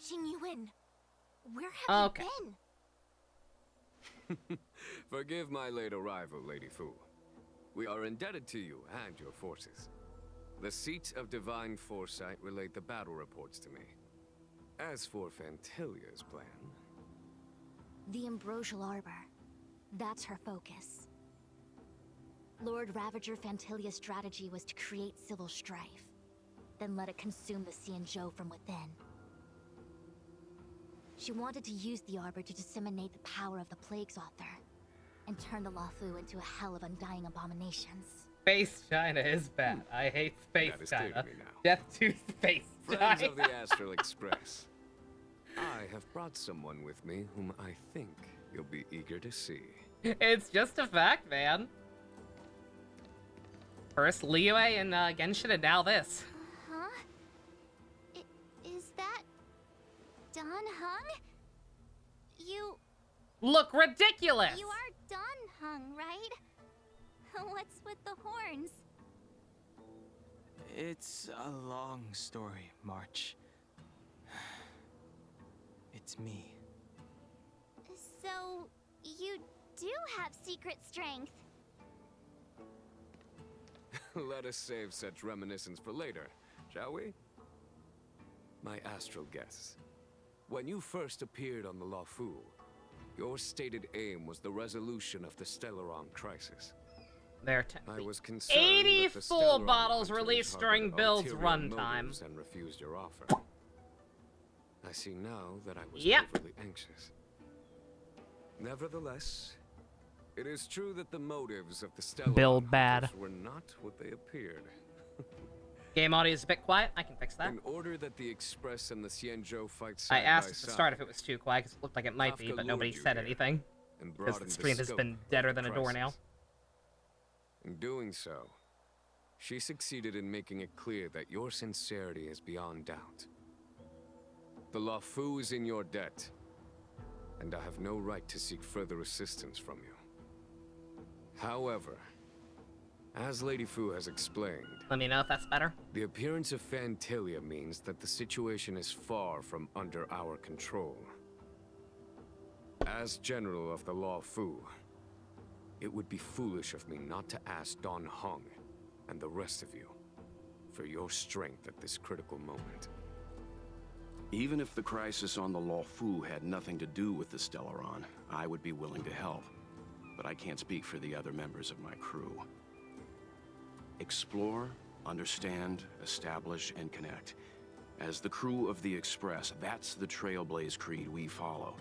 Xingyuan, where have Okay. you been? Forgive my late arrival, Lady Fu. We are indebted to you and your forces. The seat of divine foresight relayed the battle reports to me. As for Fantilia's plan... The Ambrosial Arbor. That's her focus. Lord Ravager Fantilia's strategy was to create civil strife, then let it consume the Xianzhou from within. She wanted to use the Arbor to disseminate the power of the Plague's author, and turn the Luofu into a hell of undying abominations. Space China is bad. I hate Space That is clear China. to me now. Death to Space Friends China. of the Astral Express. I have brought someone with me whom I think you'll be eager to see. It's just a fact, man. First Liyue and Genshin, and now this. Huh? Is that Don Hung? You Look ridiculous! are Don Hung, right? What's with the horns? It's a long story, March. It's me. So, you do have secret strength. Let us save such reminiscence for later, shall we? My astral guess. When you first appeared on the Lafu, your stated aim was the resolution of the Stellaron crisis. I was concerned 80 that the full Stellaron bottles hunters released harbored during build's ulterior runtime. motives and refused your offer. I see now that I was Yep. overly anxious. Nevertheless, it is true that the motives of the Stellaron Build bad. hunters were not what they appeared. Game audio is a bit quiet. I can fix that. In order that the Express and the Xianzhou fight I side asked by at the side, start if it was too quiet because it looked like it might be, Kafka but nobody lured you said here anything. and Because broadened the stream has scope been of deader the than a doornail. crisis. In doing so, she succeeded in making it clear that your sincerity is beyond doubt. The Lafu is in your debt, and I have no right to seek further assistance from you. However, as Lady Fu has explained, Let me know if that's better. the appearance of Phantalia means that the situation is far from under our control. As General of the Lafu, it would be foolish of me not to ask Don Hong and the rest of you for your strength at this critical moment. Even if the crisis on the Lafu had nothing to do with the Stellaron, I would be willing to help. But I can't speak for the other members of my crew. Explore, understand, establish, and connect. As the crew of the Express, that's the Trailblaze creed we follow.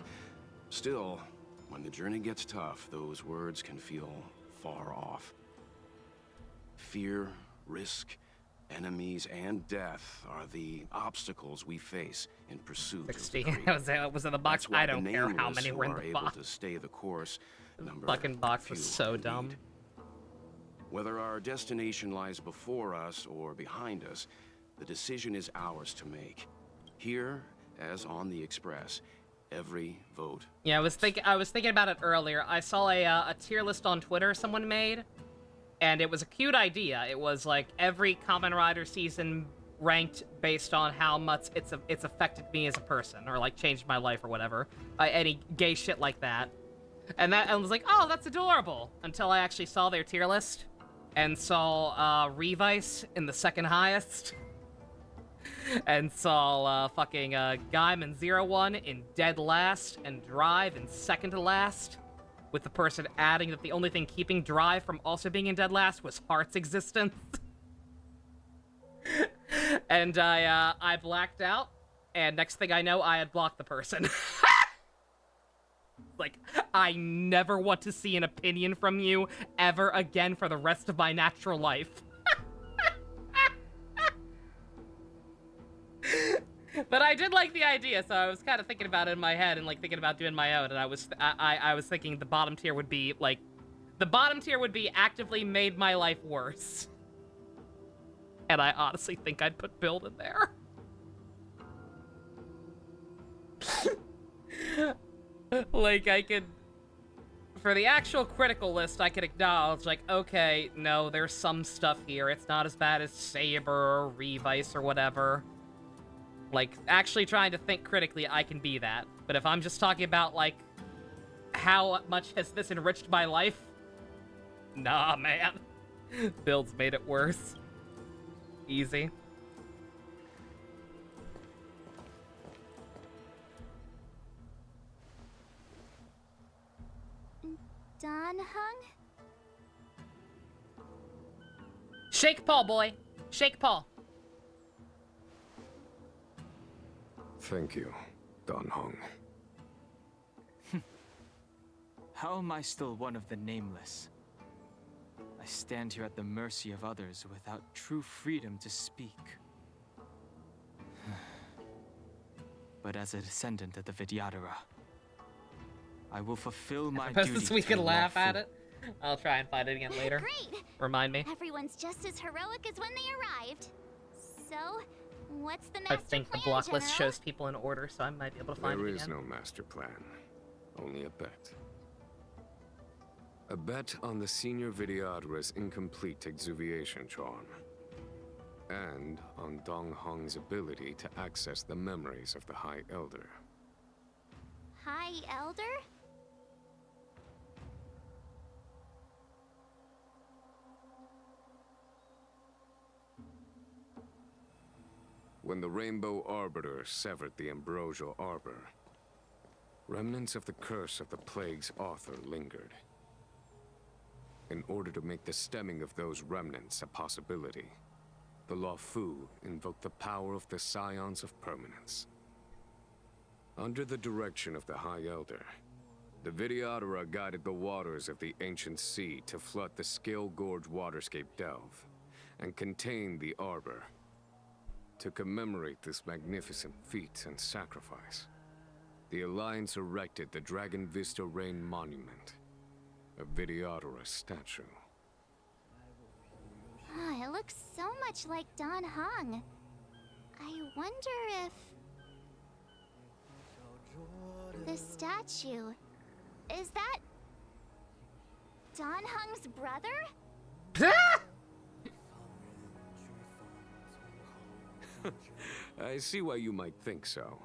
Still, when the journey gets tough, those words can feel far off. Fear, risk, enemies, and death are the obstacles we face in pursuit of the 60. creed. That was in the box. That's why I don't the care how nameless many who were in are the able box. to stay the course. Number Fucking box was few so indeed. dumb. Whether our destination lies before us or behind us, the decision is ours to make. Here, as on the Express, every vote. Yeah, I was thinking about it earlier. I saw a tier list on Twitter someone made, and it was a cute idea. It was like every Kamen Rider season ranked based on how much it's affected me as a person, or like changed my life or whatever. Any gay shit like that. And I was like, oh, that's adorable. Until I actually saw their tier list and saw Revice in the second highest. And saw fucking Gaiman 01 in dead last and Drive in second to last. With the person adding that the only thing keeping Drive from also being in dead last was Heart's existence. And I blacked out, and next thing I know, I had blocked the person. Like, I never want to see an opinion from you ever again for the rest of my natural life. But I did like the idea, so I was kind of thinking about it in my head and like thinking about doing my own. And I was thinking the bottom tier would be like, the bottom tier would be actively made my life worse. And I honestly think I'd put Build in there. Like, I could... For the actual critical list, I could acknowledge, like, okay, no, there's some stuff here. It's not as bad as Saber or Revice or whatever. Like, actually trying to think critically, I can be that. But if I'm just talking about, like, how much has this enriched my life? Nah, man. Build's made it worse. Easy. Don Hung? Shake Paul, boy. Shake Paul. Thank you, Don Hong. How am I still one of the nameless? I stand here at the mercy of others without true freedom to speak. But as a descendant of the Vidyadhara, I will fulfill my duty Since we to can the laugh lawful. at it. I'll try and find it again later. Great! Remind me. Everyone's just as heroic as when they arrived. So, what's the I master think the plan, block list General? shows people in order, so I might be able to find There it is again. no master plan, only a bet. A bet on the senior Vidyadhara's incomplete exuviation charm. And on Dong Hong's ability to access the memories of the High Elder. High Elder? when the Rainbow Arbiter severed the Ambrosial Arbor, remnants of the curse of the plague's author lingered. In order to make the stemming of those remnants a possibility, the Luofu invoked the power of the Scions of Permanence. Under the direction of the High Elder, the Videodora guided the waters of the ancient sea to flood the Scale Gorge waterscape delve and contain the Arbor. To commemorate this magnificent feat and sacrifice, the Alliance erected the Dragon Vista Rain Monument, a Videodora statue. It looks so much like Don Hong. I wonder if... the statue... is that... Don Hong's brother? I see why you might think so.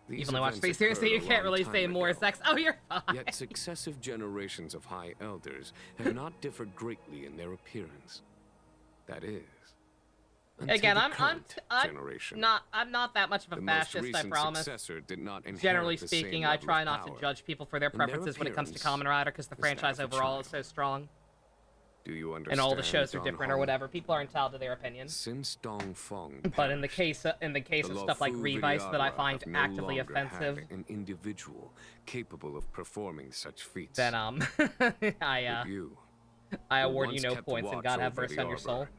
These Even though I watch events Space Seriously, you occurred a can't long really time say more ago. sex. Oh, you're fine. Yet successive generations of High Elders have not differed greatly in their appearance. That is, until Again, the I'm current generation. not that much of a The most fascist, I recent promise. successor did not inherit Generally the same speaking, I level try of not to power. judge people for their And their preferences when it comes to appearance Kamen Rider, because the is that franchise of a overall is child. so strong. Do you understand? And all the shows are Don different or Hong? whatever. People are entitled to their opinions. Since Dong Feng But in the case of the stuff like Luofu Revice that I Videodora find have no actively longer offensive, had an individual capable of performing such feats. then But I you, award who you once no kept points and watch God have over mercy the on your soul. Arbor,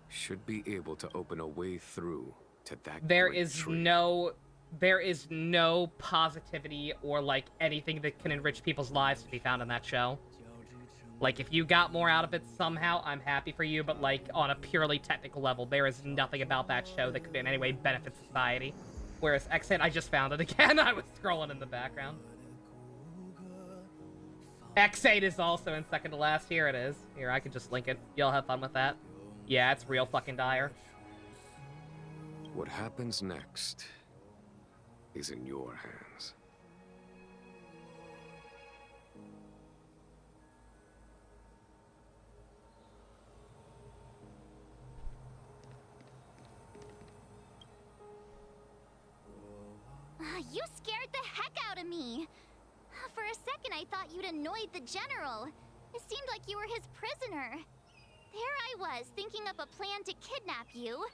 should be able to open a way through to that There great is tree. no positivity or like anything that can enrich people's lives to be found in that show. Like, if you got more out of it somehow, I'm happy for you, but like, on a purely technical level, there is nothing about that show that could in any way benefit society. Whereas X8, I just found it again. I was scrolling in the background. X8 is also in second to last. Here it is. Here, I can just link it. You'll have fun with that. Yeah, it's real fucking dire. What happens next is in your hands. You scared the heck out of me. For a second, I thought you'd annoyed the general. It seemed like you were his prisoner. There I was, thinking up a plan to kidnap you.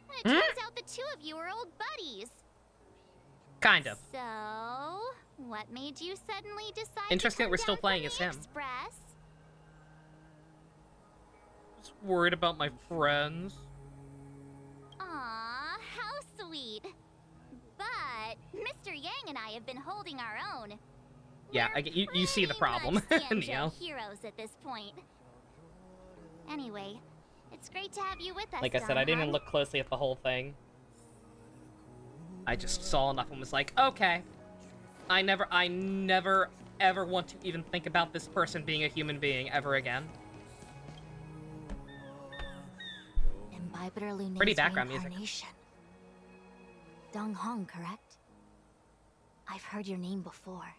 And it turns out the two of you are old buddies. Kind of. So, what made you suddenly decide Interesting to that come we're still down playing from as the him. Express? Just worried about my friends. Aw, how sweet. But Mr. Yang and I have been holding our own. Yeah, you see the problem, Neo. Heroes at this point. Anyway, it's great to have you with us. Like I said, I didn't even Don. look closely at the whole thing. I just saw enough and was like, okay. I never ever want to even think about this person being a human being ever again. Imbibitor Lunae's Pretty background music. reincarnation. Dong Hong, correct? I've heard your name before.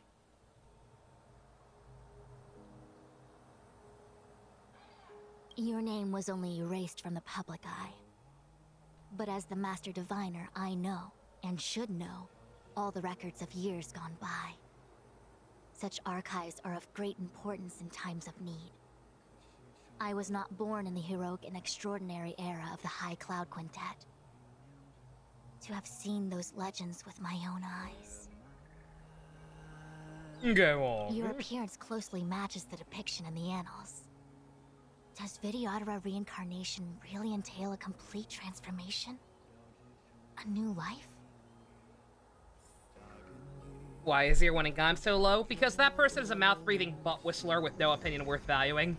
Your name was only erased from the public eye. But as the Master Diviner, I know, and should know, all the records of years gone by. Such archives are of great importance in times of need. I was not born in the heroic and extraordinary era of the High Cloud Quintet. To have seen those legends with my own eyes. Go on. Your appearance closely matches the depiction in the annals. Does Videodora reincarnation really entail a complete transformation? A new life? Why is your winning time so low? Because that person is a mouth-breathing butt whistler with no opinion worth valuing.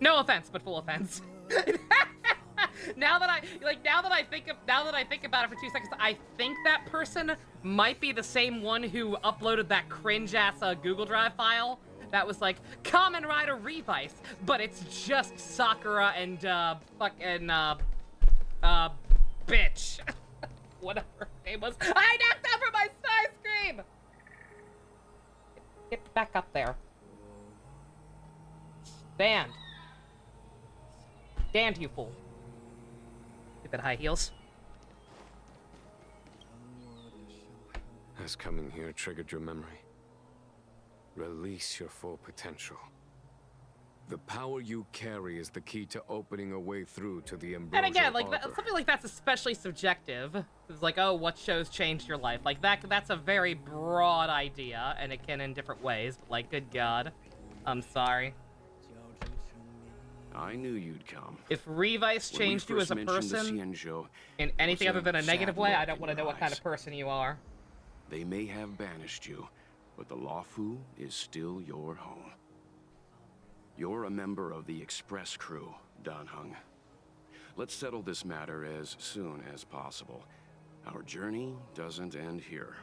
No offense, but full offense. Now that I think about it for 2 seconds, I think that person might be the same one who uploaded that cringe-ass Google Drive file that was like Kamen Rider Revice, but it's just Sakura and bitch. Whatever her name was. I knocked over my star scream! Get back up there. Stand. Stand, you fool. Stupid high heels. Has coming here triggered your memory? Release your full potential. The power you carry is the key to opening a way through to the Ambrosial And again, like Arbor. something like that's especially subjective. It's like, oh, what shows changed your life? Like that's a very broad idea, and it can in different ways. But like, good God, I'm sorry. I knew you'd come. If Revice changed you as a person in anything other than a negative way, I don't want to know what kind of person you are. They may have banished you, but the Lawfu is still your home. You're a member of the Express crew, Dan Heng. Let's settle this matter as soon as possible. Our journey doesn't end here.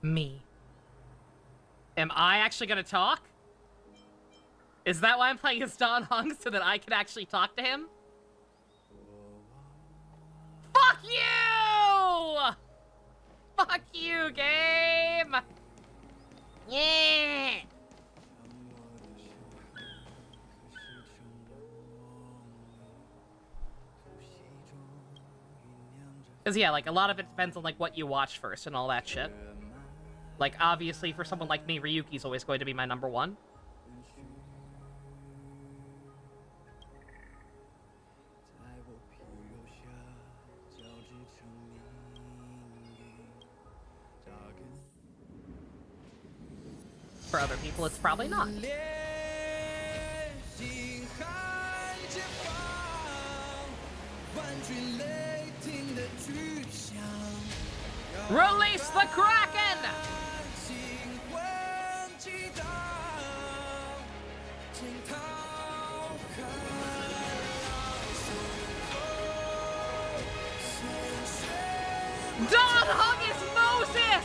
Me. Am I actually gonna talk? Is that why I'm playing as Dan Heng, so that I can actually talk to him? Fuck you! Fuck you, game! Yeah! Cause yeah, like a lot of it depends on like what you watch first and all that shit. Like obviously for someone like me, Ryuki's always going to be my number one. For other people, it's probably not. Release the Kraken! Dan Heng is Moses!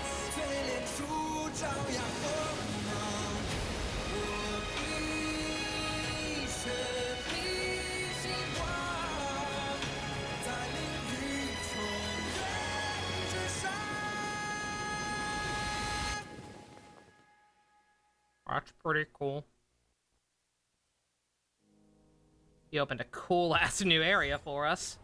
That's pretty cool. He opened a cool-ass new area for us.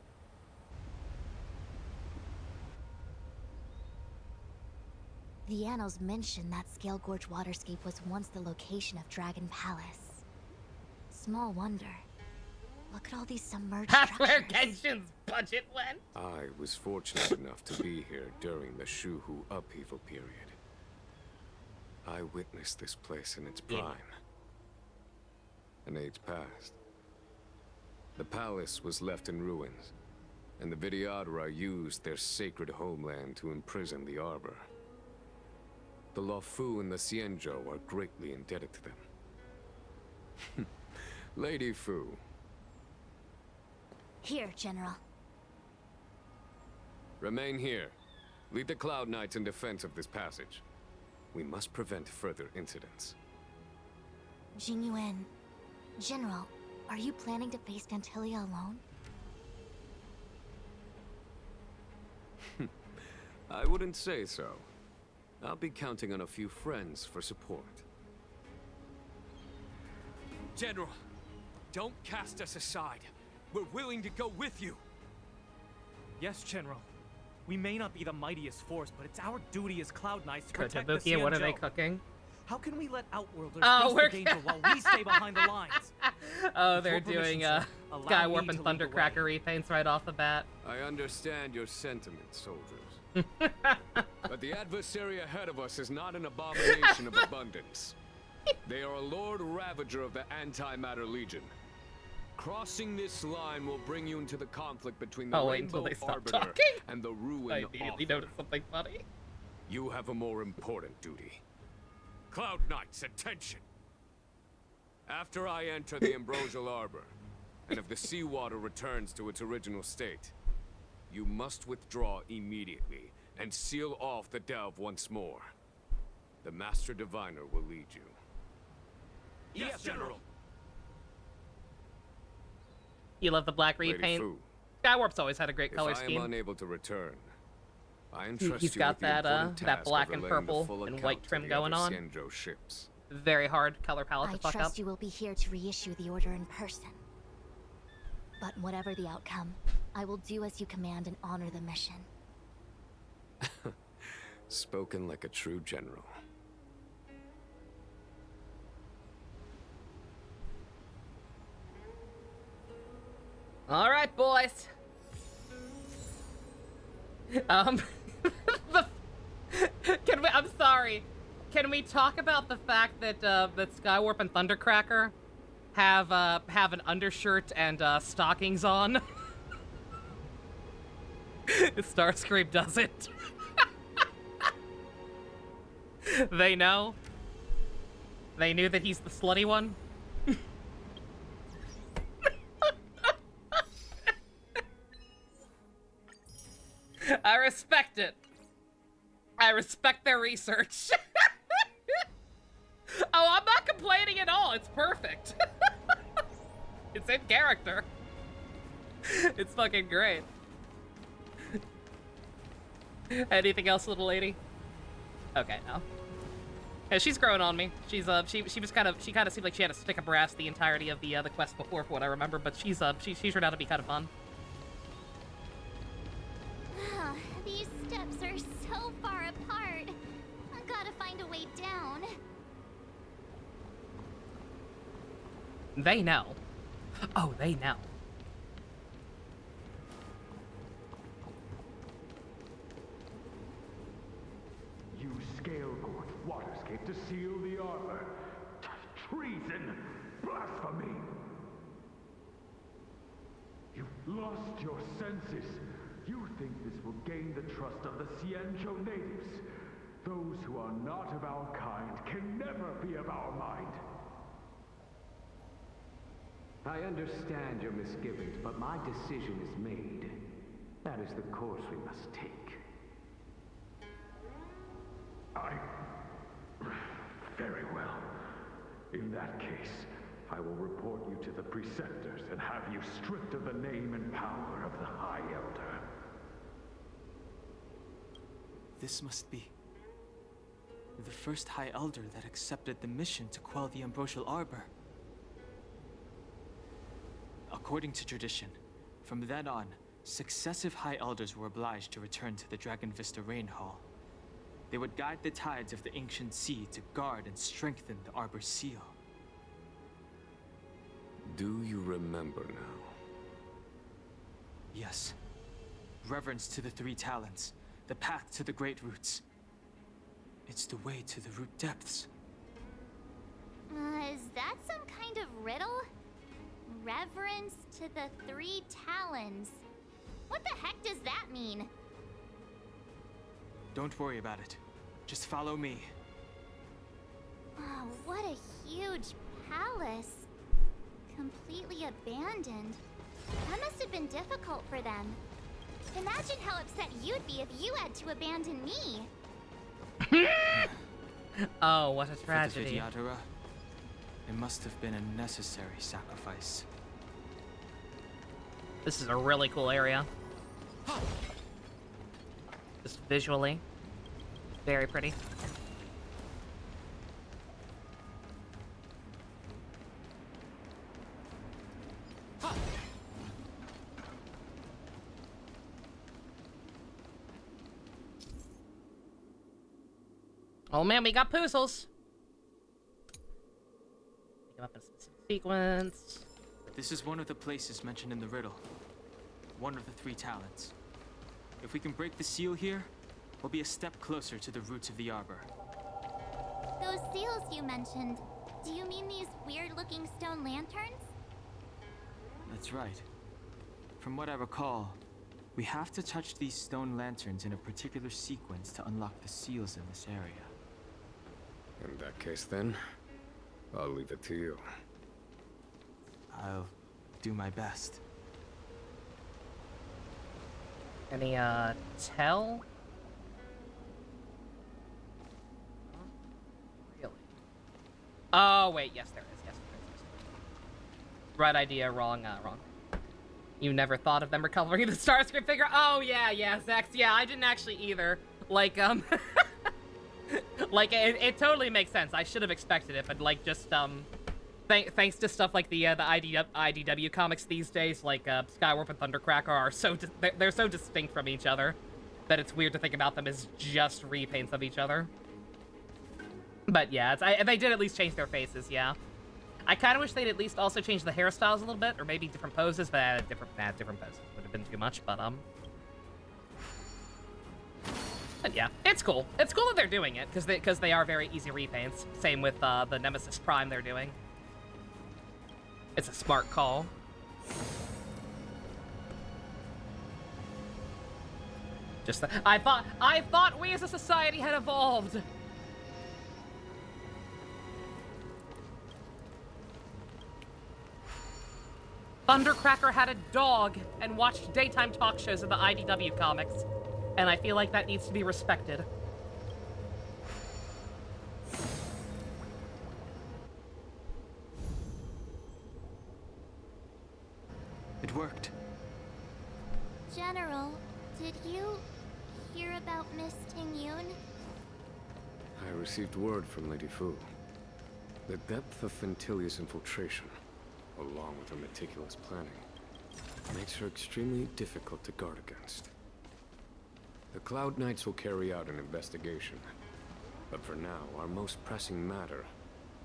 The annals mention that Scale Gorge waterscape was once the location of Dragon Palace. Small wonder. Look at all these submerged That's structures. where Genshin's budget went. I was fortunate enough to be here during the Shuhu upheaval period. I witnessed this place in its prime. An age passed. The palace was left in ruins, and the Vidyadhara used their sacred homeland to imprison the Arbor. The Lawfu and the Xianzhou are greatly indebted to them. Lady Fu. Here, General. Remain here. Lead the Cloud Knights in defense of this passage. We must prevent further incidents. Jingyuan, General, are you planning to face Gantilia alone? I wouldn't say so. I'll be counting on a few friends for support. General, don't cast us aside. We're willing to go with you. Yes, General. We may not be the mightiest force, but it's our duty as Cloud Knights to protect Kotobuki, the Xianzhou. what are they cooking? How can we let Outworlders Oh, face the danger while we stay behind the lines? Oh, they're Before doing permission, sir, allow Skywarp me and to lead the way. Thundercracker repaints right off the bat. I understand your sentiments, soldiers. But the adversary ahead of us is not an abomination of abundance. They are a Lord Ravager of the Antimatter Legion. Crossing this line will bring you into the conflict between the Wait until Rainbow they stop Arbiter talking. and the Ruin I immediately Author. noticed something funny. You have a more important duty. Cloud Knights, attention! After I enter the Ambrosial Arbor, and if the seawater returns to its original state, you must withdraw immediately and seal off the delve once more. The Master Diviner will lead you. Yes, General! You love the black Lady repaint. Fu, Skywarp's always had a great color if I am scheme. unable to return, I entrust He's you got with the that important that task black of and relaying the purple full and account white to trim the going other on. Xianzhou ships. very hard color palette to I fuck up. trust you will be here to reissue the order in person. But whatever the outcome, I will do as you command and honor the mission. Spoken like a true general. All right, boys. Can we? I'm sorry. Can we talk about the fact that that Skywarp and Thundercracker have an undershirt and stockings on? Starscream doesn't. They know. They knew that he's the slutty one. I respect it. I respect their research. Oh, I'm not complaining at all. It's perfect. It's in character. It's fucking great. Anything else, little lady? Okay, no. Yeah, she's grown on me. She's she kind of seemed like she had a stick of brass the entirety of the quest before, for what I remember. But she's turned out to be kind of fun. These steps are so far apart. I gotta find a way down. They know. Oh, they know. You Scale-Gorge Waterscape to seal the arbor. Treason! Blasphemy! You've lost your senses. You think this will gain the trust of the Xianzhou natives. Those who are not of our kind can never be of our mind. I understand your misgivings, but my decision is made. That is the course we must take. Very well. In that case, I will report you to the Preceptors and have you stripped of the name and power of the High Elder. This must be the first High Elder that accepted the mission to quell the Ambrosial Arbor. According to tradition, from then on, successive High Elders were obliged to return to the Dragon Vista Rain Hall. They would guide the tides of the ancient sea to guard and strengthen the Arbor's seal. Do you remember now? Yes. Reverence to the Three Talons, the path to the Great Roots. It's the way to the root depths. Is that some kind of riddle? Reverence to the Three Talons. What the heck does that mean? Don't worry about it. Just follow me. Oh, what a huge palace. Completely abandoned. That must have been difficult for them. Imagine how upset you'd be if you had to abandon me. Oh, what a For tragedy. the Vidyadhara, it must have been a necessary sacrifice. This is a really cool area. Just visually. Very pretty. Oh man, we got puzzles. Pick them up in a specific sequence. This is one of the places mentioned in the riddle. One of the Three Talons. If we can break the seal here, we'll be a step closer to the roots of the arbor. Those seals you mentioned, do you mean these weird-looking stone lanterns? That's right. From what I recall, we have to touch these stone lanterns in a particular sequence to unlock the seals in this area. In that case, then, I'll leave it to you. I'll do my best. Any, tell? Really? Oh, wait, yes, there is. Yes, there is. Right idea, wrong, wrong. You never thought of them recovering the Starscream figure? Oh, yeah, Zax. Yeah, I didn't actually either. Like, Like, it totally makes sense. I should have expected it, but, like, just, thanks to stuff like the IDW comics these days, like, Skywarp and Thundercracker are they're so distinct from each other that it's weird to think about them as just repaints of each other. But, yeah, they did at least change their faces, yeah. I kind of wish they'd at least also change the hairstyles a little bit, or maybe different poses, but different poses would have been too much, but yeah, it's cool. It's cool that they're doing it, because they are very easy repaints. Same with the Nemesis Prime they're doing. It's a smart call. I thought we as a society had evolved. Thundercracker had a dog and watched daytime talk shows in the IDW comics, and I feel like that needs to be respected. It worked. General, did you hear about Miss Tingyun? I received word from Lady Fu. The depth of Fentilia's infiltration, along with her meticulous planning, makes her extremely difficult to guard against. The Cloud Knights will carry out an investigation, but for now, our most pressing matter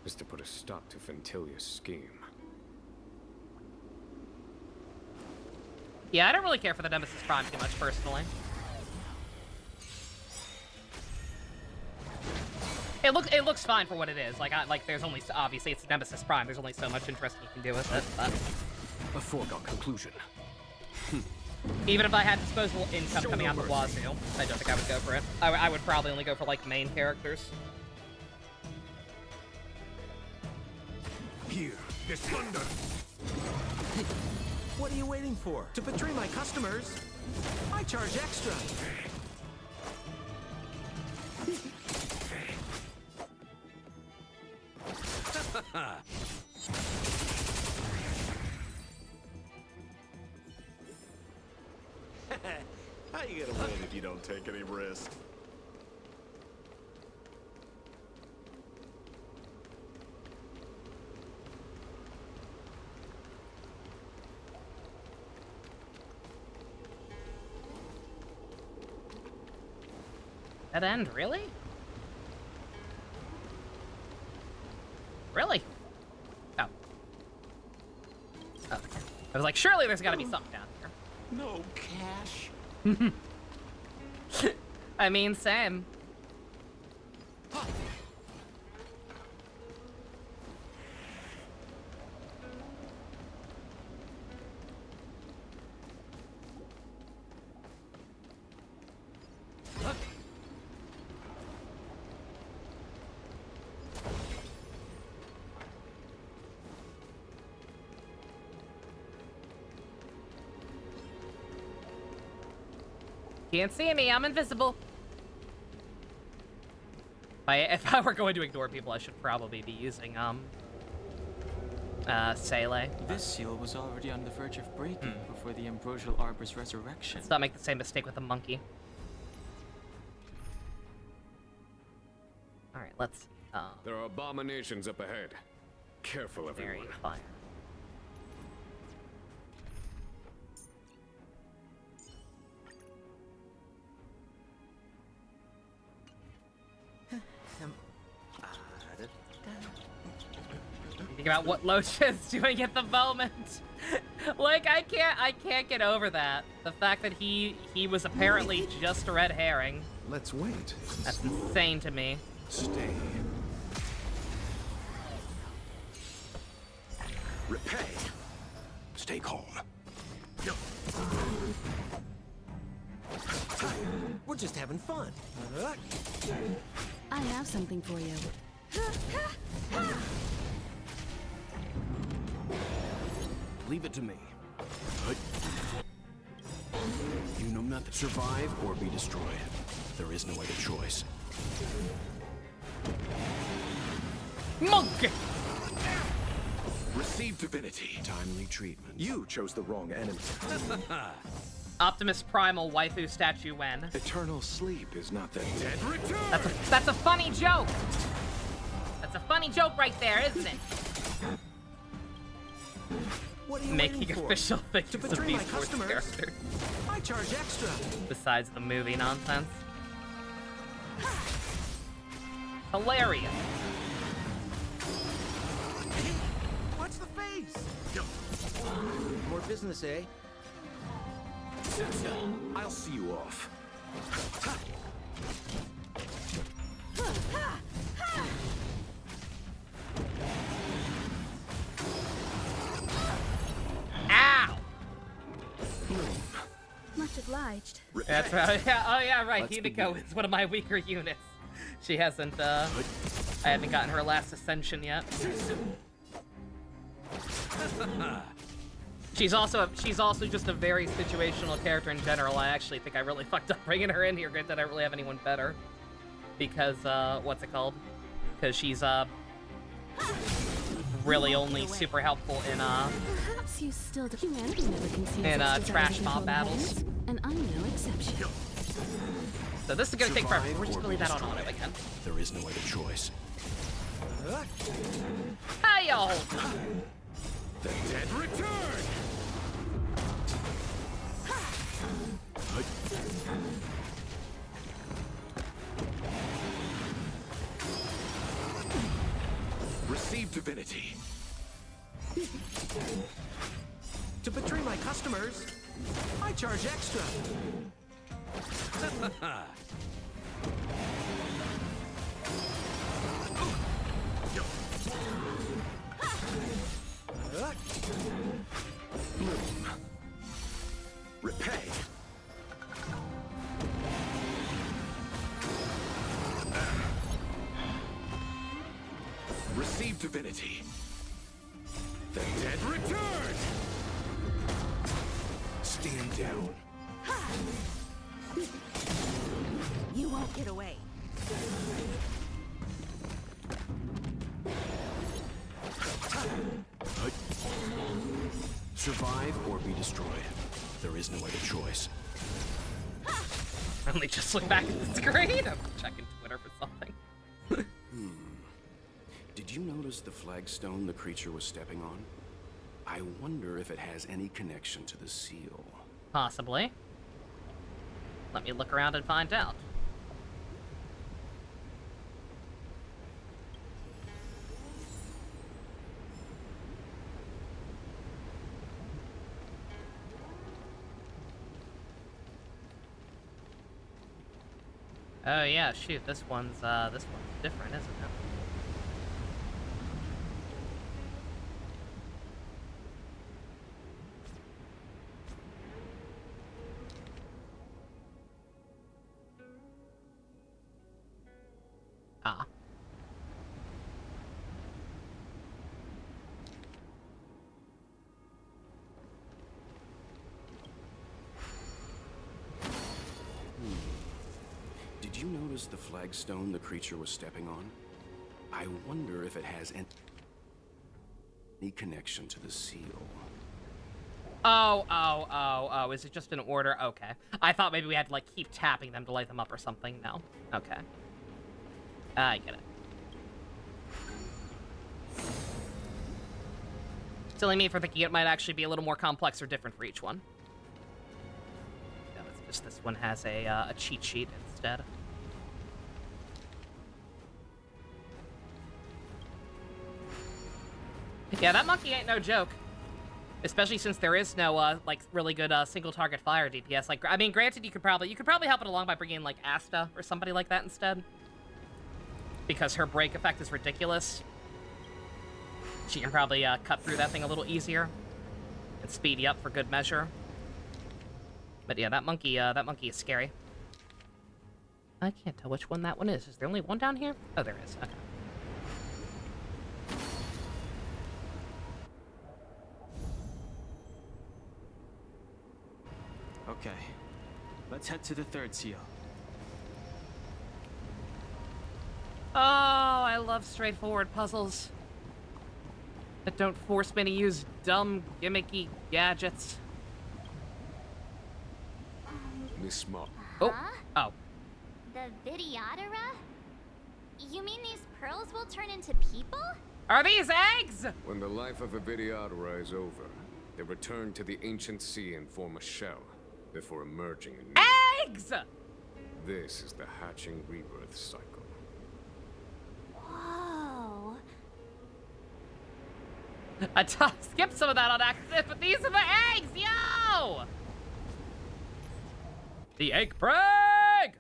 is to put a stop to Fentilia's scheme. Yeah, I don't really care for the Nemesis Prime too much, personally. It looks fine for what it is. Like, there's only, obviously, it's Nemesis Prime. There's only so much interesting you can do with it, but... A foregone conclusion. Even if I had disposable income coming out the wazoo, I don't think I would go for it. I would probably only go for, like, main characters. Here, this thunder! What are you waiting for? To betray my customers, I charge extra. How you gonna win if you don't take any risk? That end, really? Really? Oh. Oh. I was like, surely there's gotta be something down here. No cash. I mean, same. Can't see me, I'm invisible. If I were going to ignore people, I should probably be using, Seele. This seal was already on the verge of breaking before the Ambrosial Arbor's resurrection. Let's not make the same mistake with the monkey. Alright, let's, There are abominations up ahead. Careful, everyone. Very fire. Think about what Loach is doing at the moment. Like, I can't get over that. The fact that he was apparently just a red herring. Let's wait. That's insane to me. Stay. Repay. Stay calm. We're just having fun. I have something for you. Leave it to me. You know nothing. Survive or be destroyed. There is no other choice. Monk! Receive divinity. Timely treatment. You chose the wrong enemy. Optimus Primal waifu statue when. Eternal sleep is not the dead return. That's a funny joke. That's a funny joke right there, isn't it? What are you Making waiting for? official things To of betray my Beast Wars customers? characters. I charge extra. Besides the movie nonsense. Hilarious. Watch the face. More business, eh? I'll see you off. Ow! Much obliged. That's right. Yeah, oh yeah, right. Let's Himiko is one of my weaker units. She hasn't, I haven't gotten her last ascension yet. She's also just a very situational character in general. I actually think I really fucked up bringing her in here. Granted, I don't really have anyone better. Because, what's it called? Because she's, really only super helpful in, Perhaps you still do. Humanity never concedes in, its desire trash to mob control battles. planets, and I'm no exception. So this is gonna take forever. Survive We're just or gonna leave be that on destroyed. auto again. There is no other choice. Hi, y'all! The dead return. Receive divinity. To betray my customers, I charge extra. Bloom. Repay. Receive divinity. The dead return. Stand down. You won't get away. Survive or be destroyed. There is no other choice. Let me just look back at the screen. I'm checking Twitter for something. Did you notice the flagstone the creature was stepping on? I wonder if it has any connection to the seal. Possibly. Let me look around and find out. Oh yeah, shoot, this one's different, isn't it? Ah. Did you notice the flagstone the creature was stepping on? I wonder if it has any connection to the seal. Oh, is it just in order? Okay. I thought maybe we had to, like, keep tapping them to light them up or something. No. Okay. I get it. Silly me for thinking it might actually be a little more complex or different for each one. No, it's just this one has a cheat sheet instead. Yeah, that monkey ain't no joke. Especially since there is no, like, really good, single target fire DPS. Like, I mean, granted, you could probably help it along by bringing in, like, Asta or somebody like that instead. Because her break effect is ridiculous. She can probably, cut through that thing a little easier. And speed you up for good measure. But yeah, that monkey is scary. I can't tell which one that one is. Is there only one down here? Oh, there is. Okay. Okay, let's head to the third seal. Oh, I love straightforward puzzles that don't force me to use dumb, gimmicky gadgets. only small. Oh. Huh? Oh. The Vidyadhara? You mean these pearls will turn into people? Are these eggs? When the life of a Vidyadhara is over, they return to the ancient sea and form a shell before emerging in eggs. This is the hatching rebirth cycle. Whoa. I skipped some of that on accident, but these are the eggs, yo! The egg break!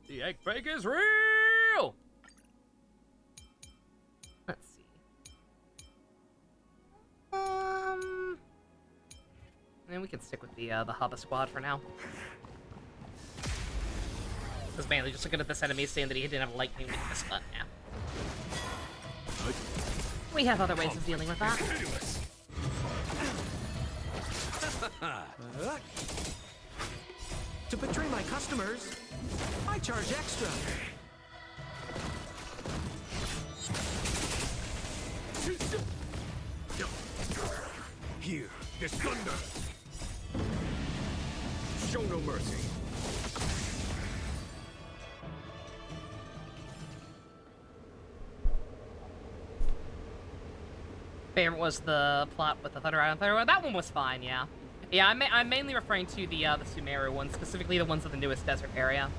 The egg break is real! Let's see. And we can stick with the Hubba Squad for now. I was mainly just looking at this enemy saying that he didn't have lightning weakness, but yeah. We have other ways of dealing with that. To betray my customers, I charge extra. Here, this thunder. Show no mercy. Favorite was the plot with the Thunder Island Thunder. That one was fine, yeah. Yeah, I'm mainly referring to the Sumeru ones, specifically the ones of the newest desert area.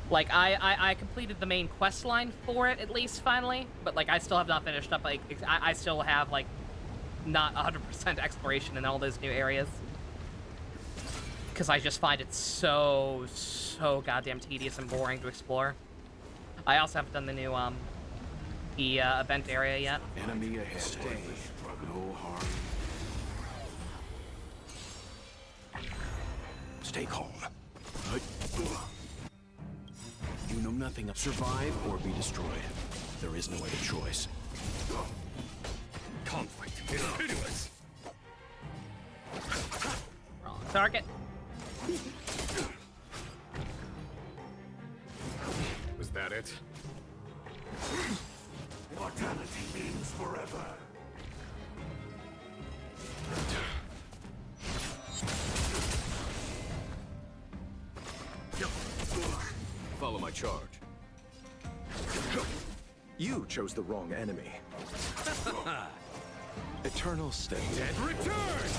Like, I completed the main quest line for it, at least, finally. But, like, I still have not finished up, like, I still have, like, not 100% exploration in all those new areas. Because I just find it so goddamn tedious and boring to explore. I also haven't done the new, the event area yet. Enemy ahead. Stay. No harm. Stay calm. You know nothing of survive or be destroyed. There is no other choice. Conflict is pitiless. Wrong target. Was that it? Mortality means forever. Follow my charge. You chose the wrong enemy. Eternal state. Dead return!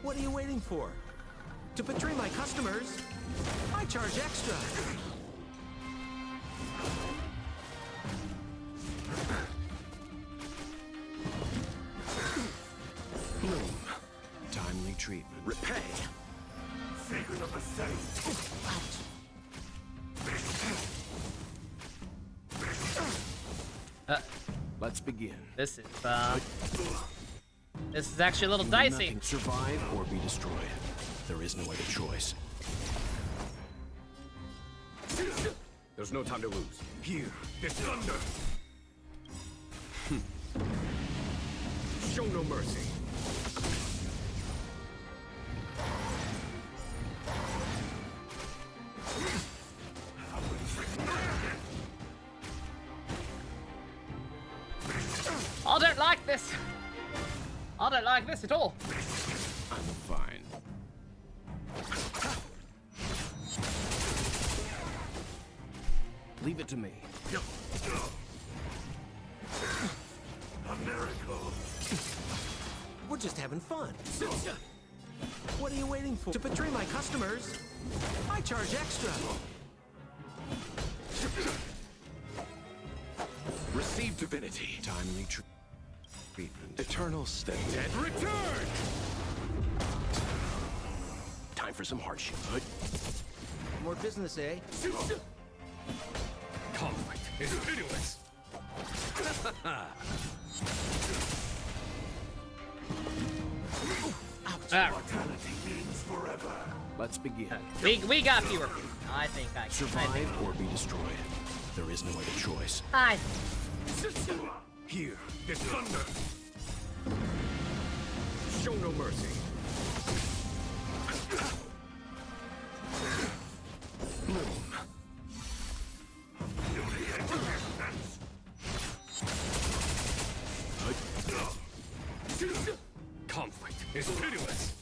What are you waiting for? To betray my customers, I charge extra. Bloom. Timely treatment. Repay. Secret of the Saint. Let's begin. This is actually a little dicey. Nothing survive or be destroyed. There is no other choice. There's no time to lose. Here, this thunder. Show no mercy. I don't like this. I don't like this at all. I'm fine. Leave it to me. A miracle. We're just having fun. What are you waiting for? To betray my customers, I charge extra. Receive divinity. Timely treatment. Eternal state. Dead return! Time for some hardship. More business, eh? Conflict is pitiless. Mortality means forever. Let's begin. We got fewer. I think I can. Survive or be destroyed. There is no other choice. Hi. Here, this thunder. Show no mercy. Bloom. is pitiless.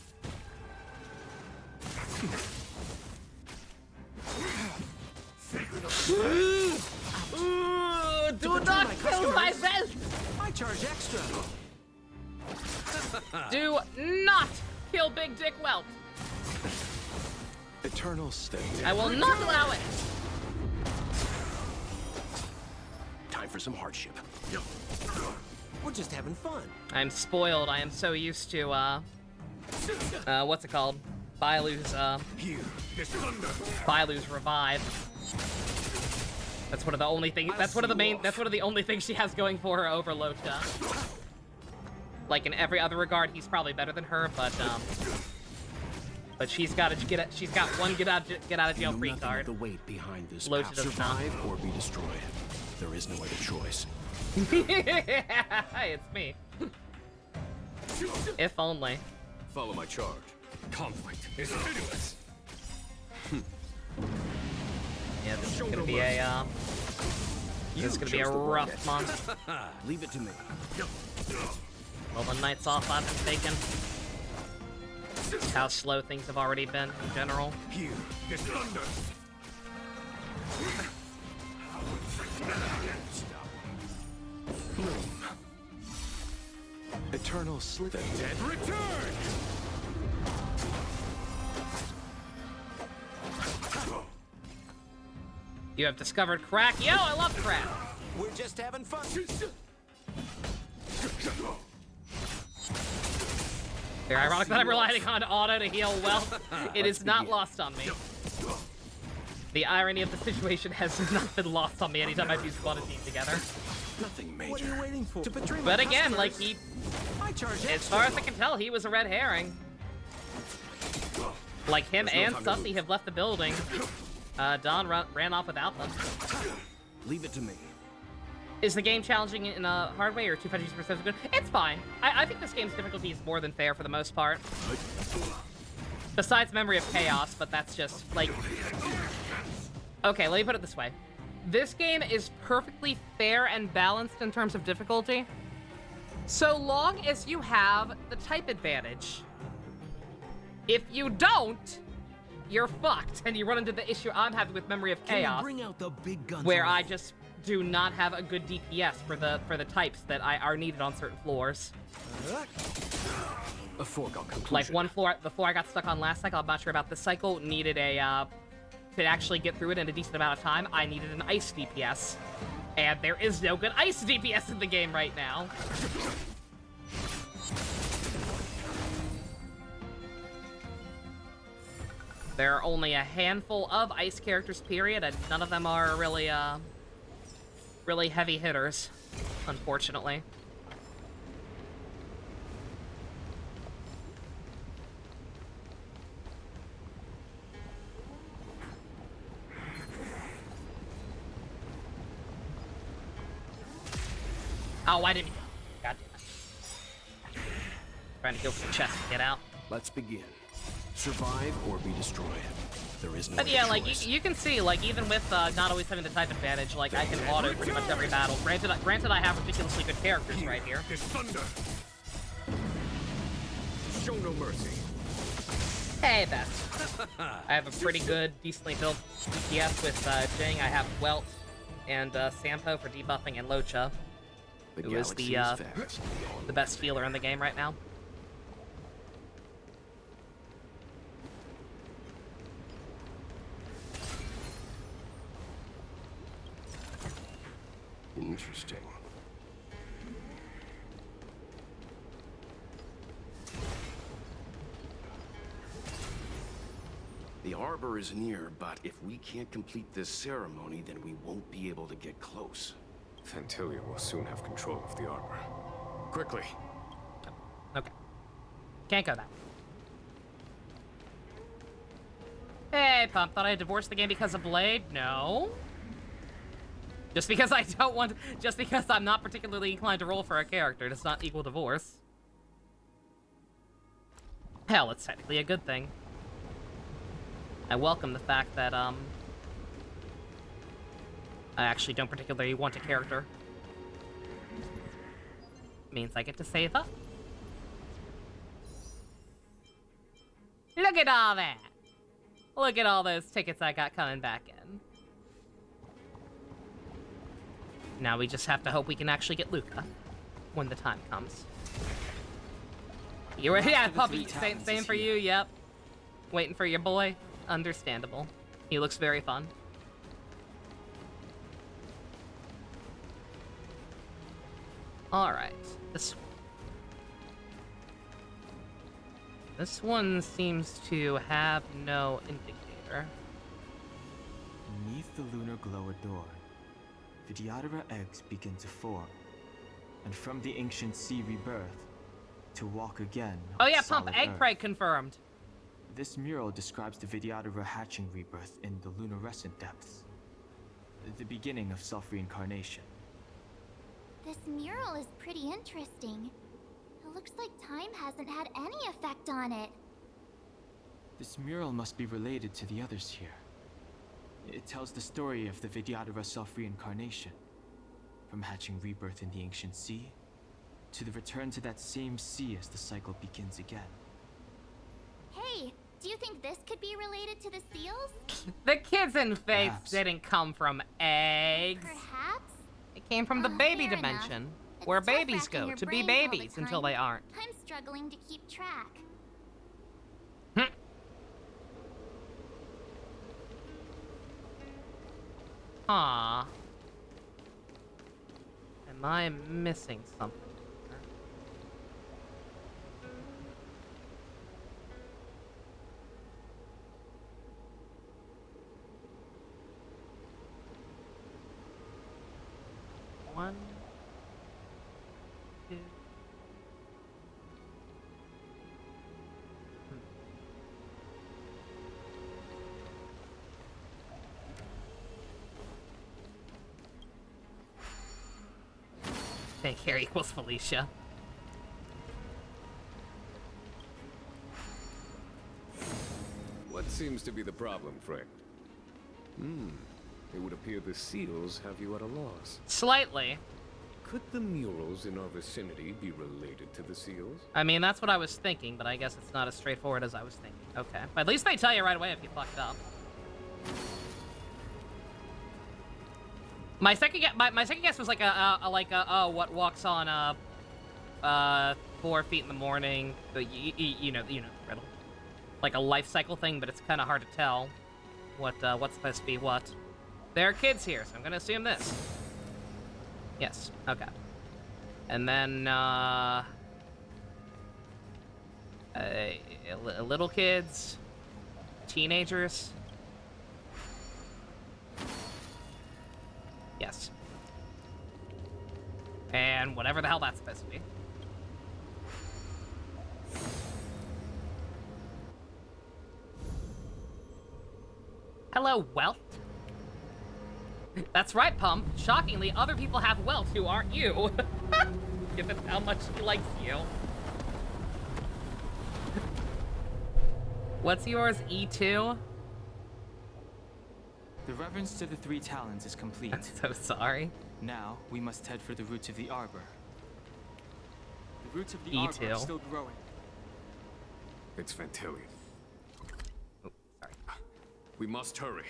Do not kill myself! I charge extra. Do not kill Big Dick Welt. Eternal state. I will not allow it. Time for some hardship. We're just having fun. I'm spoiled. I am so used to, what's it called? Bailu's, Bailu's revive. That's one of the only things, that's one of the only things she has going for her over Locha. Like, in every other regard, he's probably better than her, but she's got one get out of jail free card. The weight behind this Locha path. does not. Survive or be destroyed. There is no other choice. It's me. If only. Follow my charge. Conflict is pitiless. Yeah, this is gonna be a rough month. Leave it to me. Well, the nights off I've been taking. Just how slow things have already been in general. Here is thunder. Eternal slip. The dead return. You have discovered crack. Yo, I love crack. We're just having fun. Very ironic that I'm relying on auto to heal well. It is not lost on me. The irony of the situation has not been lost on me anytime I've used one of these together. Nothing major. What are you waiting for? To betray my But again, customers? like he, I charge as extra. far as I can tell, he was a red herring. Like him There's no and time to Sussy have left the building. Don ran off without them. Leave it to me. Is the game challenging in a hard way or 250% good? It's fine. I think this game's difficulty is more than fair for the most part. Besides Memory of Chaos, but that's just, like... Okay, let me put it this way. This game is perfectly fair and balanced in terms of difficulty, so long as you have the type advantage. If you don't, you're fucked, and you run into the issue I'm having with Memory of Chaos, bring out the big guns where already? I just do not have a good DPS for the types that are needed on certain floors. A foregone conclusion. Like one floor, the floor I got stuck on last cycle, I'm not sure about this cycle, needed a, to actually get through it in a decent amount of time, I needed an ice DPS. And there is no good ice DPS in the game right now. There are only a handful of ice characters, period, and none of them are really, really heavy hitters, unfortunately. Oh, why didn't you? God damn it. Trying to go for the chest to get out. Let's begin. Survive or be destroyed. There is no But yeah, other like, choice. you can see, like, even with not always having the type advantage, like, I can auto pretty much every battle. Granted, I have ridiculously good characters right here. Is thunder. Show no mercy. Hey, Beth. I have a pretty good, decently built DPS with Jing. I have Welt and Sampo for debuffing and Locha, who is the best healer in the game right now. Interesting. The Arbor is near, but if we can't complete this ceremony, then we won't be able to get close. Fantilia will soon have control of the Arbor. Quickly! Okay. Can't go that way. Hey, Pump, thought I divorced the game because of Blade? No. Just because I don't want, just because I'm not particularly inclined to roll for a character does not equal divorce. Hell, it's technically a good thing. I welcome the fact that, I actually don't particularly want a character. Means I get to save up. Look at all that. Look at all those tickets I got coming back in. Now we just have to hope we can actually get Luca when the time comes. Yeah, puppy. Same for you. Yep. Waiting for your boy. Understandable. He looks very fun. All right. This one seems to have no indicator. Beneath the lunar glow adorned, Vidyadhara eggs begin to form, and from the ancient sea rebirth, to walk again. Oh yeah, Pump, egg Earth. prey confirmed. This mural describes the Vidyadhara hatching rebirth in the lunarescent depths, the beginning of self-reincarnation. This mural is pretty interesting. It looks like time hasn't had any effect on it. This mural must be related to the others here. It tells the story of the Vidyadhara self-reincarnation, from hatching rebirth in the ancient sea, to the return to that same sea as the cycle begins again. Hey, do you think this could be related to the seals? The kids in Faith didn't come from eggs. Perhaps? It came from the baby fair dimension, enough. where It's tough babies racking go your to be brains all the babies until time. they aren't. I'm struggling to keep track. Aww. Am I missing something? One, two. Think here equals Felicia. What seems to be the problem, friend? It would appear the seals have you at a loss. Slightly. Could the murals in our vicinity be related to the seals? I mean, that's what I was thinking, but I guess it's not as straightforward as I was thinking. Okay. But at least they tell you right away if you fucked up. My second guess was like what walks on 4 feet in the morning. You know the riddle. Like a life cycle thing, but it's kind of hard to tell what's supposed to be what. There are kids here, so I'm gonna assume this. Yes. Okay. And then little kids, teenagers. Yes. And whatever the hell that's supposed to be. Hello, Welt. That's right, Pump. Shockingly, other people have Welt who aren't you. Given how much he likes you. What's yours, E2? The reverence to the 3 talons is complete. I'm so sorry. Now, we must head for the roots of the arbor. The roots of the E2. arbor are still growing. It's Fantillion. Oh, sorry. We must hurry.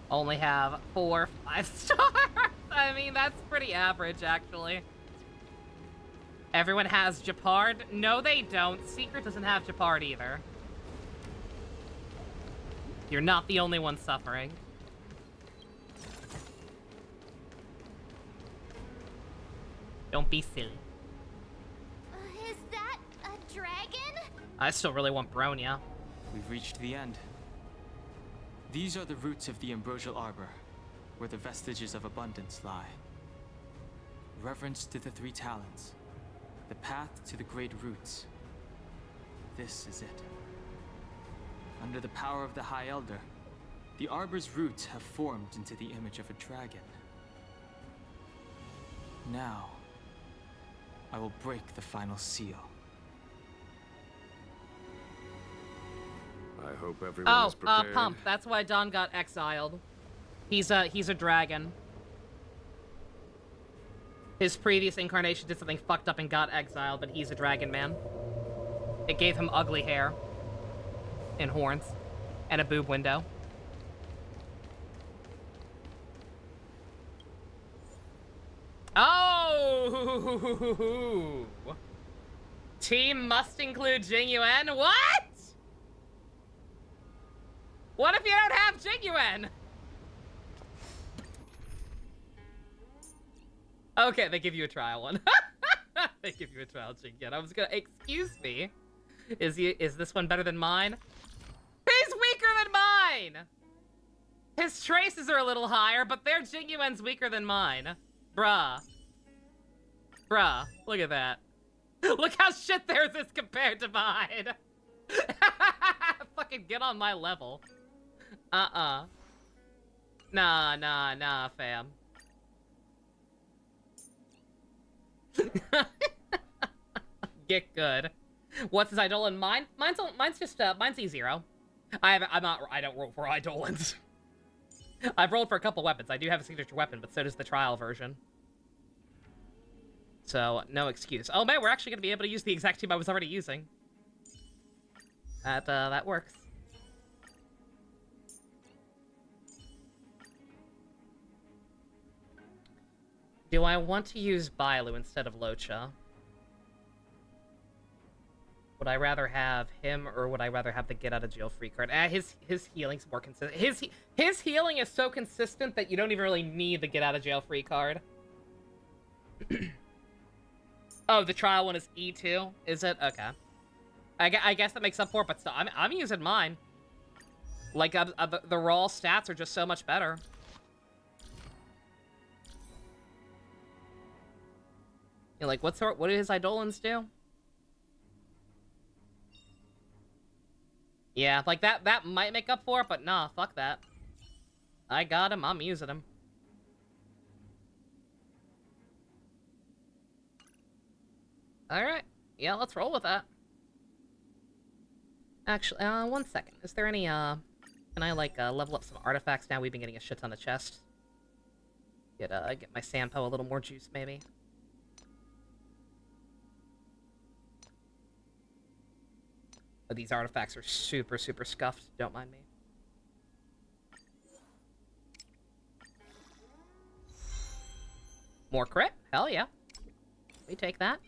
Only have 4 5 stars. I mean, that's pretty average, actually. Everyone has Japard? No, they don't. Secret doesn't have Japard either. You're not the only one suffering. Don't be silly. Is that a dragon? I still really want Bronya. We've reached the end. These are the roots of the ambrosial arbor, where the vestiges of abundance lie. Reverence to the 3 talons, the path to the great roots. This is it. Under the power of the High Elder, the arbor's roots have formed into the image of a dragon. Now, I will break the final seal. I hope everyone is prepared. Pump. That's why Don got exiled. He's a dragon. His previous incarnation did something fucked up and got exiled, but he's a dragon man. It gave him ugly hair. And horns. And a boob window. Oh! Team must include Jingyuan? What? What if you don't have Jingyuan? Okay, they give you a trial one. They give you a trial Jingyuan. I was gonna... Excuse me. Is this one better than mine? He's weaker than mine! His traces are a little higher, but their Jingyuan's weaker than mine. Bruh. Bruh. Look at that. Look how shit theirs is compared to mine. Fucking get on my level. Nah, fam. Get good. What's his Eidolon? Mine's just mine's E0. I don't roll for Eidolons. I've rolled for a couple weapons. I do have a signature weapon, but so does the trial version. So, no excuse. Oh man, we're actually gonna be able to use the exact team I was already using. That works. Do I want to use Bailu instead of Locha? Would I rather have him, or would I rather have the get out of jail free card? His healing's more consistent. His healing is so consistent that you don't even really need the get out of jail free card. Oh, the trial one is E2, is it? Okay. I guess that makes up for it, but still, I'm using mine. Like, the raw stats are just so much better. You're like, what do his Eidolons do? Yeah, like that might make up for it, but nah, fuck that. I got him, I'm using him. Alright. Yeah, let's roll with that. Actually, 1 second. Is there any, can I, like, level up some artifacts now? We've been getting a shit ton of chests. Get my Sampo a little more juice, maybe. But these artifacts are super, super scuffed. Don't mind me. More crit? Hell yeah. We take that.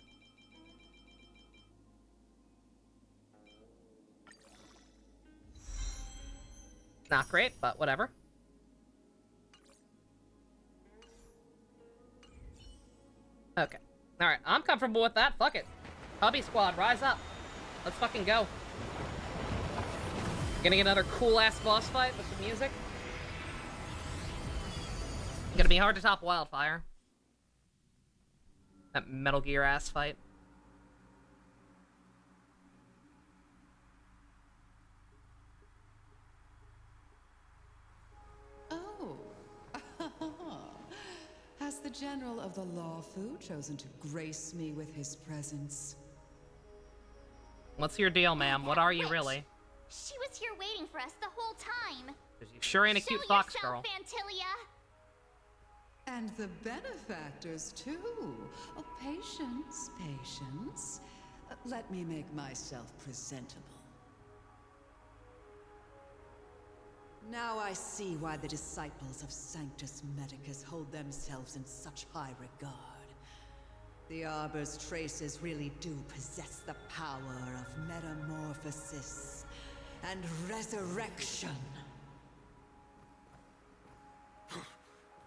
Not great, but whatever. Okay. Alright, I'm comfortable with that. Fuck it. Hubby Squad, rise up. Let's fucking go. Gonna get another cool-ass boss fight with some music. Gonna be hard to top Wildfire. That Metal Gear-ass fight. Oh. Has the General of the Lawfu chosen to grace me with his presence? What's your deal, ma'am? What are you really? She was here waiting for us the whole time. You sure ain't a cute fox girl. Antilia. And the benefactors, too. Oh, patience, patience. Let me make myself presentable. Now I see why the disciples of Sanctus Medicus hold themselves in such high regard. The Arbor's traces really do possess the power of metamorphosis and resurrection.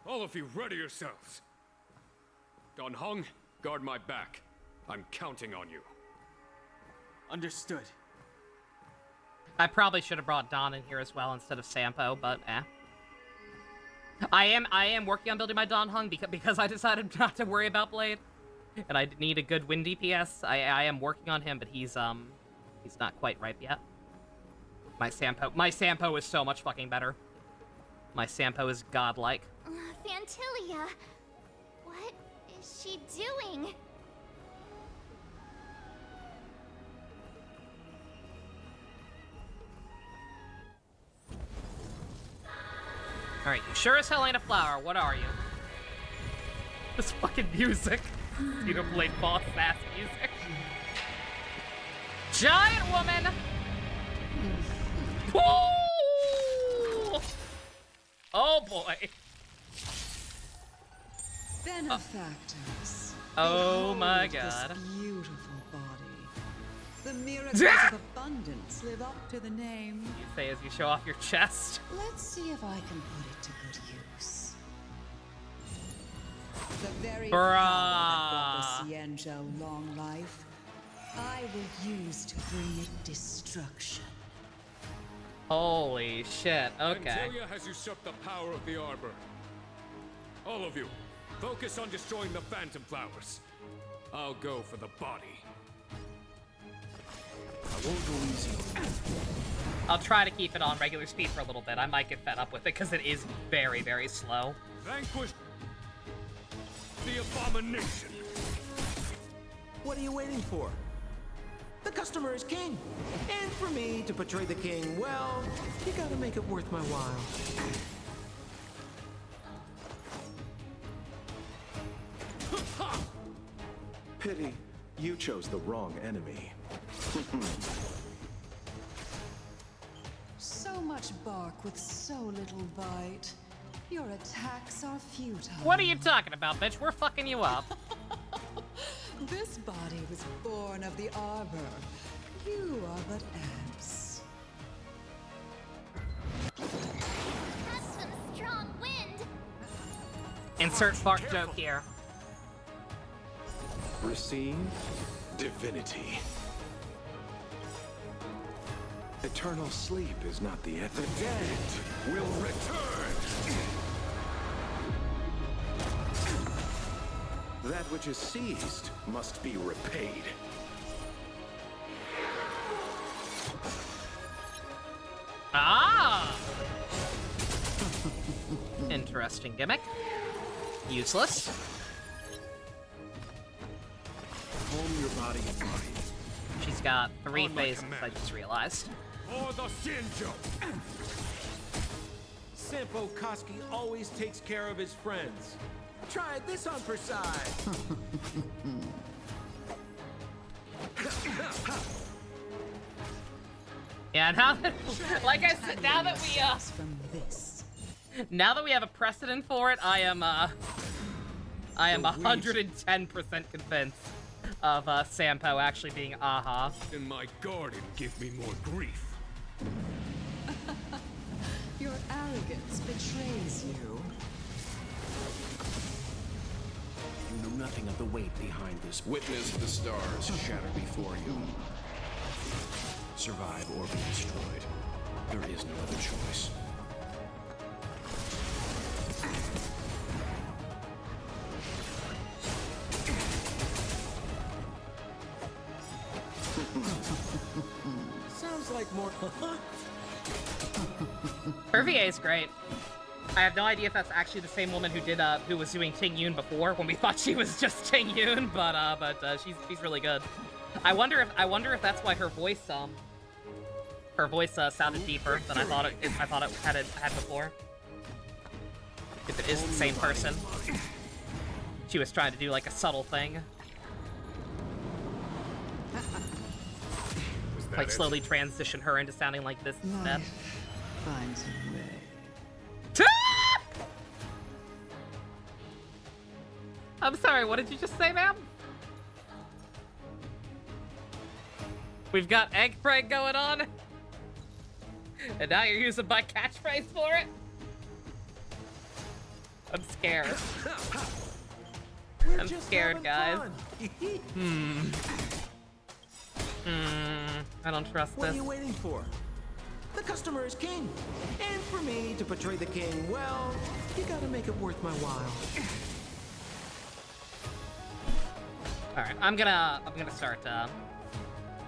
All of you, ready yourselves. Don Hong, guard my back. I'm counting on you. Understood. I probably should have brought Don in here as well instead of Sampo, but eh. I am working on building my Don Hong because I decided not to worry about Blade. And I need a good wind DPS. I am working on him, but he's not quite ripe yet. My Sampo is so much fucking better. My Sampo is godlike. Fantilia, what is she doing? Alright, you sure as hell ain't a flower. What are you? This fucking music. Xenoblade boss ass music. Giant woman! Woo! Oh boy. Benefactors. Oh my Behold god. This beautiful body. The miracles of abundance live up to the name. You say as you show off your chest. Let's see if I can put it to good use. The very power that brought the Xianzhou long life, I will use to bring it destruction. Holy shit, okay. Antilia has usurped the power of the Arbor. All of you, focus on destroying the Phantom Flowers. I'll go for the body. I won't go easy. I'll try to keep it on regular speed for a little bit. I might get fed up with it because it is very, very slow. Vanquish the abomination. What are you waiting for? The customer is king. And for me to portray the king, well, you gotta make it worth my while. Pity, you chose the wrong enemy. So much bark with so little bite. Your attacks are futile. What are you talking about, bitch? We're fucking you up. This body was born of the Arbor. You are but ants. That's some strong wind. Insert fart joke here. Receive divinity. Eternal sleep is not the end. The dead will return. That which is seized must be repaid. Ah! Interesting gimmick. Useless. Home your body and mind. She's got 3 phases, I just realized. For the Xianzhou! Sampo Koski always takes care of his friends. Try this on for size. Yeah, now that, like I said, now that we have a precedent for it, I am 110% convinced of Sampo actually being Aha. And my garden give me more grief. Your arrogance betrays you. You know nothing of the weight behind this. Witness the stars shatter before you. Survive or be destroyed. There is no other choice. Sounds like more. Her VA is great. I have no idea if that's actually the same woman who was doing Ting Yun before when we thought she was just Ting Yun, but she's really good. I wonder if that's why her voice sounded deeper than I thought it had before. If it is the same person. She was trying to do like a subtle thing. Like slowly transition her into sounding like this instead. Finds a way. I'm sorry, what did you just say, ma'am? We've got egg preg going on? And now you're using my catchphrase for it? I'm scared. I'm scared, guys. I don't trust this. What are you waiting for? The customer is king. And for me to portray the king, well, you gotta make it worth my while. Alright, I'm gonna start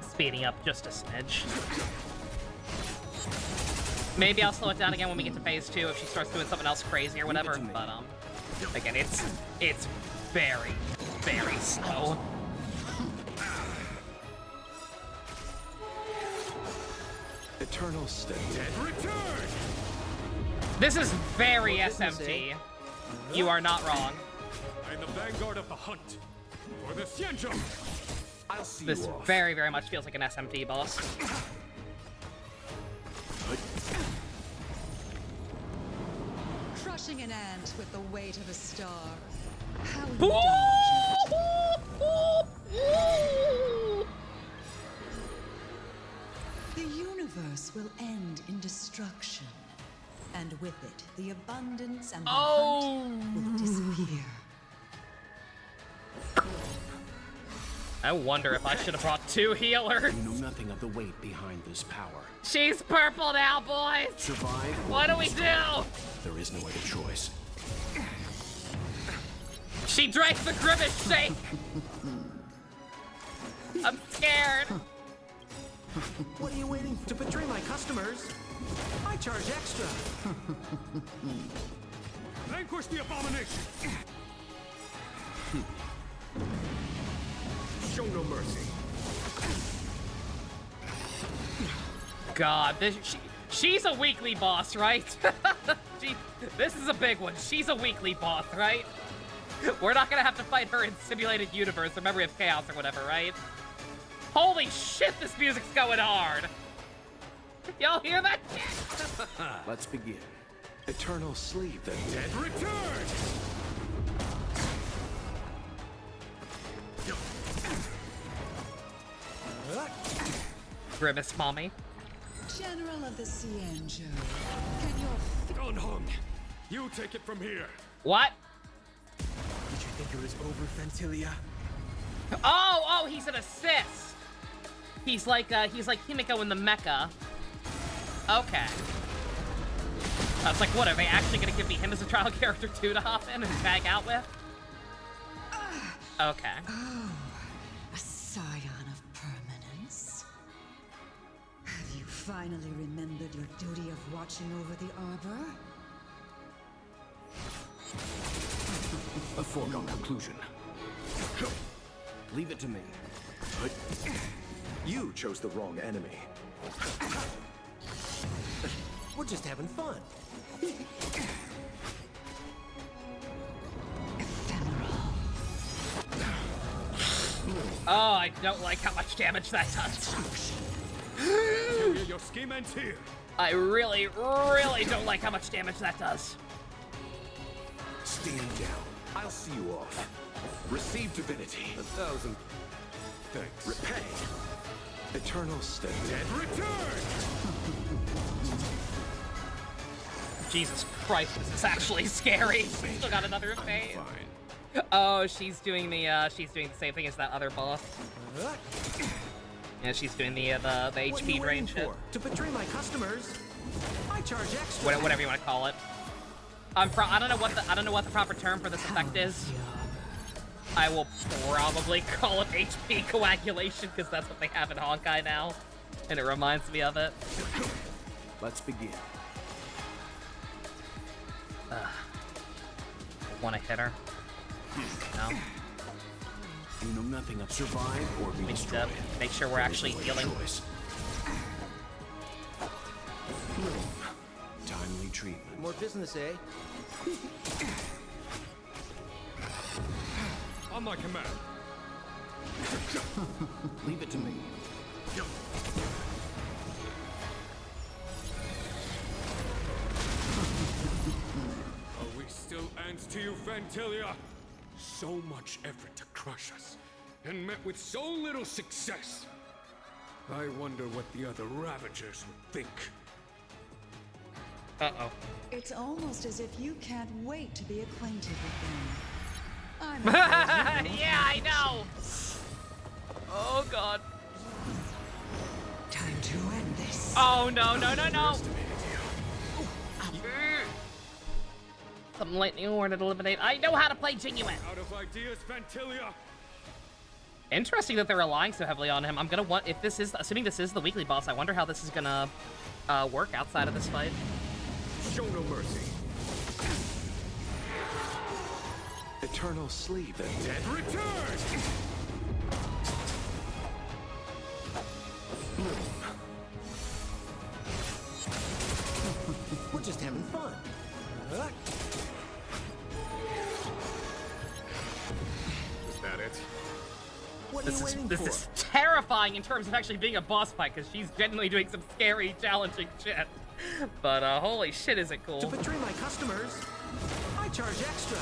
speeding up just a smidge. Maybe I'll slow it down again when we get to phase 2 if she starts doing something else crazy or whatever, but again, it's very, very slow. Eternal state. Dead return! This is very SMT. You are not wrong. I am the vanguard of the hunt for the Xianzhou. I'll see This you off. very, very much feels like an SMT boss. Crushing an ant with the weight of a star. How indulgent. The universe will end in destruction. And with it, the abundance and the hunt will disappear. I wonder if I should have brought 2 healers. You know nothing of the weight behind this power. She's purple now, boys. Survive. What do we do? There is no other choice. She drank the Grimace shake. I'm scared. What are you waiting for? To betray my customers? I charge extra. Vanquish the abomination. Show no mercy. God, she's a weekly boss, right? This is a big one. She's a weekly boss, right? We're not gonna have to fight her in Simulated Universe or Memory of Chaos or whatever, right? Holy shit, this music's going hard. Y'all hear that shit? Let's begin. Eternal sleep. The dead return. Grimace mommy. General of the Xianzhou, can your Gonhong, you take it from here. What? Did you think it was over, Fentilia? Oh, he's an assist. He's like Himiko in the mecha. Okay. I was like, what, are they actually gonna give me him as a trial character too to hop in and tag out with? Okay. Oh, a scion of permanence. Have you finally remembered your duty of watching over the arbor? A foregone conclusion. Leave it to me. You chose the wrong enemy. We're just having fun. Oh, I don't like how much damage that does. Your scheme ends here. I really, really don't like how much damage that does. Stand down. I'll see you off. Receive divinity. 1,000. Thanks. Repay. Eternal state. Dead return. Jesus Christ, this is actually scary. She's still got another phase. Oh, she's doing the same thing as that other boss. Yeah, she's doing the HP drain shit. To betray my customers, I charge extra. Whatever you want to call it. I don't know what the proper term for this effect is. I will probably call it HP coagulation because that's what they have in Honkai now, and it reminds me of it. Let's begin. Want to hit her? No. You know nothing of survive or be destroyed. Make sure we're actually healing. Timely treatment. More business, eh? On my command. Leave it to me. Are we still ants to you, Fentilia? So much effort to crush us, and met with so little success. I wonder what the other Ravagers would think. Uh-oh. It's almost as if you can't wait to be acquainted with them. I'm yeah, I know. Oh God. Time to end this. Oh no. Something lightning or to eliminate. I know how to play Jingyuan. Out of ideas, Fentilia. Interesting that they're relying so heavily on him. I'm gonna want, if this is, assuming this is the weekly boss, I wonder how this is gonna work outside of this fight. Show no mercy. Eternal sleep. The dead return. We're just having fun. This is terrifying in terms of actually being a boss fight, because she's genuinely doing some scary, challenging shit. But holy shit, is it cool. To betray my customers, I charge extra.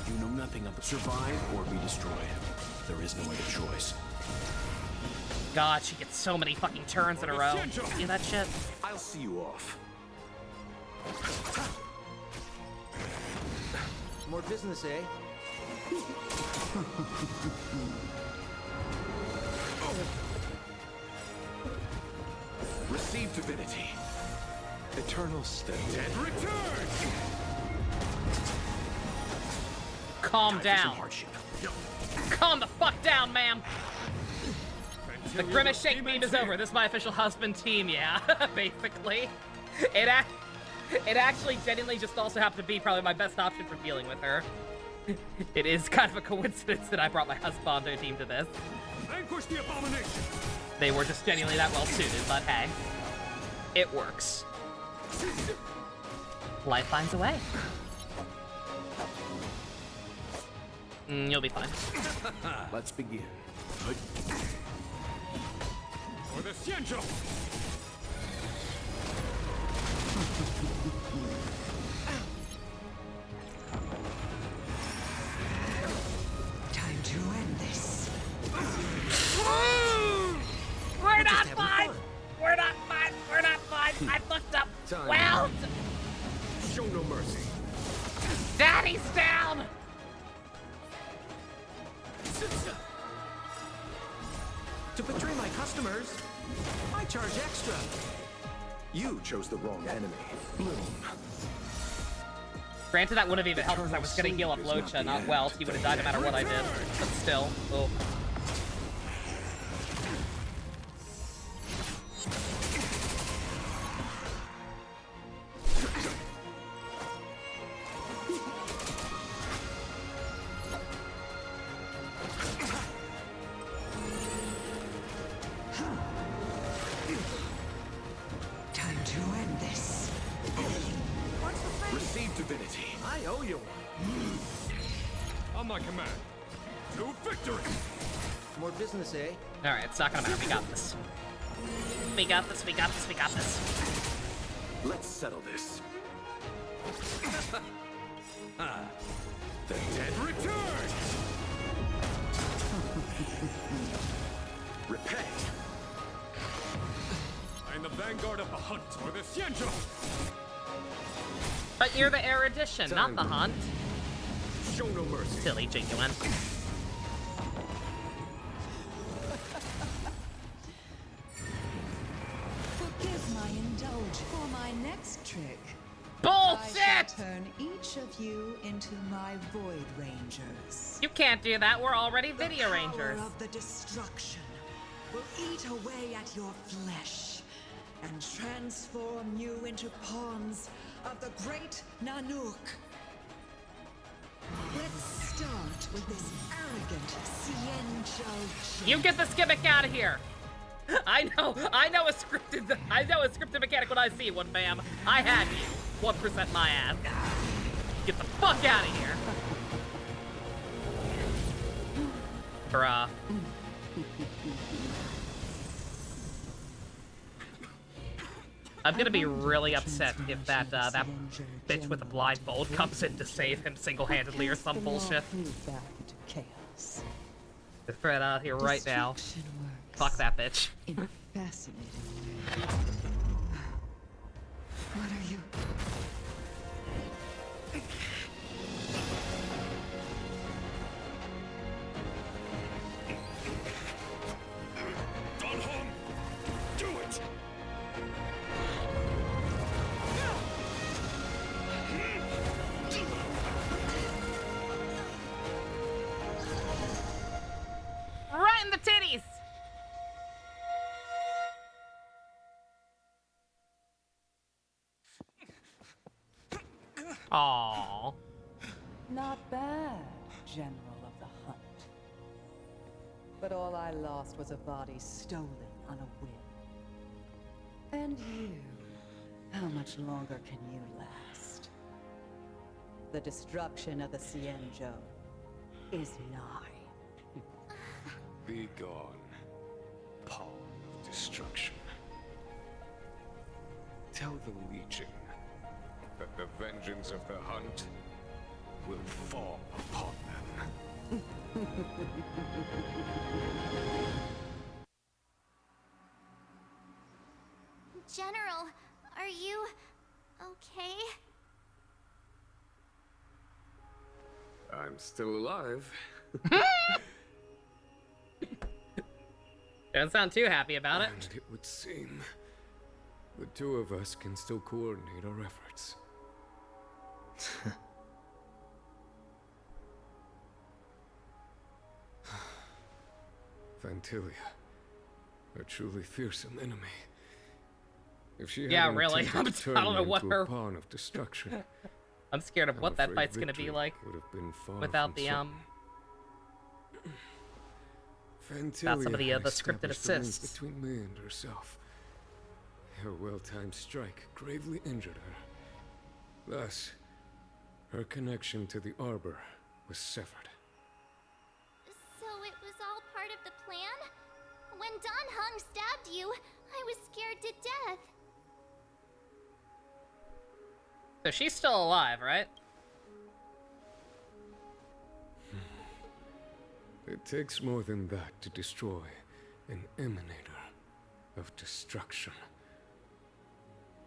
You know nothing of survive or be destroyed. There is no other choice. God, she gets so many fucking turns in a row. See that shit? I'll see you off. More business, eh? Receive divinity. Eternal step. Dead return! Calm down. Calm the fuck down, ma'am. The Grimace Shake meme is over. This is my official husband team, yeah. Basically. It actually genuinely just also happened to be probably my best option for dealing with her. It is kind of a coincidence that I brought my husbando team to this. Vanquish the abomination! They were just genuinely that well suited, but hey. It works. Life finds a way. You'll be fine. Let's begin. For the Xianzhou! Time to end this. We're not fine! We're not fine! We're not fine! I fucked up! Time. Well! Show no mercy. Daddy's down! To betray my customers, I charge extra. You chose the wrong enemy. Bloom. Granted, that wouldn't have even helped because I was gonna heal up Locha, not Welt. He would have died no matter what I did. But still. Oh. Time to end this. Receive divinity. I owe you one. On my command. To victory! More business, eh? Alright, it's not gonna matter. We got this. We got this, we got this, we got this. Let's settle this. The dead return! Repay. I am the vanguard of the hunt, or the Xianzhou! But you're the erudition, not the hunt. Show no mercy. Silly genuine. Forgive my indulgence for my next trick. Bullshit! I shall turn each of you into my Void Rangers. You can't do that. We're already Video The Rangers. power of the destruction will eat away at your flesh and transform you into pawns of the great Nanook. Let's start with this arrogant Xianzhou. You get this gimmick out of here. I know a scripted mechanic when I see one, ma'am. I had you. 1% my ass. Get the fuck out of here. Bruh. I'm gonna be really upset if that bitch with the blindfold comes in to save him single-handedly or some bullshit. Chaos. Just throw it out here right now. Fuck that bitch. In a fascinating way. What are you? Donhong! Do it! Right in the titties! Aww. Not bad, General of the Hunt. But all I lost was a body stolen on a whim. And you, how much longer can you last? The destruction of the Xianzhou is nigh. Be gone, pawn of destruction. Tell the Legion that the vengeance of the hunt will fall upon them. General, are you okay? I'm still alive. Don't sound too happy about it. And it would seem the two of us can still coordinate our efforts. Fantilia, a truly fearsome enemy. If she Yeah, hadn't really. attempted to turn I don't know me what into a her. pawn of destruction, I'm scared of I'm what that afraid fight's gonna be victory like would have been far without from the Fantilia some of the had scripted established a link assists. between me and herself. Her well-timed strike gravely injured her. Thus, her connection to the Arbor was severed. So it was all part of the plan? When Dan Heng stabbed you, I was scared to death. So she's still alive, right? It takes more than that to destroy an emanator of destruction.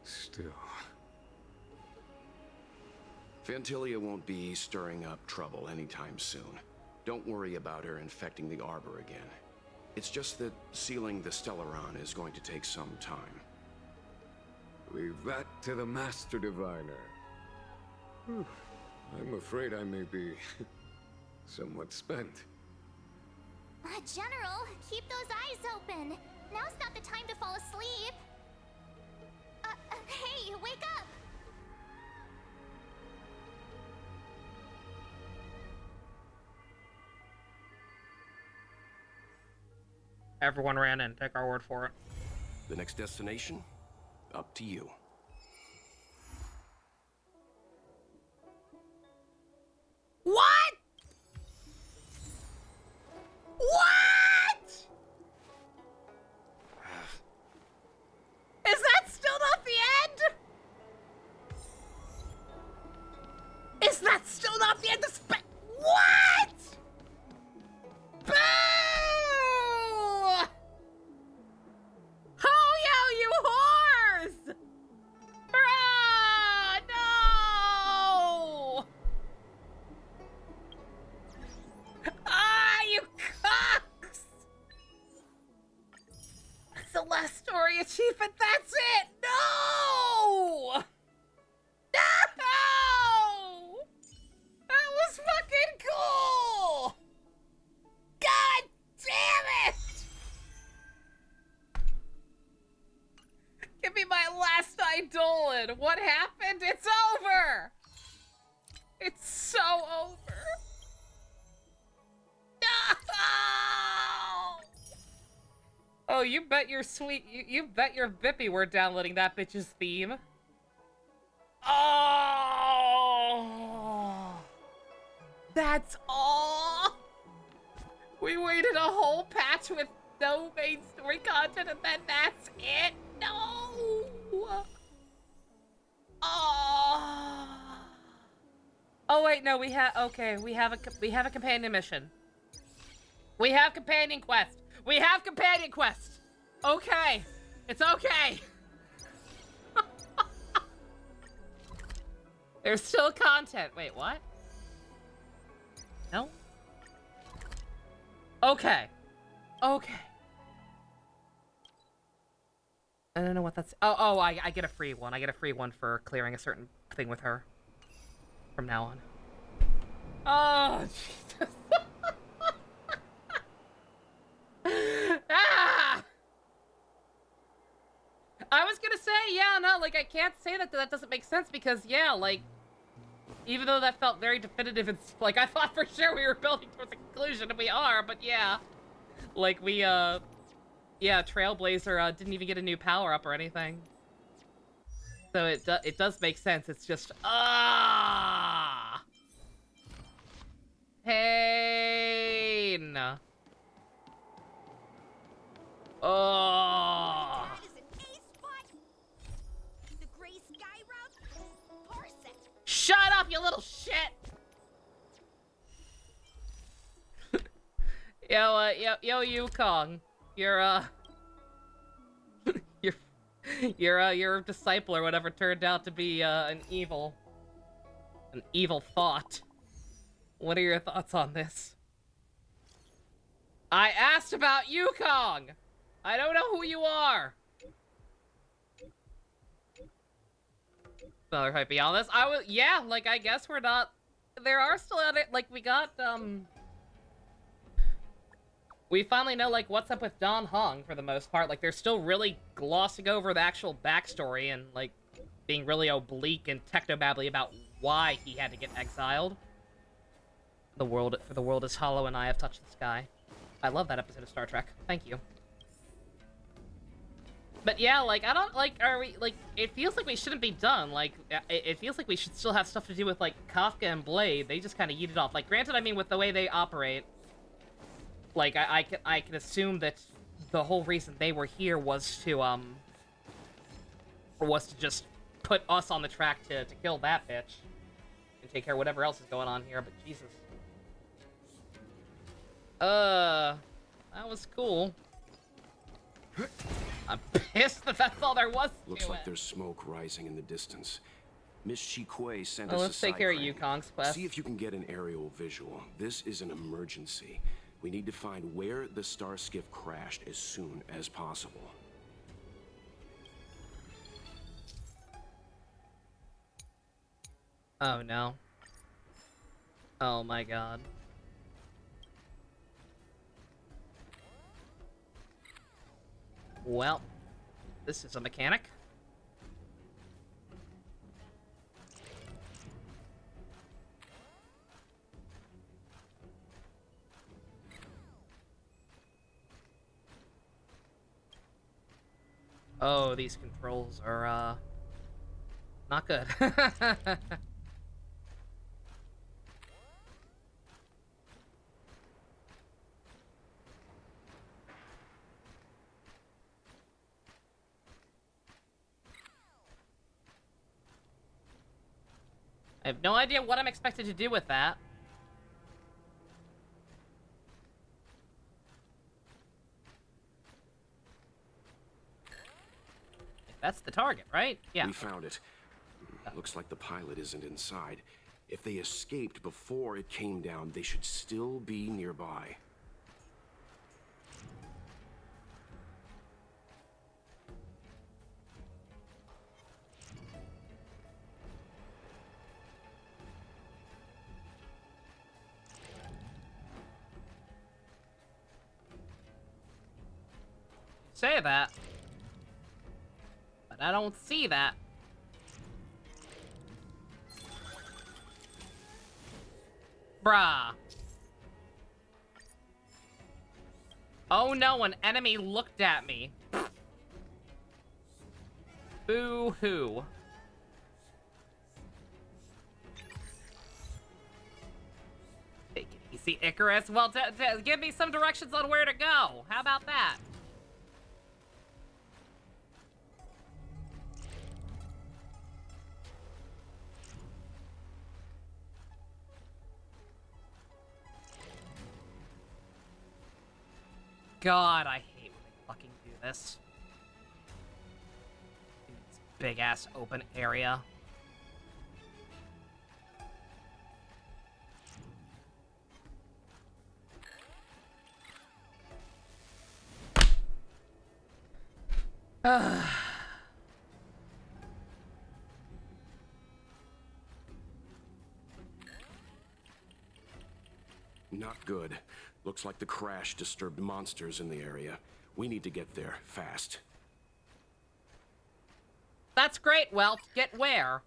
Still. Fantilia won't be stirring up trouble anytime soon. Don't worry about her infecting the Arbor again. It's just that sealing the Stellaron is going to take some time. Leave that to the Master Diviner. I'm afraid I may be somewhat spent. General, keep those eyes open. Now's not the time to fall asleep. Hey, wake up! Everyone ran in. Take our word for it. The next destination? Up to you. What? What? Is that still not the end? Is that still not the end? What? Boo! Oh, yo, you whores! Ah, no! Ah, you cocks! That's the last story achievement. That's it. No! No! That was fucking cool! God damn it! Give me my last Eidolon. What happened? It's over! It's so over. No! Oh, you bet your sweet, you bet your Bippy we're downloading that bitch's theme. Oh! That's all? We waited a whole patch with no main story content and then that's it? No! Oh! Oh wait, no, we have, okay, we have a companion mission. We have companion quest. We have companion quest. Okay. It's okay. There's still content. Wait, what? No? Okay. Okay. I don't know what that's... Oh, I get a free one. I get a free one for clearing a certain thing with her. From now on. Oh, Jesus. Ah! I was gonna say, yeah, no, like, I can't say that doesn't make sense because, yeah, like, even though that felt very definitive, it's, like, I thought for sure we were building towards a conclusion, and we are, but yeah. Like, we, yeah, Trailblazer, didn't even get a new power-up or anything. So it does make sense, it's just, ah! Yo, Yukong. Your your disciple or whatever turned out to be an evil thought. What are your thoughts on this? I asked about Yukong. I don't know who you are. Another fight beyond this. Yeah, like, I guess we're not, there are still other, like, we got, we finally know, like, what's up with Don Hong for the most part. Like, they're still really glossing over the actual backstory and, like, being really oblique and technobabbly about why he had to get exiled. The world is hollow and I have touched the sky. I love that episode of Star Trek. Thank you. But yeah, like, I don't, like, are we, like, it feels like we shouldn't be done. Like, it feels like we should still have stuff to do with, like, Kafka and Blade. They just kind of yeeted off. Like, granted, I mean, with the way they operate, like, I can assume that the whole reason they were here was to just put us on the track to kill that bitch. And take care of whatever else is going on here, but Jesus. That was cool. I'm pissed that that's all there was to Looks like it. there's smoke rising in the distance. Miss Shikue sent Well, us let's a take care of side Yukong's quest. See if you can get an aerial visual. This is an emergency. We need to find where the star skiff crashed as soon as possible. Oh no. Oh my god. Well, this is a mechanic. Oh, these controls are, not good. I have no idea what I'm expected to do with that. That's the target, right? Yeah. We found it. Looks like the pilot isn't inside. If they escaped before it came down, they should still be nearby. Say that. But I don't see that. Bruh. Oh no, an enemy looked at me. Boo-hoo. Take it easy, Icarus. Well, give me some directions on where to go. How about that? God, I hate when they fucking do this. This big-ass open area. Not good. Looks like the crash disturbed monsters in the area. We need to get there, fast. That's great, well, get where?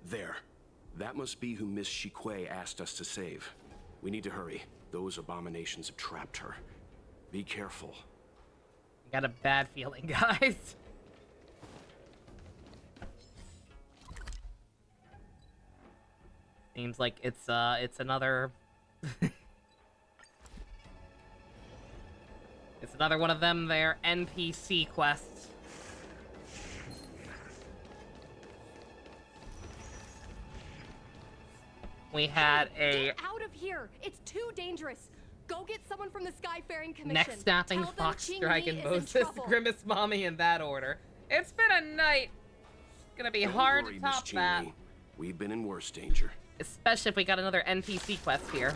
There. That must be who Miss Shikue asked us to save. We need to hurry. Those abominations have trapped her. Be careful. got a bad feeling, guys. Seems like it's another... it's another one of them, their NPC quests. We had a... Get out of here! It's too dangerous! Go get someone from the Skyfaring Commission. Neck snapping, Tell them fox Qing dragon, Li is in Moses, trouble. Grimace Mommy in that order. It's been a night. It's gonna be Don't hard worry, to top Miss that. Qing Li. We've been in worse danger. Especially if we got another NPC quest here.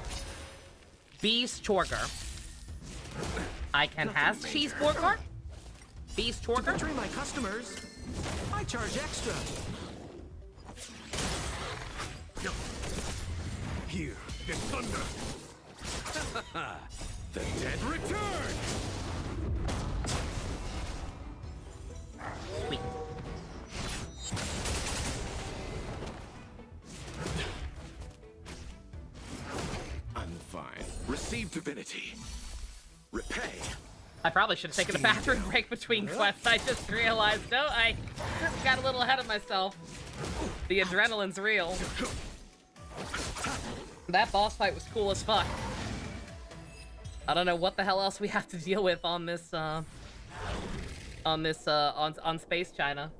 Beast Chorger. I can has cheeseburger. Beast To Chorger. betray my customers, I charge extra. Here, the thunder. The dead return. Sweet. I'm fine. Receive divinity. Repay. I probably should have taken a bathroom break between quests. I just realized, no, I got a little ahead of myself. The adrenaline's real. That boss fight was cool as fuck. I don't know what the hell else we have to deal with on this, on Space China.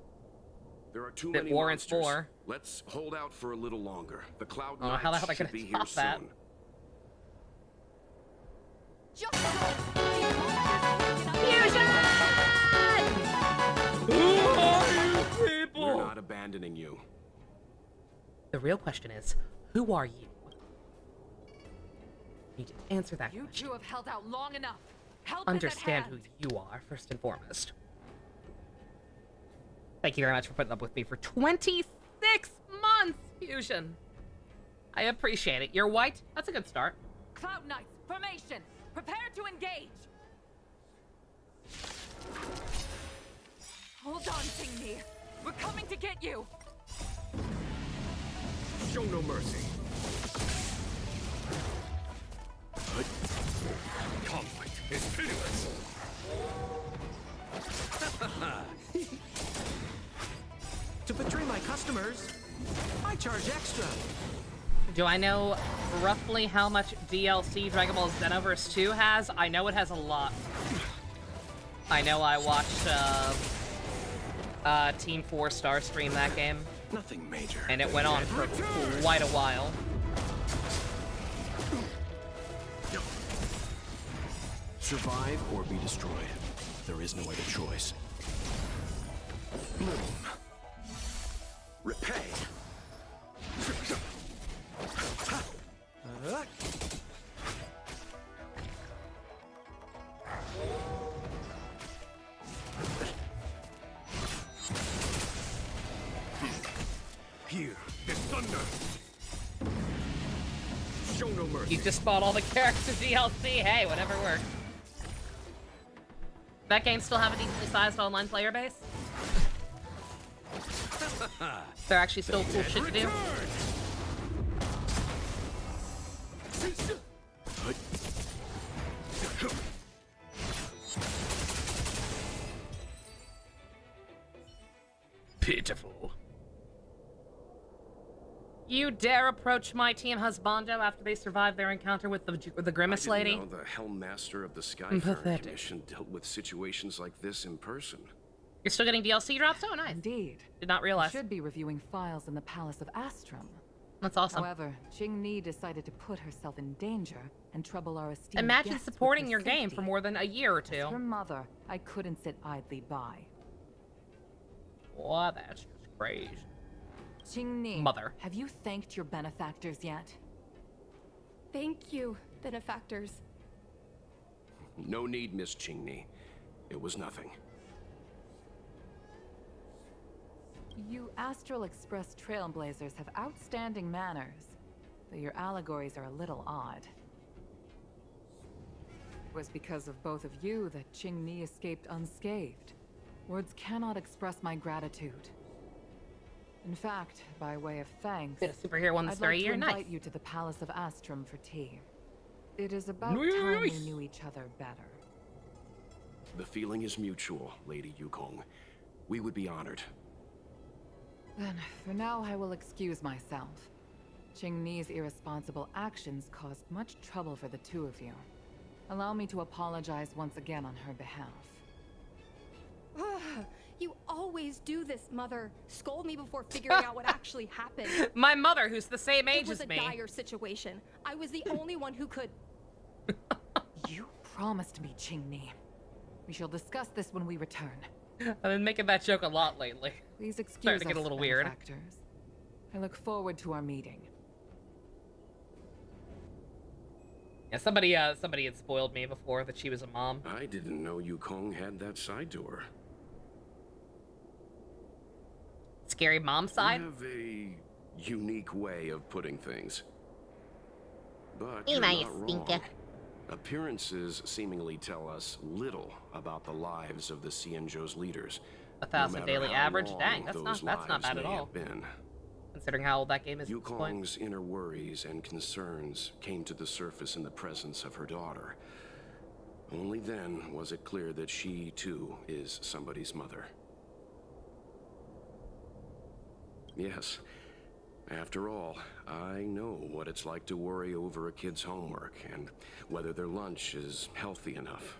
There are too That many warrants monsters. more. Let's hold out for a little longer. The Cloud I don't know how the hell Knights they're should be gonna here top that. soon. We're not abandoning you. The real question is, who are you? You need to answer that You question. two have held out long enough. Help Understand is who at hand. you are, first and foremost. Thank you very much for putting up with me for 26 months, Fusion. I appreciate it. You're white? That's a good start. Cloud Knights, formation. Prepare to engage. Hold on, Ting-Mi. We're coming to get you. Show no mercy. Conflict is pitiless. To betray my customers, I charge extra. Do I know roughly how much DLC Dragon Ball Xenoverse 2 has? I know it has a lot. I know I watched Team 4 Star stream that game. Nothing major. And it went on for quite a while. Survive or be destroyed. There is no other choice. Bloom. Repay. Here, the thunder. Show no mercy. You just bought all the character DLC. Hey, whatever works. That game still have a decently sized online player base? They're actually still cool shit to do. Pitiful. You dare approach my team husbando after they survive their encounter with the Grimace I lady? didn't know the Helm Master of the Skyfaring Pathetic. Commission dealt with situations like this in person. You're still getting DLC drops? Oh, nice. Indeed. Did not realize. You should be reviewing files in the Palace of Astrum. That's awesome. However, Qing Li decided to put herself in danger and trouble our esteemed Imagine guests with supporting her your game safety. for more than a year or two. As her mother, I couldn't sit idly by. Wow, that's just crazy. Qing Li, Mother. have you thanked your benefactors yet? Thank you, benefactors. No need, Miss Qing Li. It was nothing. You Astral Express Trailblazers have outstanding manners, though your allegories are a little odd. It was because of both of you that Qing Ni escaped unscathed. Words cannot express my gratitude. In fact, by way of thanks, Been a superhero one this I'd very like year. to Nice. invite you to the Palace of Astrum for tea. It is about Nice. time we knew each other better. The feeling is mutual, Lady Yukong. We would be honored. Then, for now, I will excuse myself. Qingni's irresponsible actions caused much trouble for the two of you. Allow me to apologize once again on her behalf. You always do this, Mother. Scold me before figuring out what actually happened. My mother, who's the same age as me. It was a dire situation. I was the only one who could... You promised me, Qingni. We shall discuss this when we return. I've been making that joke a lot lately. Please excuse Starting to get a little weird. benefactors. I look forward to our meeting. Yeah, somebody had spoiled me before that she was a mom. I didn't know Yukong had that side to her. Scary mom side? You have a unique way of putting things. But Be you're nice, not Stinker. wrong. Appearances seemingly tell us little about the lives of the Xianzhou's leaders. 1,000 daily average? Dang, that's not bad at all. Been. Considering how old that game is at this point. Yukong's inner worries and concerns came to the surface in the presence of her daughter. Only then was it clear that she, too, is somebody's mother. Yes. After all, I know what it's like to worry over a kid's homework and whether their lunch is healthy enough.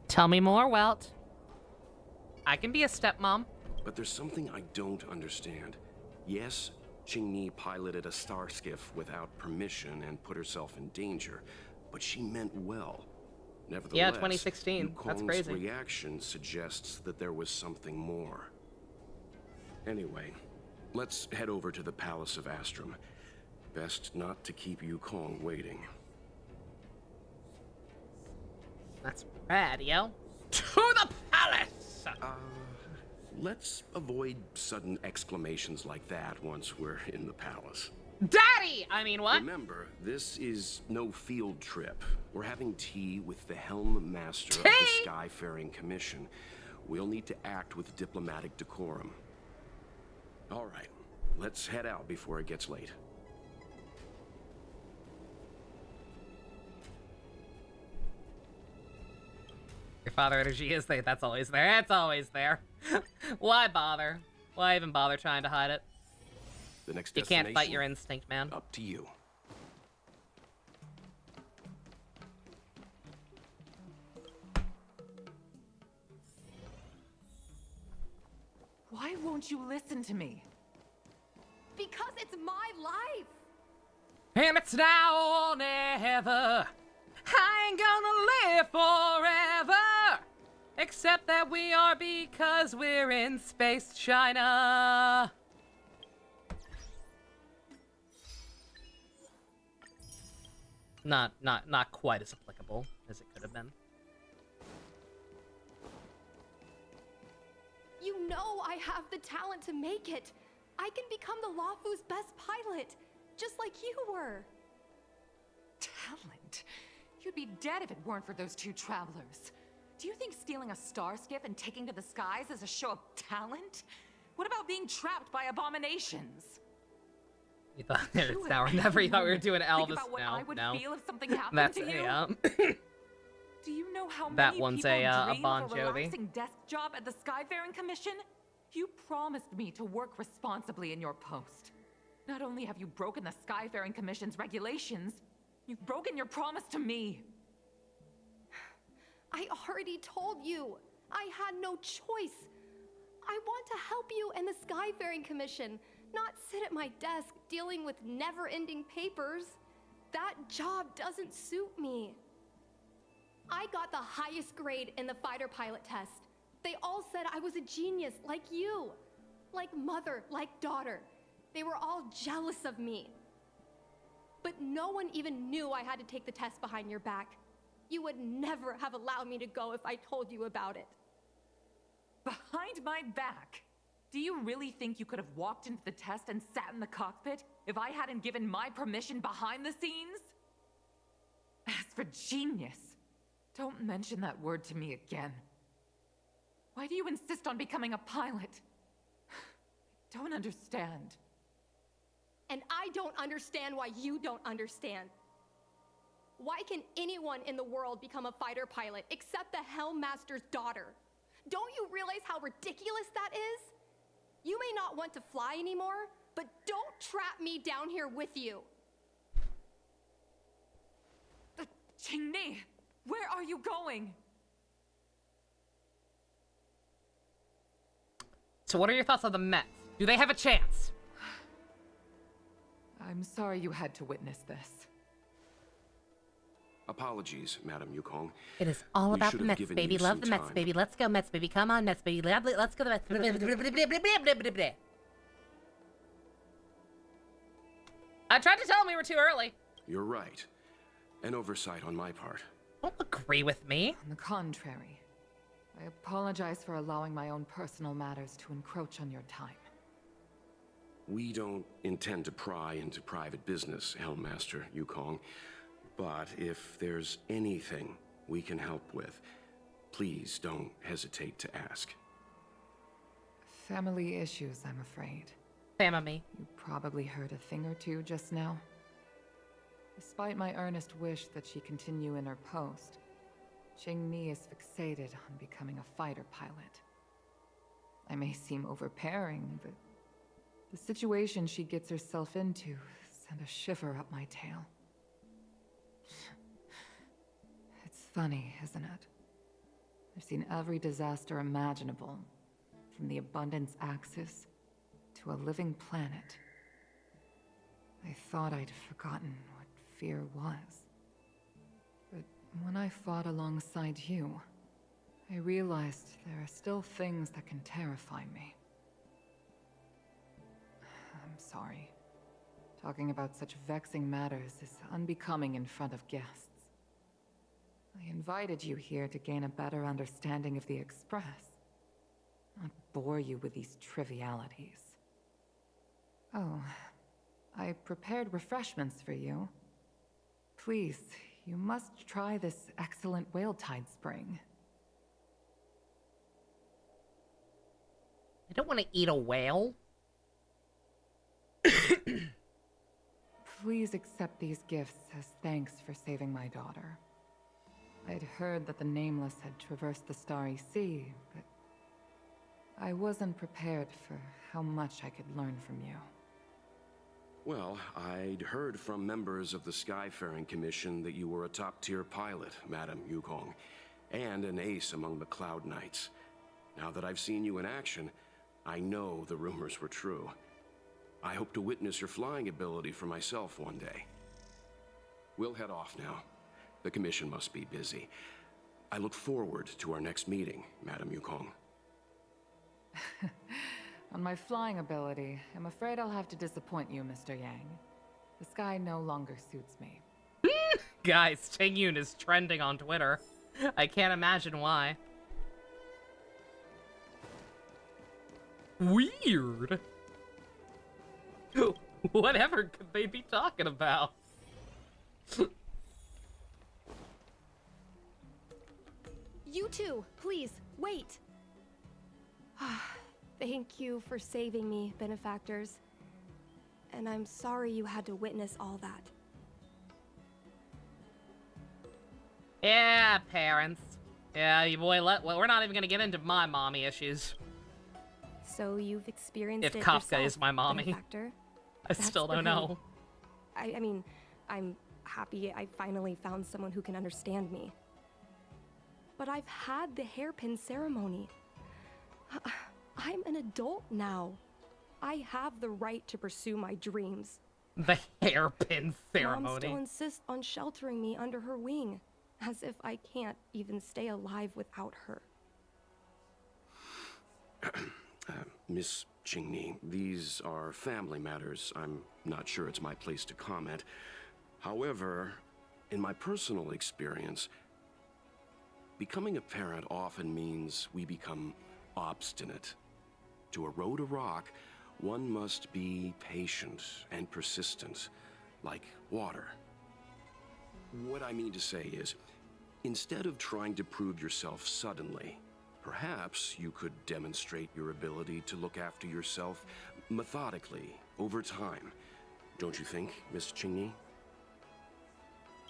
Tell me more, Welt. I can be a stepmom. But there's something I don't understand. Yes, Qingni piloted a star skiff without permission and put herself in danger, but she meant well. Nevertheless, Yeah, 2016. That's Yukong's crazy. reaction suggests that there was something more. Anyway, let's head over to the Palace of Astrum. Best not to keep Yukong waiting. That's rad, yo. To the palace! Let's avoid sudden exclamations like that once we're in the palace. Daddy! I mean, what? Remember, this is no field trip. We're having tea with the Helm Master of the Skyfaring Commission. We'll need to act with diplomatic decorum. All right, let's head out before it gets late. Your father energy is there. That's always there. It's always there. Why bother? Why even bother trying to hide it? The next You can't fight your instinct, man. Up to you. Why won't you listen to me? Because it's my life! And it's now or never. I ain't gonna live forever. Except that we are because we're in space, China. Not quite as applicable as it could have been. You know I have the talent to make it. I can become the Luofu's best pilot, just like you were. Talent? You'd be dead if it weren't for those two travelers. Do you think stealing a star skiff and taking to the skies is a show of talent? What about being trapped by abominations? You thought it's now or never. You thought we were doing Elvis. Think about what I would feel if something happened That's to you. Do you know how That many one's people a dream Bon of a Jovi. relaxing desk job at the Skyfaring Commission? You promised me to work responsibly in your post. Not only have you broken the Skyfaring Commission's regulations, you've broken your promise to me. I already told you. I had no choice. I want to help you and the Skyfaring Commission, not sit at my desk dealing with never-ending papers. That job doesn't suit me. I got the highest grade in the fighter pilot test. They all said I was a genius, like you. Like mother, like daughter. They were all jealous of me. But no one even knew I had to take the test behind your back. You would never have allowed me to go if I told you about it. Behind my back? Do you really think you could have walked into the test and sat in the cockpit if I hadn't given my permission behind the scenes? As for genius, don't mention that word to me again. Why do you insist on becoming a pilot? I don't understand. And I don't understand why you don't understand. Why can anyone in the world become a fighter pilot except the Helmmaster's daughter? Don't you realize how ridiculous that is? You may not want to fly anymore, but don't trap me down here with you. Qingni, where are you going? So what are your thoughts on the Mets? Do they have a chance? I'm sorry you had to witness this. Apologies, Madam Yukong. It is all We about should the have Mets, given baby. you Love some the Mets, time. baby. Let's go, Mets, baby. Come on, Mets, baby. Let's go, the Mets. I tried to tell him we were too early. You're right. An oversight on my part. Don't agree with me. On the contrary, I apologize for allowing my own personal matters to encroach on your time. We don't intend to pry into private business, Helmmaster Yukong. But if there's anything we can help with, please don't hesitate to ask. Family issues, I'm afraid. Family. You probably heard a thing or two just now. Despite my earnest wish that she continue in her post, Qingni is fixated on becoming a fighter pilot. I may seem overbearing, but the situation she gets herself into sent a shiver up my tail. It's funny, isn't it? I've seen every disaster imaginable, from the abundance axis to a living planet. I thought I'd forgotten what fear was. But when I fought alongside you, I realized there are still things that can terrify me. I'm sorry. Talking about such vexing matters is unbecoming in front of guests. I invited you here to gain a better understanding of the Express, not bore you with these trivialities. Oh, I prepared refreshments for you. Please, you must try this excellent whale-tide spring. I don't want to eat a whale. Please accept these gifts as thanks for saving my daughter. I'd heard that the Nameless had traversed the Starry Sea, but I wasn't prepared for how much I could learn from you. Well, I'd heard from members of the Skyfaring Commission that you were a top-tier pilot, Madam Yukong, and an ace among the Cloud Knights. Now that I've seen you in action, I know the rumors were true. I hope to witness your flying ability for myself one day. We'll head off now. The Commission must be busy. I look forward to our next meeting, Madam Yukong. On my flying ability, I'm afraid I'll have to disappoint you, Mr. Yang. The sky no longer suits me. Guys, Cheng Yun is trending on Twitter. I can't imagine why. Weird. Whatever could they be talking about? You two, please, wait. Thank you for saving me, benefactors. And I'm sorry you had to witness all that. Yeah, parents. Yeah, you boy, well, we're not even gonna get into my mommy issues. So you've experienced If it Kafka yourself, is my mommy. benefactor? I still don't know. I mean, I'm happy I finally found someone who can understand me. But I've had the hairpin ceremony. I'm an adult now. I have the right to pursue my dreams. The hairpin ceremony. Mom still insists on sheltering me under her wing, as if I can't even stay alive without her. Miss Qingni, these are family matters. I'm not sure it's my place to comment. However, in my personal experience, becoming a parent often means we become obstinate. To erode a rock, one must be patient and persistent, like water. What I mean to say is, instead of trying to prove yourself suddenly, perhaps you could demonstrate your ability to look after yourself methodically, over time. Don't you think, Miss Qingni?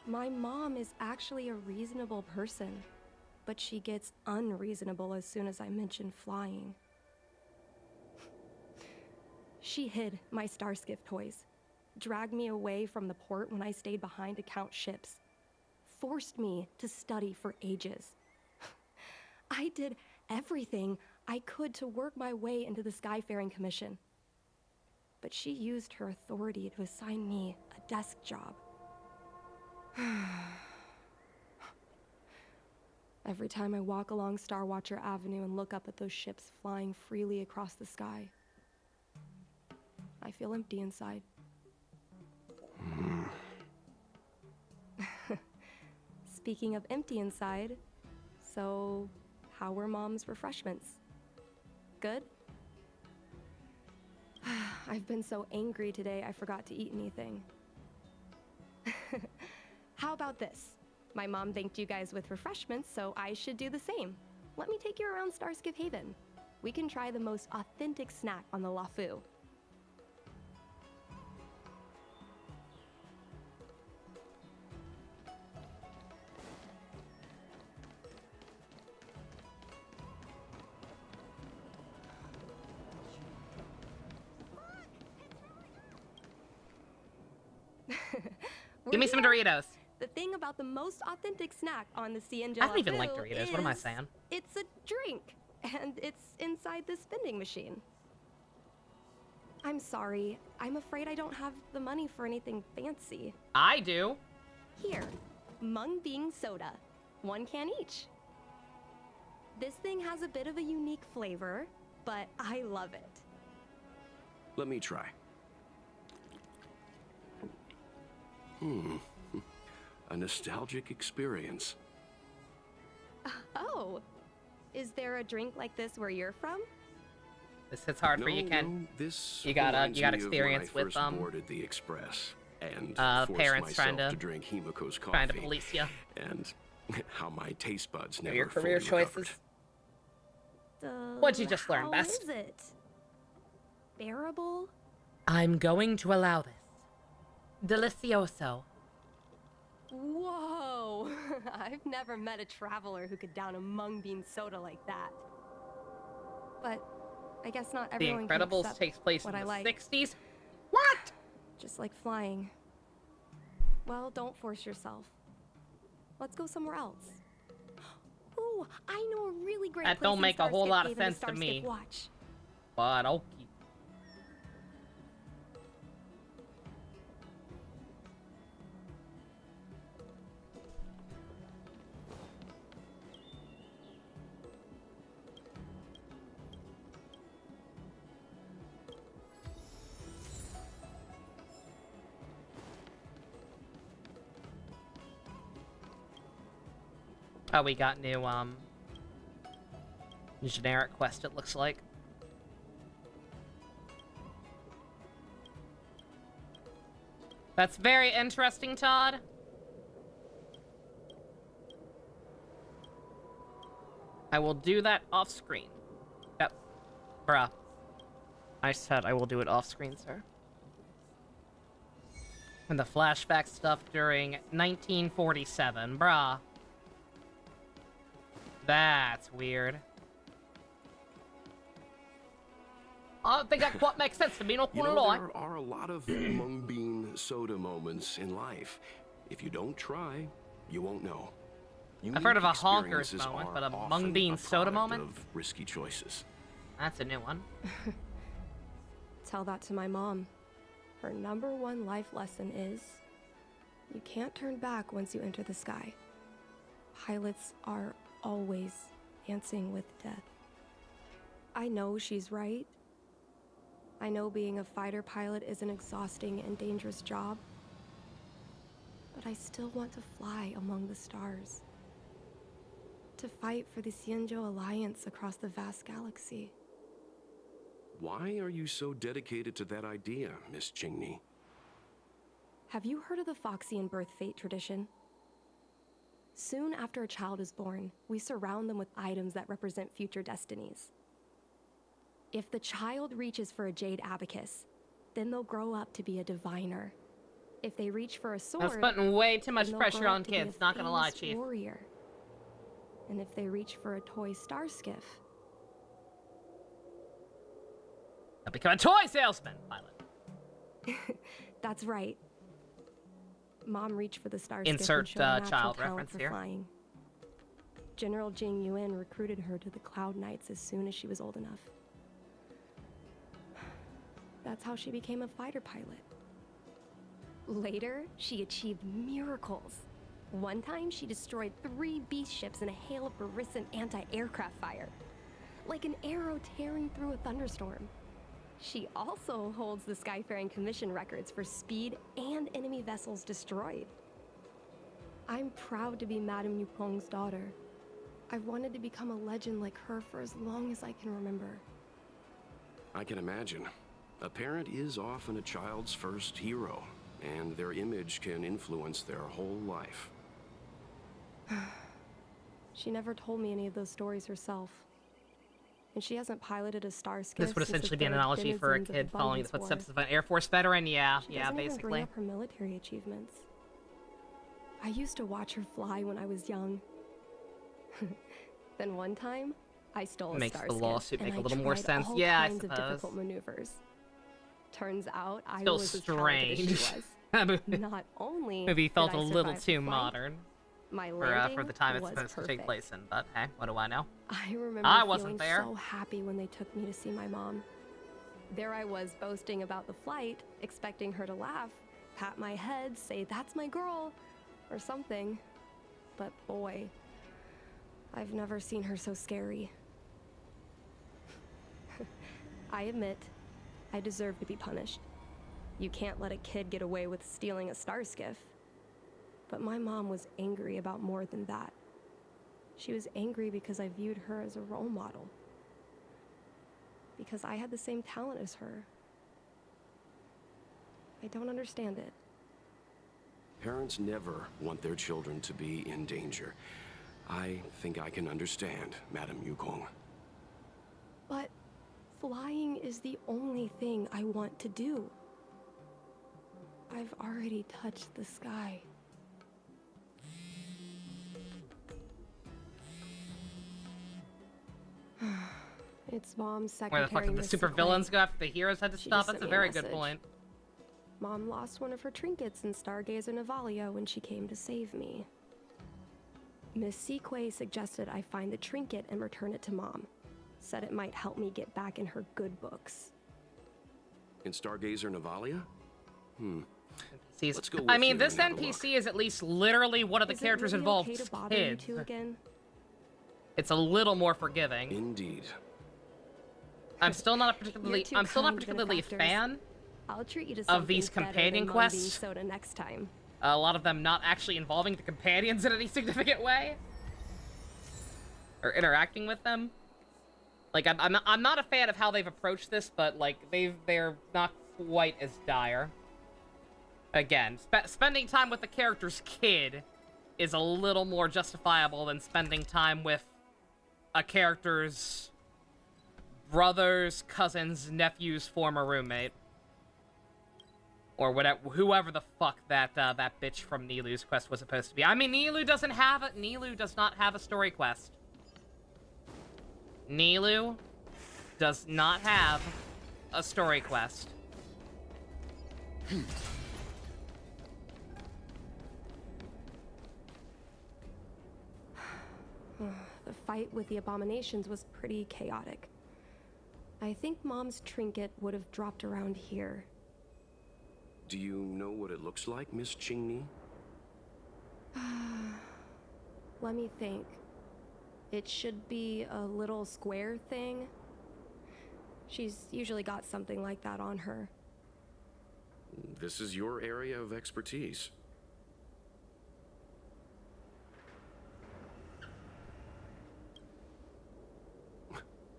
My mom is actually a reasonable person, but she gets unreasonable as soon as I mention flying. She hid my Starskiff toys, dragged me away from the port when I stayed behind to count ships, forced me to study for ages. I did everything I could to work my way into the Skyfaring Commission. But she used her authority to assign me a desk job. Every time I walk along Star Watcher Avenue and look up at those ships flying freely across the sky, I feel empty inside. Speaking of empty inside, so how were Mom's refreshments? Good? I've been so angry today I forgot to eat anything. How about this? My mom thanked you guys with refreshments, so I should do the same. Let me take you around Starskiff Haven. We can try the most authentic snack on the LaFu. Give me some Doritos. The thing about the most authentic snack on the CNJ I don't even like Doritos. What am I saying? It's a drink, and it's inside this vending machine. I'm sorry. I'm afraid I don't have the money for anything fancy. I do. Here, Mung Bean Soda. 1 can each. This thing has a bit of a unique flavor, but I love it. Let me try. A nostalgic experience. Oh, is there a drink like this where you're from? This hits hard for you, Ken. This you got reminds me of experience when I with first boarded the Express and forced parents myself trying to drink Himiko's coffee. trying to police you. And how my taste buds never Your career fully choices. recovered. What'd you just learn, How Best? is it? Bearable? I'm going to allow this. Delicioso. Whoa! I've never met a traveler who could down a mung bean soda like that. But I guess not The everyone can Incredibles accept takes place what in I the like. 60s. What? Just like flying. Well, don't force yourself. Let's go somewhere else. Ooh, I know a really great That place don't in make a whole Starskiff lot of Haven sense to Starskiff me. Watch. But okay. Oh, we got new, generic quest, it looks like. That's very interesting, Todd. I will do that off screen. Yep. Bruh. I said I will do it off screen, sir. And the flashback stuff during 1947. Bruh. That's weird. I think that quite makes sense to me, not You gonna know, lie. there are a lot of mung bean soda moments in life. If you don't try, you won't know. I've heard of a Unique honkers experiences moment, are but a often mung bean a soda product moment? of risky choices. That's a new one. Tell that to my mom. Her #1 life lesson is, you can't turn back once you enter the sky. Pilots are always dancing with death. I know she's right. I know being a fighter pilot is an exhausting and dangerous job. But I still want to fly among the stars. To fight for the Xianzhou Alliance across the vast galaxy. Why are you so dedicated to that idea, Miss Chingni? Have you heard of the Foxian birth fate tradition? Soon after a child is born, we surround them with items that represent future destinies. If the child reaches for a jade abacus, then they'll grow up to be a diviner. If they reach for a sword, That's putting way too much then they'll pressure grow up on to be a kids, not gonna lie, famous Chief. warrior. And if they reach for a toy star skiff, I'll become a toy salesman, pilot. that's right. Mom reached for the star Insert skiff and showed a natural child talent reference for here. flying. General Jing Yuan recruited her to the Cloud Knights as soon as she was old enough. That's how she became a fighter pilot. Later, she achieved miracles. One time, she destroyed 3 beast ships in a hail of Barisan anti-aircraft fire, like an arrow tearing through a thunderstorm. She also holds the Skyfaring Commission records for speed and enemy vessels destroyed. I'm proud to be Madame Yukong's daughter. I've wanted to become a legend like her for as long as I can remember. I can imagine. A parent is often a child's first hero, and their image can influence their whole life. She never told me any of those stories herself. And she hasn't piloted a star skiff. This would since the essentially be an third analogy for a denizens of kid following the Abundance footsteps War. of an Air Force veteran. Yeah, She yeah, doesn't even basically. bring up her military achievements. I used to watch her fly when I was young. Then one time, I stole a Makes star the skiff, lawsuit and make a I little more tried sense. all Yeah, I kinds of suppose. difficult maneuvers. Turns out I Still was as talented as she strange. was. Not only Movie did felt I a little survive the too flight, modern my for landing the time it's was supposed to take perfect. place in. But hey, what do I know? I remember I feeling wasn't there. so happy when they took me to see my mom. There I was boasting about the flight, expecting her to laugh, pat my head, say, "That's my girl," or something. But boy, I've never seen her so scary. I admit, I deserve to be punished. You can't let a kid get away with stealing a star skiff. But my mom was angry about more than that. She was angry because I viewed her as a role model. Because I had the same talent as her. I don't understand it. Parents never want their children to be in danger. I think I can understand, Madame Yukong. But flying is the only thing I want to do. I've already touched the sky. It's Mom's second. Where the fuck did the super villains go after the heroes had to She stop? just That's sent a me very good message. point. Mom lost one of her trinkets in Stargazer Navalia when she came to save me. Miss Sequay suggested I find the trinket and return it to Mom. Said it might help me get back in her good books. In Stargazer Navalia? NPCs. Let's go with I mean, you this and have a look. NPC is at least literally one of the Is it characters really involved okay to bother you kids. two again? It's a little more forgiving. Indeed. I'm still not particularly. You're too I'm still not kind, particularly a benefactors. fan I'll treat you to of something these better companion than mung bean quests. soda next time. A lot of them not actually involving the companions in any significant way, or interacting with them. Like I'm not a fan of how they've approached this, but like they're not quite as dire. Again, spending time with the character's kid is a little more justifiable than spending time with a character's brother's, cousin's, nephew's former roommate. Or whatever, whoever the fuck that that bitch from Nilu's quest was supposed to be. I mean, Nilu does not have a story quest. Nilu does not have a story quest. The fight with the abominations was pretty chaotic. I think Mom's trinket would have dropped around here. Do you know what it looks like, Miss Qingni? Let me think. It should be a little square thing. She's usually got something like that on her. This is your area of expertise.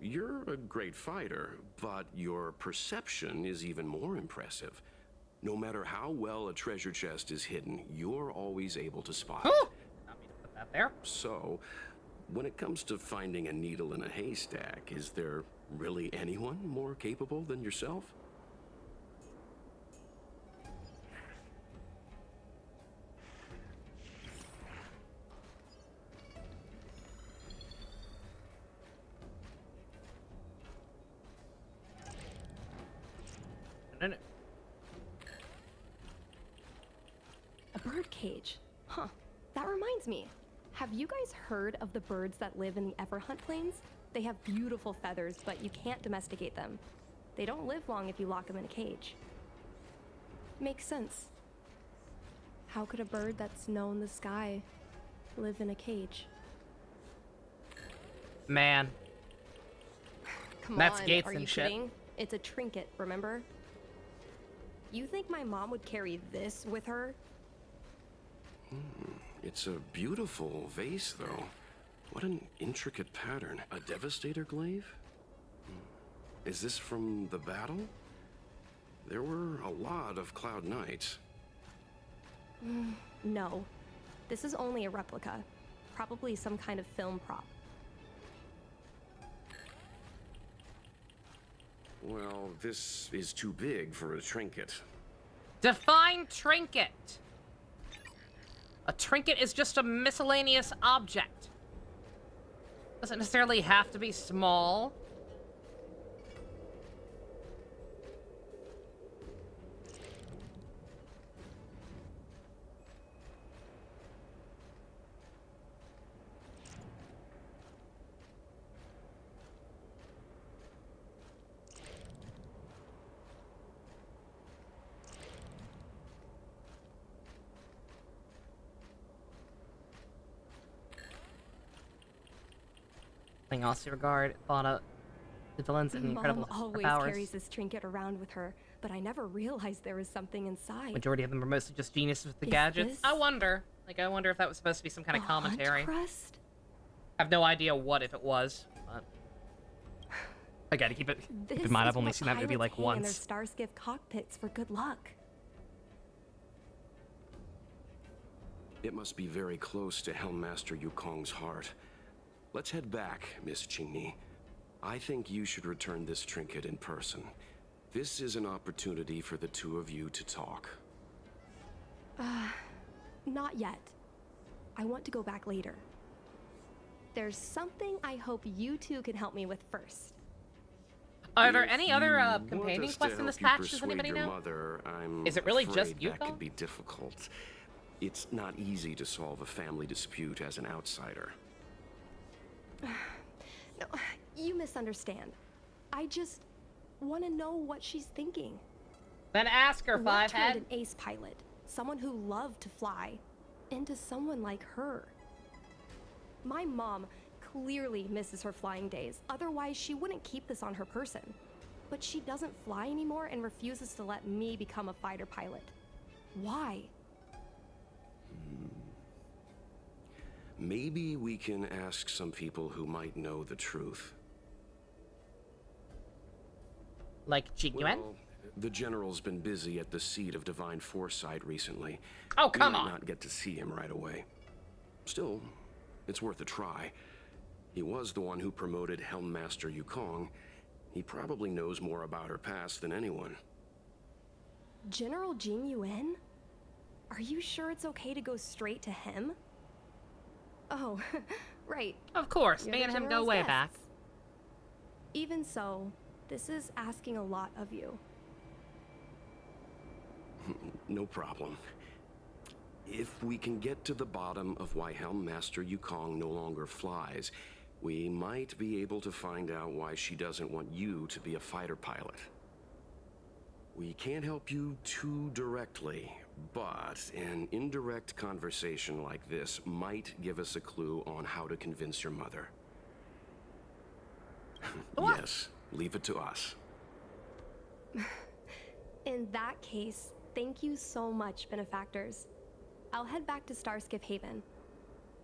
You're a great fighter, but your perception is even more impressive. No matter how well a treasure chest is hidden, you're always able to spot it. Not me to put that there. So, when it comes to finding a needle in a haystack, is there really anyone more capable than yourself? birdcage. Huh. That reminds me. Have you guys heard of the birds that live in the Everhunt Plains? They have beautiful feathers, but you can't domesticate them. They don't live long if you lock them in a cage. Makes sense. How could a bird that's known the sky live in a cage? Man. Come That's on, gates are and you shit. kidding? It's a trinket, remember? You think my mom would carry this with her? It's a beautiful vase, though. What an intricate pattern. A Devastator glaive? Is this from the battle? There were a lot of Cloud Knights. No. This is only a replica. Probably some kind of film prop. Well, this is too big for a trinket. Define trinket. A trinket is just a miscellaneous object. Doesn't necessarily have to be small. Also regard thought of the villains and incredible Mom always powers. carries this trinket around with her, but I never realized there was something inside. Majority of them are mostly just geniuses with the Is gadgets. this I wonder if that was supposed to be some kind of the hunt commentary. crest? I have no idea what if it was, but I gotta keep in mind I've only seen that movie like In their once. Starskiff cockpits for good luck. It must be very close to Helmmaster Yukong's heart. Let's head back, Miss Qingni. I think you should return this trinket in person. This is an opportunity for the two of you to talk. Not yet. I want to go back later. There's something I hope you two can help me with first. Are there any other Want companion us to quests in this help you patch? Does persuade anybody your know? Mother, I'm Is it really afraid just that Yukong? could be difficult. It's not easy to solve a family dispute as an outsider. No, you misunderstand. I just want to know what she's thinking. Then ask her, What Fivehead. turned an ace pilot, someone who loved to fly, into someone like her? My mom clearly misses her flying days. Otherwise, she wouldn't keep this on her person. But she doesn't fly anymore and refuses to let me become a fighter pilot. Why? Maybe we can ask some people who might know the truth. Like Jiguan? Well, the General's been busy at the seat of Divine Foresight recently. Oh, come we on. might not get to see him right away. Still, it's worth a try. He was the one who promoted Helmmaster Yukong. He probably knows more about her past than anyone. General Jing Yuan? Are you sure it's okay to go straight to him? Oh, right. Of course, You're me the and him go General's way guests. back. Even so, this is asking a lot of you. No problem. If we can get to the bottom of why Helmmaster Yukong no longer flies, we might be able to find out why she doesn't want you to be a fighter pilot. We can't help you too directly, but an indirect conversation like this might give us a clue on how to convince your mother. Yes, leave it to us. In that case, thank you so much, benefactors. I'll head back to Starskiff Haven.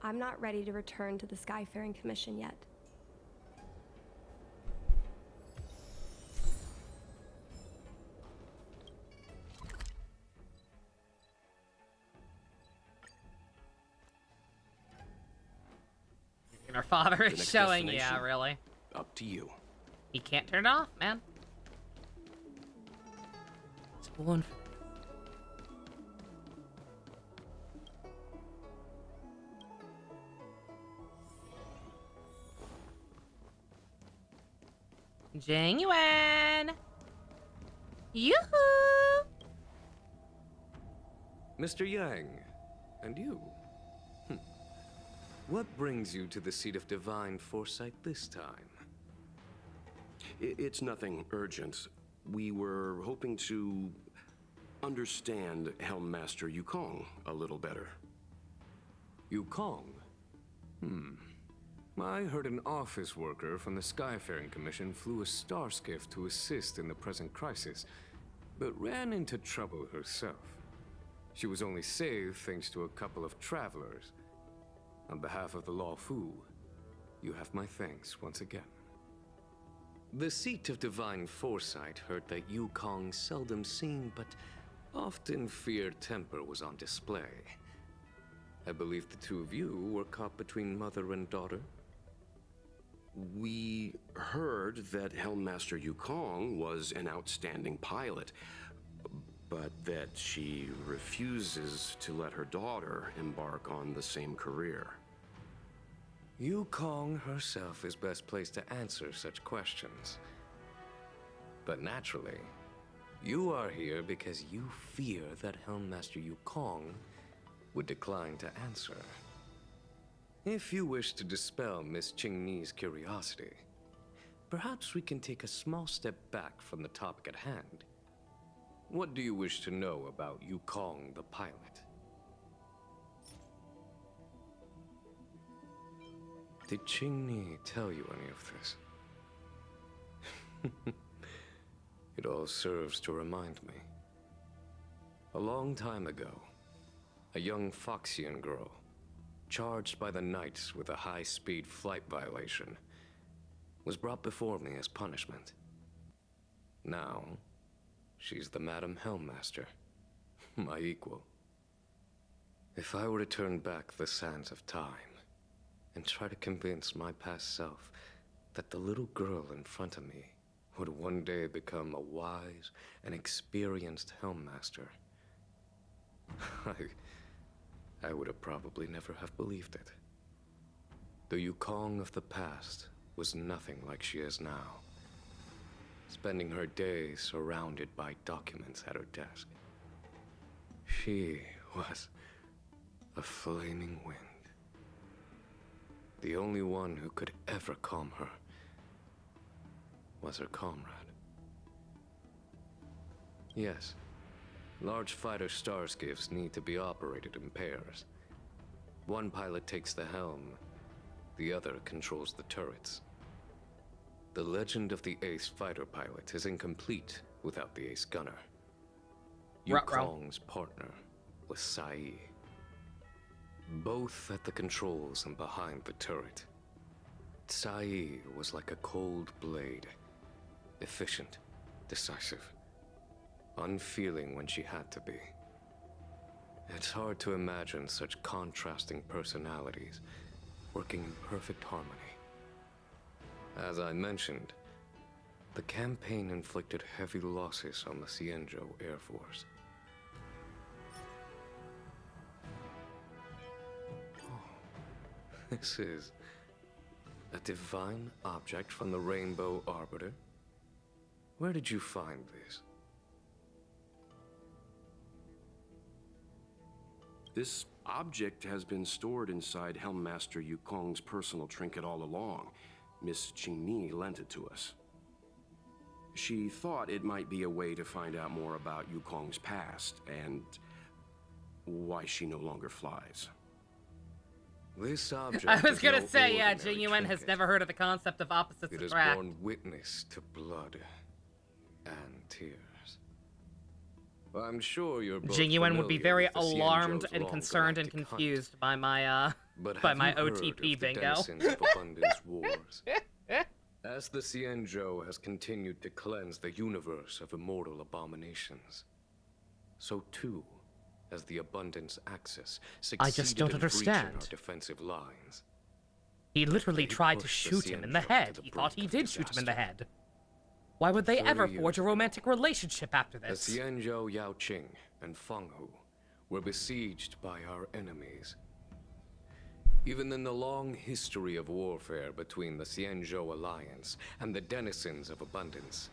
I'm not ready to return to the Skyfaring Commission yet. And our father The is next showing, yeah, destination? really. Up to you. He can't turn it off, man. It's one. Genuine. Yoo-hoo! Mr. Yang, And you? What brings you to the seat of divine foresight this time? It's nothing urgent. We were hoping to understand Helmmaster Yukong a little better. Yukong? I heard an office worker from the Skyfaring Commission flew a star skiff to assist in the present crisis, but ran into trouble herself. She was only saved thanks to a couple of travelers. On behalf of the Law Fu, you have my thanks once again. The seat of divine foresight heard that Yukong's seldom seen but often feared temper was on display. I believe the two of you were caught between mother and daughter. We heard that Helmmaster Yukong was an outstanding pilot, but that she refuses to let her daughter embark on the same career. Yukong herself is best placed to answer such questions. But naturally, you are here because you fear that Helmmaster Yukong would decline to answer. If you wish to dispel Miss Qingni's curiosity, perhaps we can take a small step back from the topic at hand. What do you wish to know about Yukong the pilot? Did Qingni tell you any of this? It all serves to remind me. A long time ago, a young Foxian girl, charged by the Knights with a high-speed flight violation, was brought before me as punishment. Now, she's the Madam Helmmaster, my equal. If I were to turn back the sands of time and try to convince my past self that the little girl in front of me would one day become a wise and experienced Helmmaster, I would have probably never have believed it. The Yukong of the past was nothing like she is now, spending her days surrounded by documents at her desk. She was a flaming wind. The only one who could ever calm her was her comrade. Yes, large fighter starskiffs need to be operated in pairs. One pilot takes the helm, the other controls the turrets. The legend of the ace fighter pilot is incomplete without the ace gunner. Yukong's partner was Sai. Both at the controls and behind the turret. Sai was like a cold blade, efficient, decisive, unfeeling when she had to be. It's hard to imagine such contrasting personalities working in perfect harmony. As I mentioned, the campaign inflicted heavy losses on the Xianzhou Air Force. This is a divine object from the Rainbow Arbiter. Where did you find this? This object has been stored inside Helmmaster Yukong's personal trinket all along. Miss Qingni lent it to us. She thought it might be a way to find out more about Yukong's past and why she no longer flies. This object I was gonna no say, yeah, ordinary Genuine has trinket. never heard of the concept of opposites It has attract. borne witness to blood and tears. I'm sure you're both Genuine would be very familiar with the alarmed Xianzhou's and long concerned and galactic hunt. confused by my But by have my you heard OTP of the bingo. denizens of Abundance Wars? As the Xianzhou has continued to cleanse the universe of immortal abominations, so too has the Abundance Axis succeeded I just don't in breaching understand. our defensive lines. He literally They tried to pushed the shoot him in the Xianzhou to head. the He thought he brink of did shoot him in the disaster. head. Why would they 30 ever years forge a ago, romantic relationship after The this? Xianzhou Yaoqing and Fenghu were besieged by our enemies. Even in the long history of warfare between the Xianzhou Alliance and the denizens of Abundance,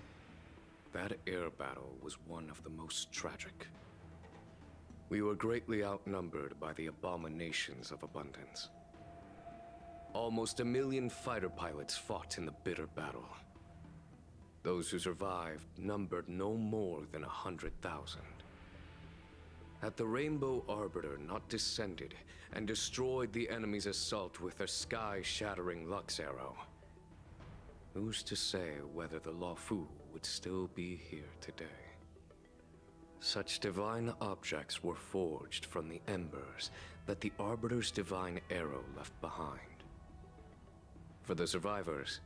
that air battle was one of the most tragic. We were greatly outnumbered by the abominations of abundance. Almost 1 million fighter pilots fought in the bitter battle. Those who survived numbered no more than 100,000. Had the Rainbow Arbiter not descended and destroyed the enemy's assault with their sky-shattering Lux Arrow, who's to say whether the Luofu would still be here today? Such divine objects were forged from the embers that the Arbiter's divine arrow left behind. For the survivors,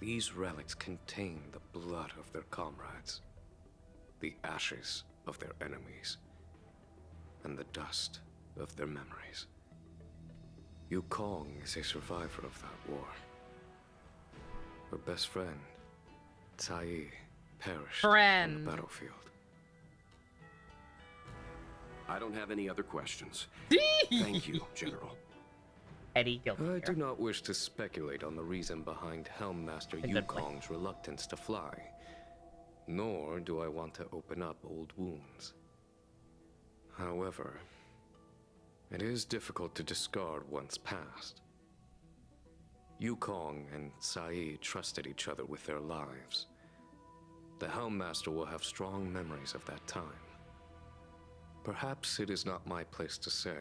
these relics contain the blood of their comrades, the ashes of their enemies, and the dust of their memories. Yukong is a survivor of that war. Her best friend, Tai, perished on the battlefield. I don't have any other questions. Thank you, General. Eddie Gilmore. I do not wish to speculate on the reason behind Helm Master Yukong's reluctance to fly, nor do I want to open up old wounds. However, it is difficult to discard one's past. Yukong and Sai trusted each other with their lives. The Helm Master will have strong memories of that time. Perhaps it is not my place to say,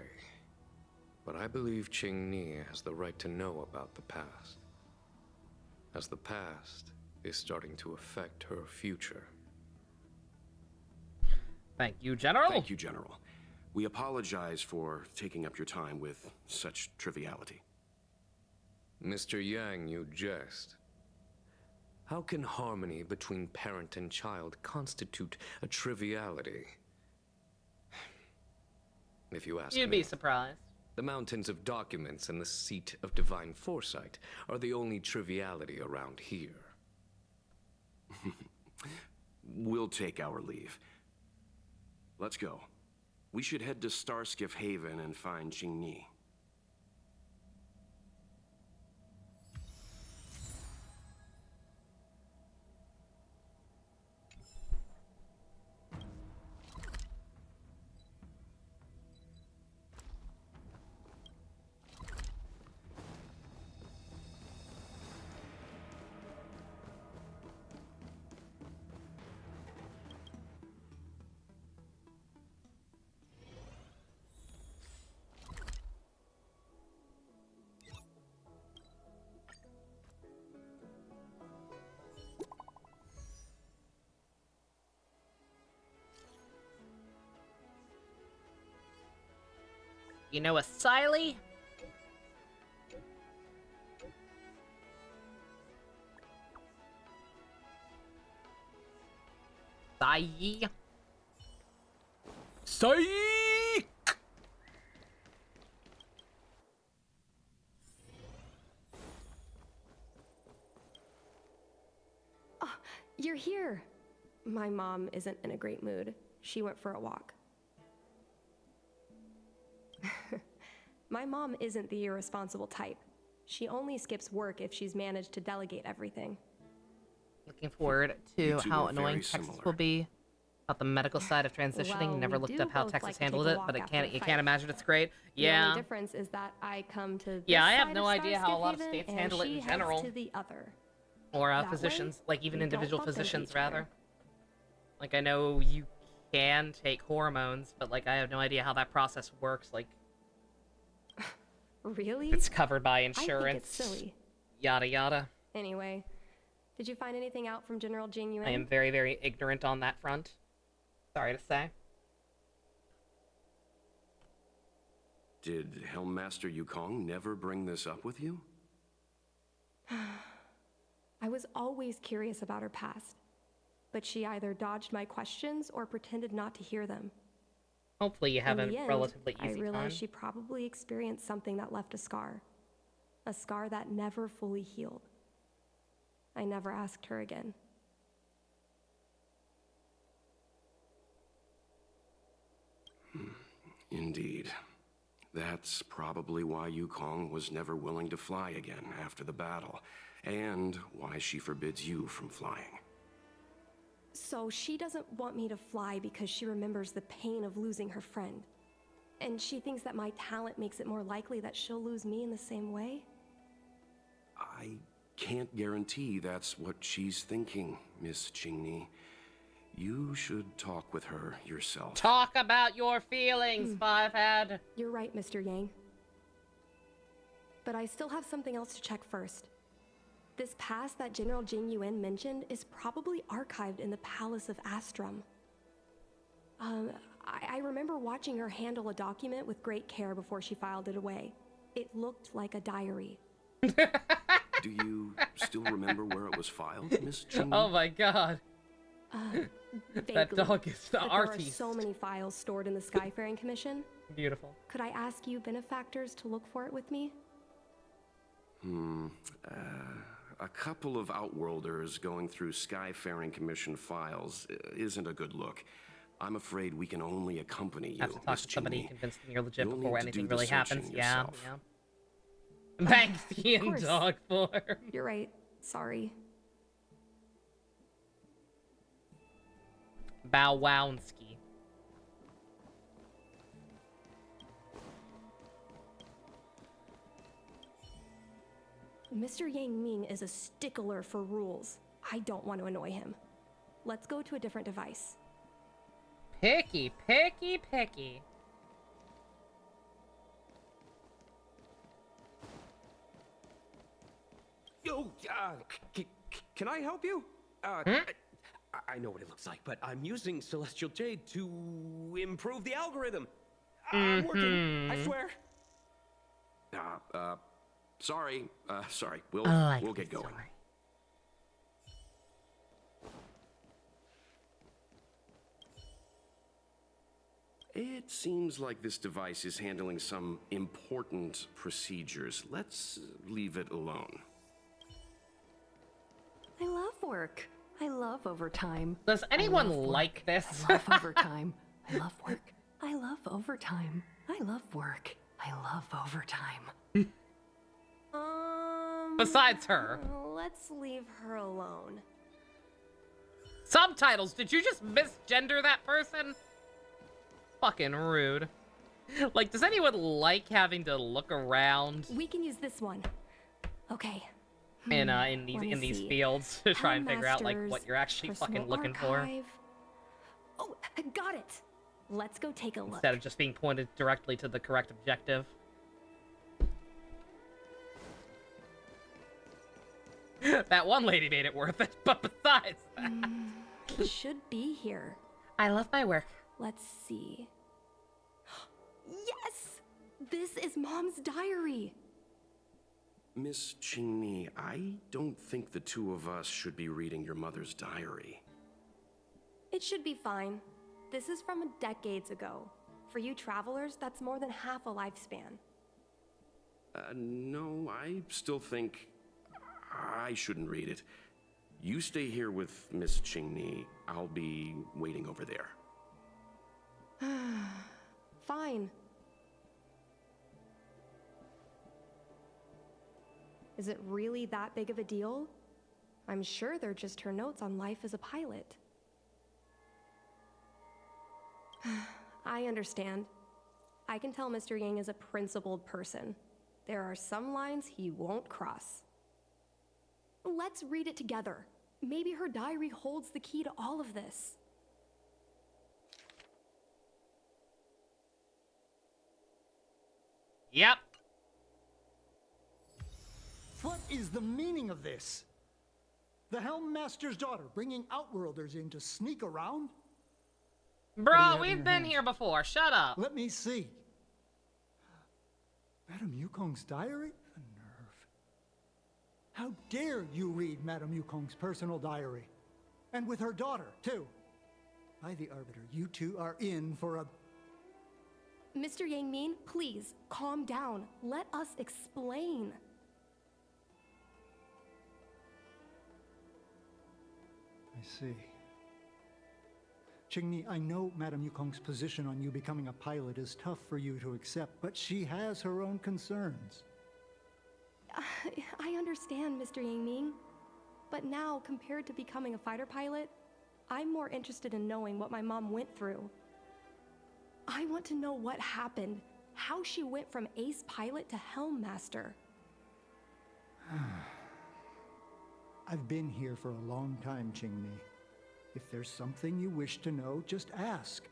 but I believe Qingni has the right to know about the past, as the past is starting to affect her future. Thank you, General. Thank you, General. We apologize for taking up your time with such triviality. Mr. Yang, you jest. How can harmony between parent and child constitute a triviality? If you ask me, You'd be surprised. The mountains of documents and the seat of divine foresight are the only triviality around here. We'll take our leave. Let's go. We should head to Starskiff Haven and find Qingni. You know a Siley? Sai. Psych! Oh, you're here. My mom isn't in a great mood. She went for a walk. My mom isn't the irresponsible type. She only skips work if she's managed to delegate everything. Looking forward to how annoying Texas will be. About the medical side of transitioning. Well, Never we looked do up how both Texas like to handled take a it, walk but after a you fight. can't imagine it's great. The Yeah. only difference is that I come to Yeah, this I have side no of idea how a lot of Starskiff states Haven, handle it and in she heads general. to the other. Or That way, physicians, like even we don't individual bump into physicians, each other. rather. Like, I know you can take hormones, but, like, I have no idea how that process works. Like, Really? it's covered by I think insurance. it's silly. Yada, yada. Anyway, did you find anything out from General Jing Yuan? I am very, very ignorant on that front. Sorry to say. Did Helmmaster Yukong never bring this up with you? I was always curious about her past, but she either dodged my questions or pretended not to hear them. Hopefully you have In a the end, relatively I easy realized time. she probably experienced something that left a scar that never fully healed. I never asked her again. Indeed. That's probably why Yukong was never willing to fly again after the battle, and why she forbids you from flying. So she doesn't want me to fly because she remembers the pain of losing her friend. And she thinks that my talent makes it more likely that she'll lose me in the same way? I can't guarantee that's what she's thinking, Miss Qingni. You should talk with her yourself. Talk about your feelings, Fivehead. You're right, Mr. Yang. But I still have something else to check first. This pass that General Jing Yuan mentioned is probably archived in the Palace of Astrum. I remember watching her handle a document with great care before she filed it away. It looked like a diary. Do you still remember where it was filed, Miss Qingni? Oh my god. That Vaguely, dog is the but artist. There are so many files stored in the Skyfaring Commission. Beautiful. Could I ask you benefactors to look for it with me? A couple of Outworlders going through Skyfaring Commission files isn't a good look. I'm afraid we can only accompany you, Have to talk Miss to somebody, Qingni. convince them you're legit You'll before need to anything do the really happens. searching Yeah, yourself. yeah. Banksy Of in course. dog form. You're right. Sorry. Bow Wownsky. Mr. Yang Ming is a stickler for rules. I don't want to annoy him. Let's go to a different device. Picky, picky, picky. Yo, can I help you? I know what it looks like, but I'm using Celestial Jade to improve the algorithm. I'm working, I swear. Sorry. We'll get going. It seems like this device is handling some important procedures. Let's leave it alone. I love work. I love overtime. Does anyone like this? I love overtime. I love work. I love overtime. I love work. I love overtime. Besides her. Let's leave her alone. Subtitles, did you just misgender that person? Fucking rude. Like, does anyone like having to look around We can use this one. Okay. in these fields to try and figure out like what you're actually fucking looking for, Oh, got it. Let's go take a look. instead of just being pointed directly to the correct objective? That one lady made it worth it, but besides that... It should be here. I love my work. Let's see. Yes! This is Mom's diary. Miss Qingni, I don't think the two of us should be reading your mother's diary. It should be fine. This is from decades ago. For you travelers, that's more than half a lifespan. No, I still think I shouldn't read it. You stay here with Miss Qingni. I'll be waiting over there. Fine. Is it really that big of a deal? I'm sure they're just her notes on life as a pilot. I understand. I can tell Mr. Yang is a principled person. There are some lines he won't cross. Let's read it together. Maybe her diary holds the key to all of this. Yep. What is the meaning of this? The Helm Master's daughter bringing Outworlders in to sneak around? Bro, we've been here before. Shut up. Let me see. Madame Yukong's diary? The nerve. How dare you read Madame Yukong's personal diary? And with her daughter, too. By the Arbiter, you two are in for a... Mr. Yang Min, please, calm down. Let us explain. I see. Qingni, I know Madame Yukong's position on you becoming a pilot is tough for you to accept, but she has her own concerns. I understand, Mr. Yang Ming. But now, compared to becoming a fighter pilot, I'm more interested in knowing what my mom went through. I want to know what happened, how she went from ace pilot to helm master. I've been here for a long time, Qingmi. If there's something you wish to know, just ask.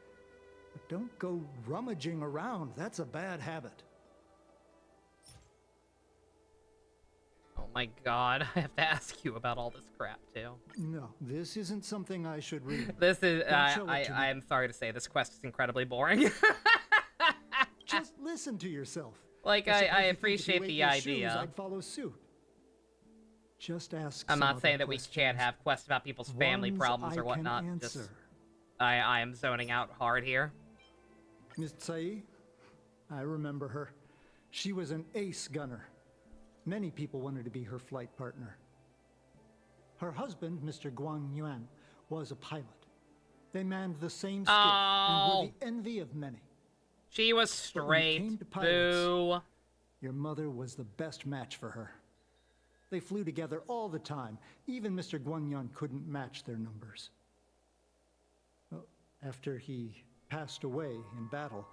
But don't go rummaging around. That's a bad habit. Oh my god, I have to ask you about all this crap, too. No, this isn't something I should read. This is, Don't show it to me. I am sorry to say, this quest is incredibly boring. Just listen to yourself. Like, suppose I you think if appreciate you ate the your idea. shoes, I'd follow suit. Just ask. I'm some not other saying that we questions. can't have quests about people's family Ones problems I or whatnot. can Just, answer. I am zoning out hard here. Miss Tsai, I remember her. She was an ace gunner. Many people wanted to be her flight partner. Her husband, Mr. Guang Yuan, was a pilot. They manned the same skiff and were the envy of many. She was But when it straight. came to pilots, Boo. your mother was the best match for her. They flew together all the time. Even Mr. Guangyuan couldn't match their numbers. Well, after he passed away in battle,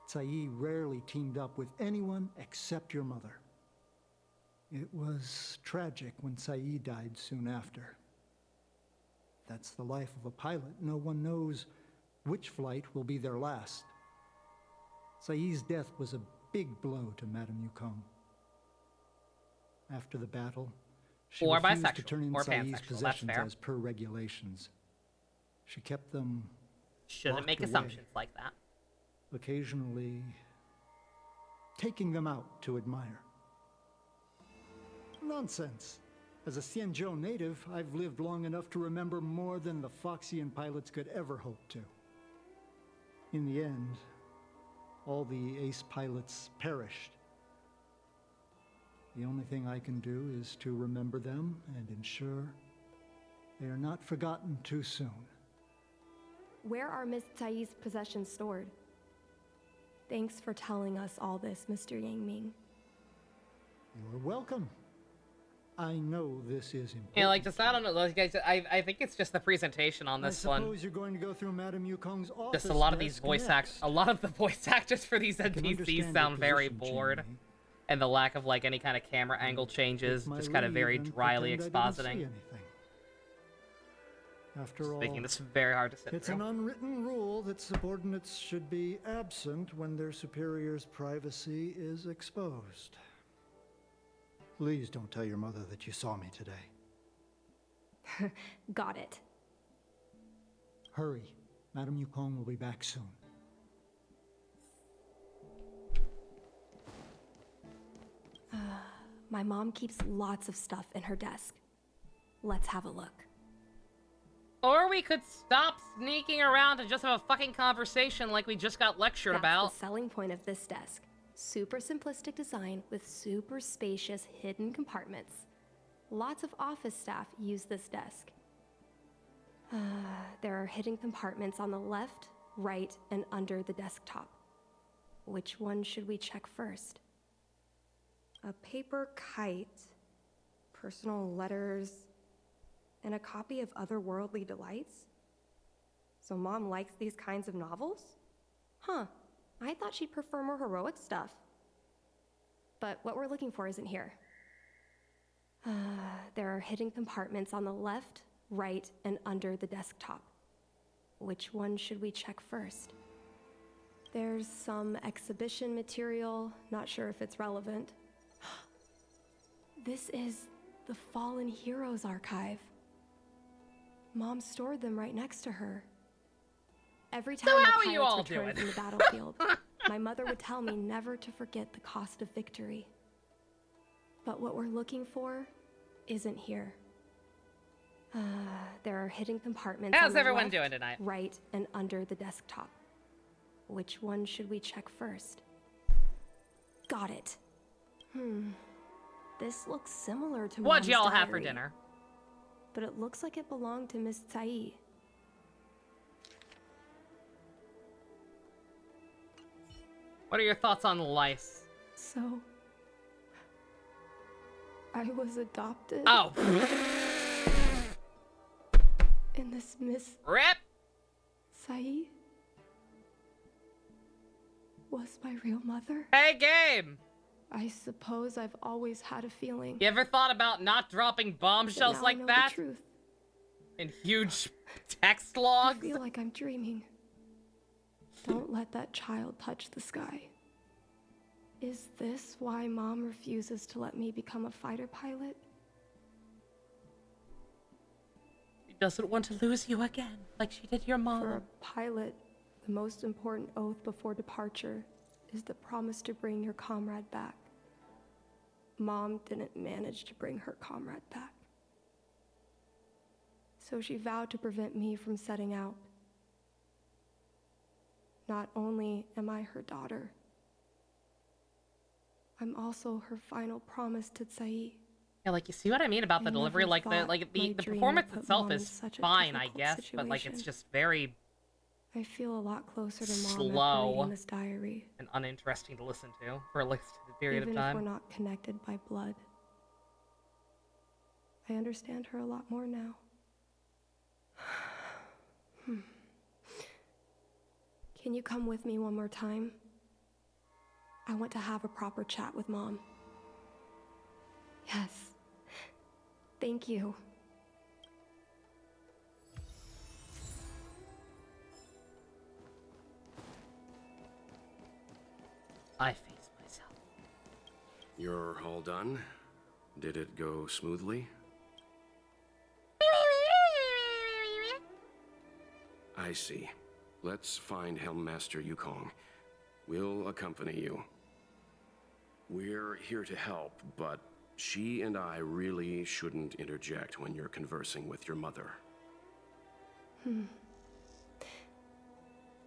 Tsai rarely teamed up with anyone except your mother. It was tragic when Tsai died soon after. That's the life of a pilot. No one knows which flight will be their last. Tsai's death was a big blow to Madame Yukong. After the battle, she Or refused to bisexual, turn in or Tsai's pansexual, that's possessions fair. as per regulations. She kept them Shouldn't locked make away, assumptions like that. occasionally taking them out to admire. Nonsense. As a Xianzhou native, I've lived long enough to remember more than the Foxian pilots could ever hope to. In the end, all the ace pilots perished. The only thing I can do is to remember them and ensure they are not forgotten too soon. Where are Miss Tsai's possessions stored? Thanks for telling us all this, Mr. Yang Ming. You're welcome. I know this is important. Yeah, like, just, I don't know, like, guys, I think it's just the presentation on this I one. suppose you're going to go through Madame Yukong's office. Just a lot of these desk voice next. a lot of the voice actors for these can NPCs understand sound your very position, bored. Jimmy. And the lack of, like, any kind of camera angle changes, Take my just kind of leave very and dryly pretend I didn't see expositing. anything. After all, Making this very hard to sit it's through. an unwritten rule that subordinates should be absent when their superior's privacy is exposed. Please don't tell your mother that you saw me today. Got it. Hurry. Madame Yukong will be back soon. My mom keeps lots of stuff in her desk. Let's have a look. Or we could stop sneaking around and just have a fucking conversation like we just got lectured That's about. the selling point of this desk. Super simplistic design with super spacious hidden compartments. Lots of office staff use this desk. There are hidden compartments on the left, right, and under the desktop. Which one should we check first? A paper kite, personal letters, and a copy of Otherworldly Delights? So Mom likes these kinds of novels? Huh, I thought she'd prefer more heroic stuff. But what we're looking for isn't here. There are hidden compartments on the left, right, and under the desktop. Which one should we check first? There's some exhibition material, not sure if it's relevant. This is the Fallen Heroes archive. Mom stored them right next to her. Every time So how my are you pilots all returned doing? from the battlefield, my mother would tell me never to forget the cost of victory. But what we're looking for isn't here. There are hidden compartments How's on the everyone left, doing tonight? right, and under the desktop. Which one should we check first? Got it. This looks similar to What'd Mom's y'all have for diary, dinner? but it looks like it belonged to Miss Tsai. What are your thoughts on lice? So, I was adopted. Oh. And this Miss... RIP! Sae was my real mother. Hey, game! I suppose I've always had a feeling. You ever thought about not dropping bombshells now I like know that? The truth. In huge text logs? I feel like I'm dreaming. Don't let that child touch the sky. Is this why Mom refuses to let me become a fighter pilot? She doesn't want to lose you again, like she did your mom. For a pilot, the most important oath before departure is the promise to bring your comrade back. Mom didn't manage to bring her comrade back. So she vowed to prevent me from setting out. Not only am I her daughter, I'm also her final promise to Sae. Yeah, like, you see what I mean about the delivery? Like, the performance itself is fine, I guess, but, like, it's just very... I feel a lot closer to Mom slow after reading this diary. and uninteresting to listen to for a extended period Even of time. if we're not connected by blood. I understand her a lot more now. Can you come with me one more time? I want to have a proper chat with Mom. Yes. Thank you. I face myself. You're all done? Did it go smoothly? I see. Let's find Helmmaster Yukong. We'll accompany you. We're here to help, but she and I really shouldn't interject when you're conversing with your mother.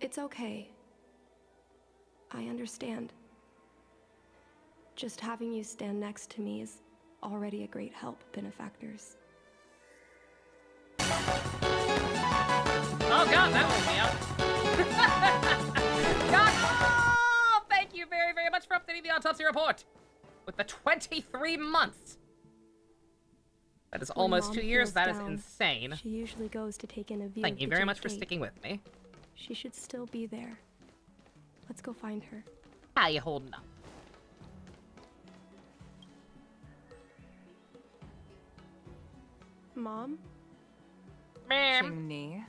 It's okay. I understand. Just having you stand next to me is already a great help, benefactors. Oh god, that woke me up. God, oh, thank you very, very much for updating the autopsy report with the 23 months. That is almost When 2 Mom years. feels That is down, insane. She usually goes to take in a view Thank of you the very Jade much for Gate. sticking with me. She should still be there. Let's go find her. How you holding up? Mom? Qingni,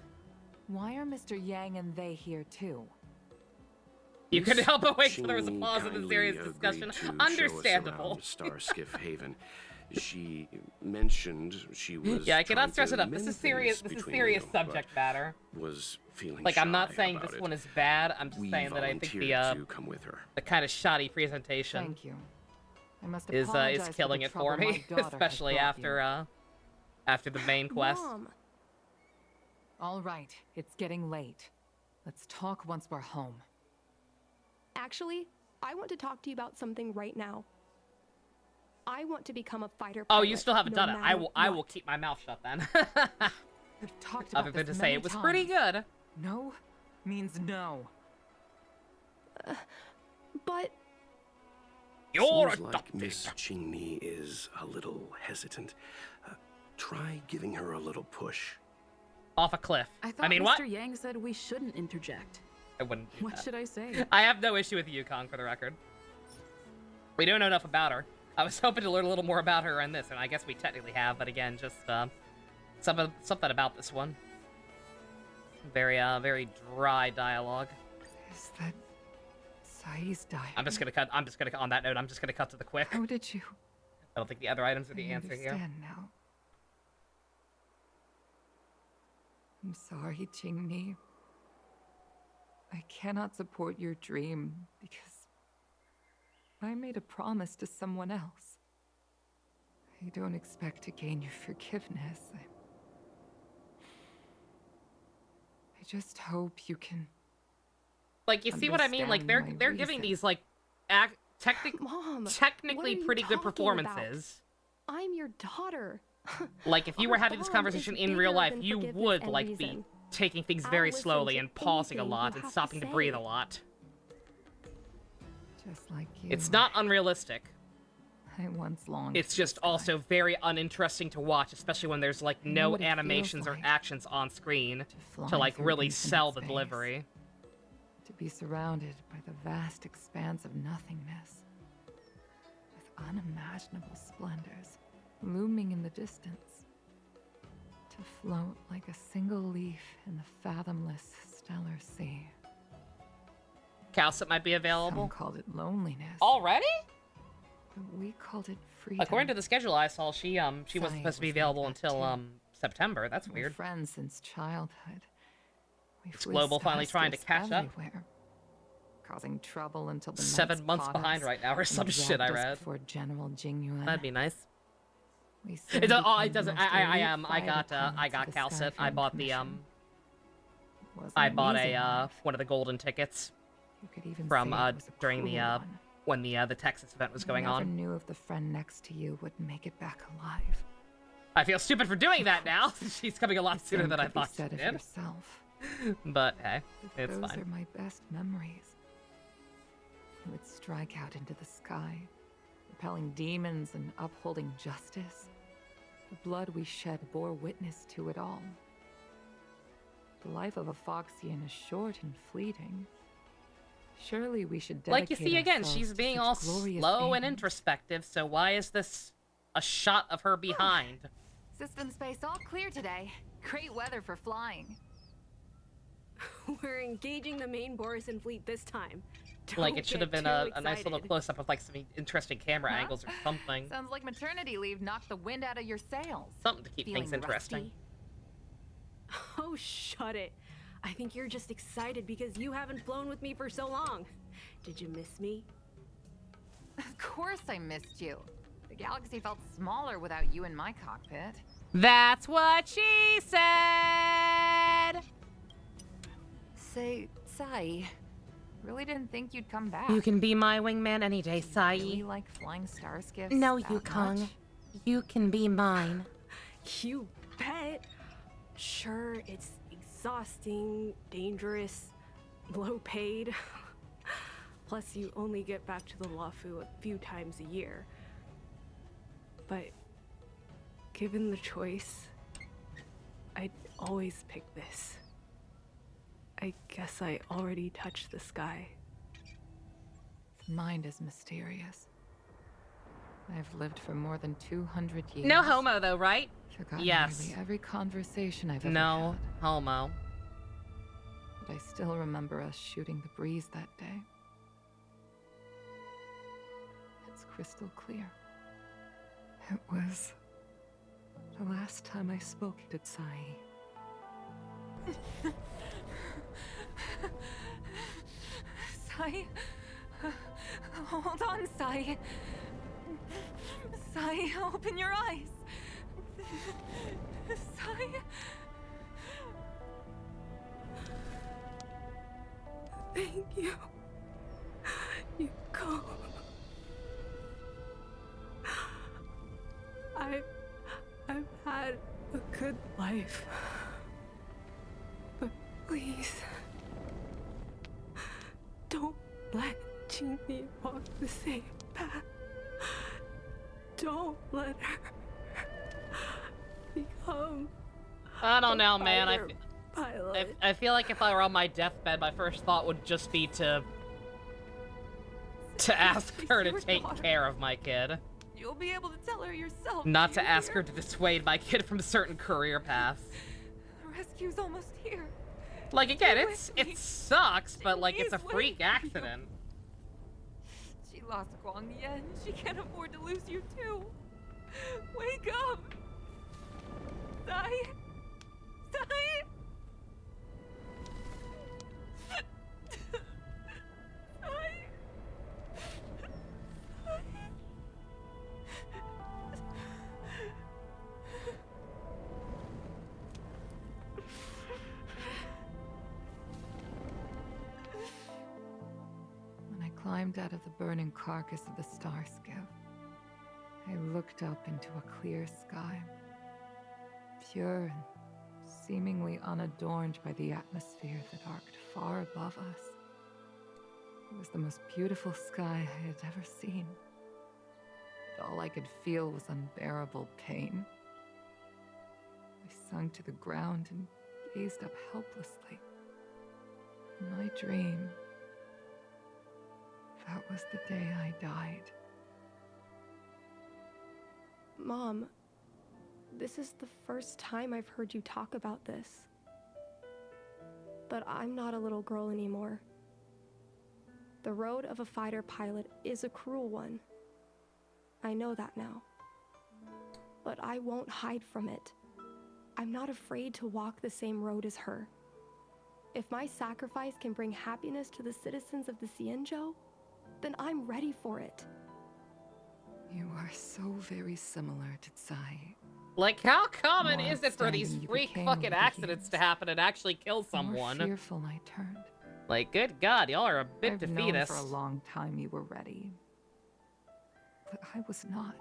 why are Mr. Yang and they here too? You Miss couldn't help but wait till there was a Qing pause in the kindly serious agreed discussion. to show us Understandable. around Starskiff Haven. She mentioned she was Yeah, I cannot trying stress to it up. This mend is serious. things This is between serious you, but subject matter. Was feeling Like, I'm not shy saying about this it. one is bad. I'm just We saying that I think volunteered to come with her. the kind of shoddy presentation Thank you. I must is apologize killing for it the for trouble me, my daughter has especially brought you. after the main quest. Mom! All right, it's getting late. Let's talk once we're home. Actually, I want to talk to you about something right now. I want to become a fighter Oh, pilot. you still haven't no done it. I matter will what. keep my mouth shut then. We've talked about Other than this to say many it was times. pretty good. No means no. But You're Seems like Miss Qingni is a little hesitant. Try giving her a little push. Off a cliff. I thought mean, Mr. what? Yang said we shouldn't interject. I wouldn't do What that. should I say? I have no issue with Yukong, for the record. We don't know enough about her. I was hoping to learn a little more about her in this, and I guess we technically have, but again, just something about this one. Very very dry dialogue. Is that Sae's diary? I'm just gonna cut on that note, I'm just gonna cut to the quick. How did you? I don't think the other items are the I answer here. understand now. I'm sorry, Qingni. I cannot support your dream because I made a promise to someone else. I don't expect to gain your forgiveness. I just hope you can. Like, you see what I mean? Like, they're understand my giving reason. these like Mom, technically what are you pretty good talking performances. about? I'm your daughter. Like, if you were having this bond conversation is in real bigger life, than you forgiveness would and like be reason. taking things I'll very listen slowly to and pausing a anything lot you and have to stopping to breathe a say. lot. Just like you. It's not unrealistic. I once longed. It's just also very uninteresting to watch, especially when there's like no animations or actions on screen to like really sell the delivery. To be surrounded by the vast expanse of nothingness, with unimaginable splendors looming in the distance. To float like a single leaf in the fathomless stellar sea. Calcit might be available. Some called it loneliness. Already? But we called it freedom. According to the schedule I saw, she wasn't supposed to be available until September. That's We're weird. friends since childhood. Is Global finally trying to catch up? Causing trouble until the 7 months behind right now, or some shit I read. For General Jingyuan. That'd be nice. It doesn't. I got Calcit. I bought the one of the golden tickets from during the when the Texas event was going on. I never knew if the friend next to you would make it back alive. I feel stupid for doing that now. She's coming a lot sooner than I thought she did. Yourself. But hey, it's those fine. Are my best memories. You would strike out into the sky, repelling demons and upholding justice. The blood we shed bore witness to it all. The life of a Foxian is short and fleeting. Surely we should dedicate like you see again, she's being all slow and introspective, so why is this a shot of her behind? System space all clear today. Great weather for flying. We're engaging the main Borisan fleet this time. Like, it should have been a nice little close-up of, like, some interesting camera angles or something. Sounds like maternity leave knocked the wind out of your sails. Something to keep things interesting. Rusty? Oh, shut it. I think you're just excited because you haven't flown with me for so long. Did you miss me? Of course I missed you. The galaxy felt smaller without you in my cockpit. That's what she said! Say, Sai, really didn't think you'd come back. You can be my wingman any day, Sai. Really like flying star skiffs? No, Yukong. You can be mine. You bet. Sure, it's exhausting, dangerous, low paid. Plus, you only get back to the Luofu a few times a year. But given the choice, I'd always pick this. I guess I already touched the sky. The mind is mysterious. I've lived for more than 200 years. No homo, though, right? Forgotten yes. Nearly every conversation I've ever no had. Homo. But I still remember us shooting the breeze that day. It's crystal clear. It was the last time I spoke to Sai. Sai? Hold on, Sai. Sai, open your eyes. Sai? Thank you. You come. I've had a good life. But please, don't let Jinmi walk the same path. Don't let her become. I don't know, man. Pilot. I feel like if I were on my deathbed, my first thought would just be to ask her to take care of my kid. You'll be able to tell her yourself. Not to ask her to dissuade my kid from certain career paths. The rescue's almost here. Like, again, it sucks, but like it's a freak accident. She lost Guang Yan. She can't afford to lose you too. Wake up! Sai? Sai? Climbed out of the burning carcass of the star skiff. I looked up into a clear sky, pure and seemingly unadorned by the atmosphere that arced far above us. It was the most beautiful sky I had ever seen. all I could feel was unbearable pain. I sunk to the ground and gazed up helplessly. In my dream, that was the day I died. Mom, this is the first time I've heard you talk about this. But I'm not a little girl anymore. The road of a fighter pilot is a cruel one. I know that now. But I won't hide from it. I'm not afraid to walk the same road as her. If my sacrifice can bring happiness to the citizens of the Xianzhou, then I'm ready for it. You are so very similar to Tsai. Like, how common More is it for these outstanding you freak became fucking over the accidents to happen and actually kill The more someone? fearful I turned. Like, good God, y'all are a bit I've known defeatist. for a long time you were ready. But I was not.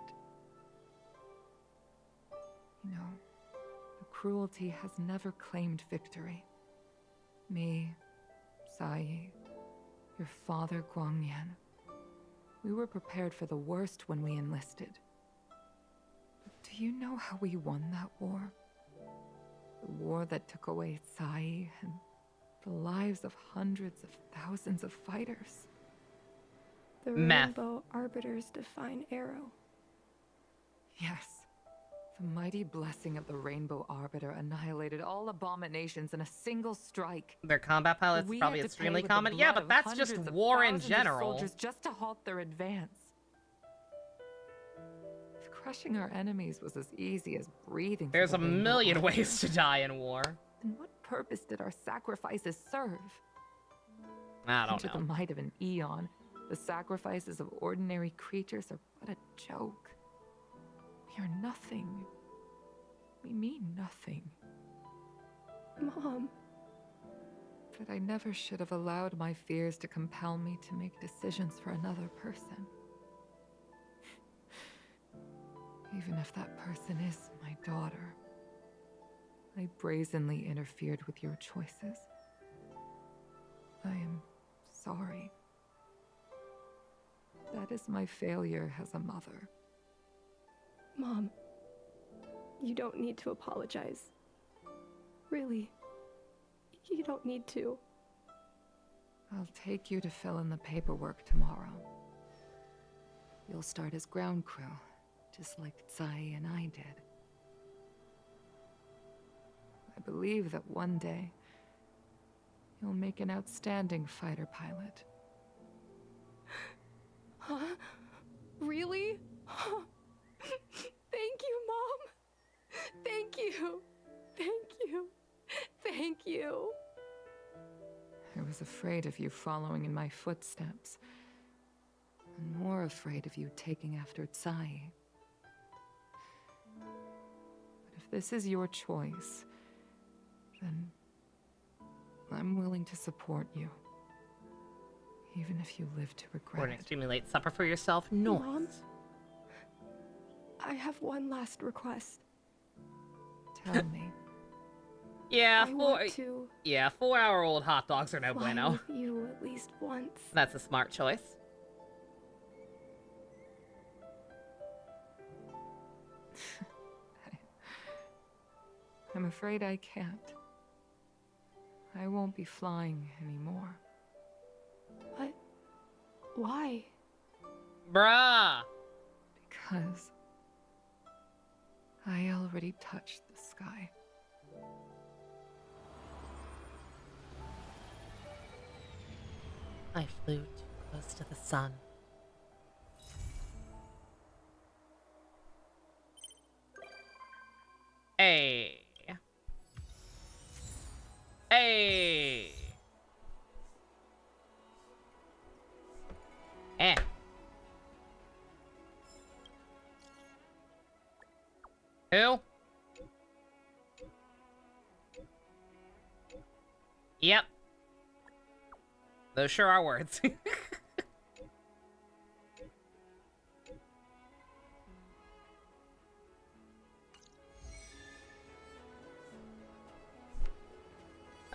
You know, the cruelty has never claimed victory. Me, Sai, your father Guangyan. We were prepared for the worst when we enlisted. But do you know how we won that war? The war that took away Sai and the lives of hundreds of thousands of fighters. The Math. Rainbow Arbiter's Divine Arrow. Yes. The mighty blessing of the Rainbow Arbiter annihilated all abominations in a single strike. Their combat pilots We probably had to pay extremely with the common. Yeah, blood but of that's just hundreds of war in thousands of general. soldiers just to halt their advance. If crushing our enemies was as easy as breathing for There's the a Rainbow million Arbiter, ways to die in war. then what purpose did our sacrifices serve? I don't Into know. the might of an eon, the sacrifices of ordinary creatures are but a joke. We are nothing. We mean nothing. Mom. But I never should have allowed my fears to compel me to make decisions for another person. Even if that person is my daughter. I brazenly interfered with your choices. I am sorry. That is my failure as a mother. Mom, you don't need to apologize. Really, you don't need to. I'll take you to fill in the paperwork tomorrow. You'll start as ground crew, just like Tsai and I did. I believe that one day, you'll make an outstanding fighter pilot. Huh? Really? Thank you, Mom. Thank you. Thank you. Thank you. I was afraid of you following in my footsteps. And more afraid of you taking after Tsai. But if this is your choice, then I'm willing to support you. Even if you live to Or regret an it. extremely late supper for yourself? No. Mom, I have one last request. Tell me. Yeah, I want to yeah, 4-hour-old hot dogs are no fly bueno. with you at least once. That's a smart choice. I'm afraid I can't. I won't be flying anymore. What? Why? Bruh! Because I already touched the sky. I flew too close to the sun. Hey. Hey. Eh. Who? Yep. Those sure are words.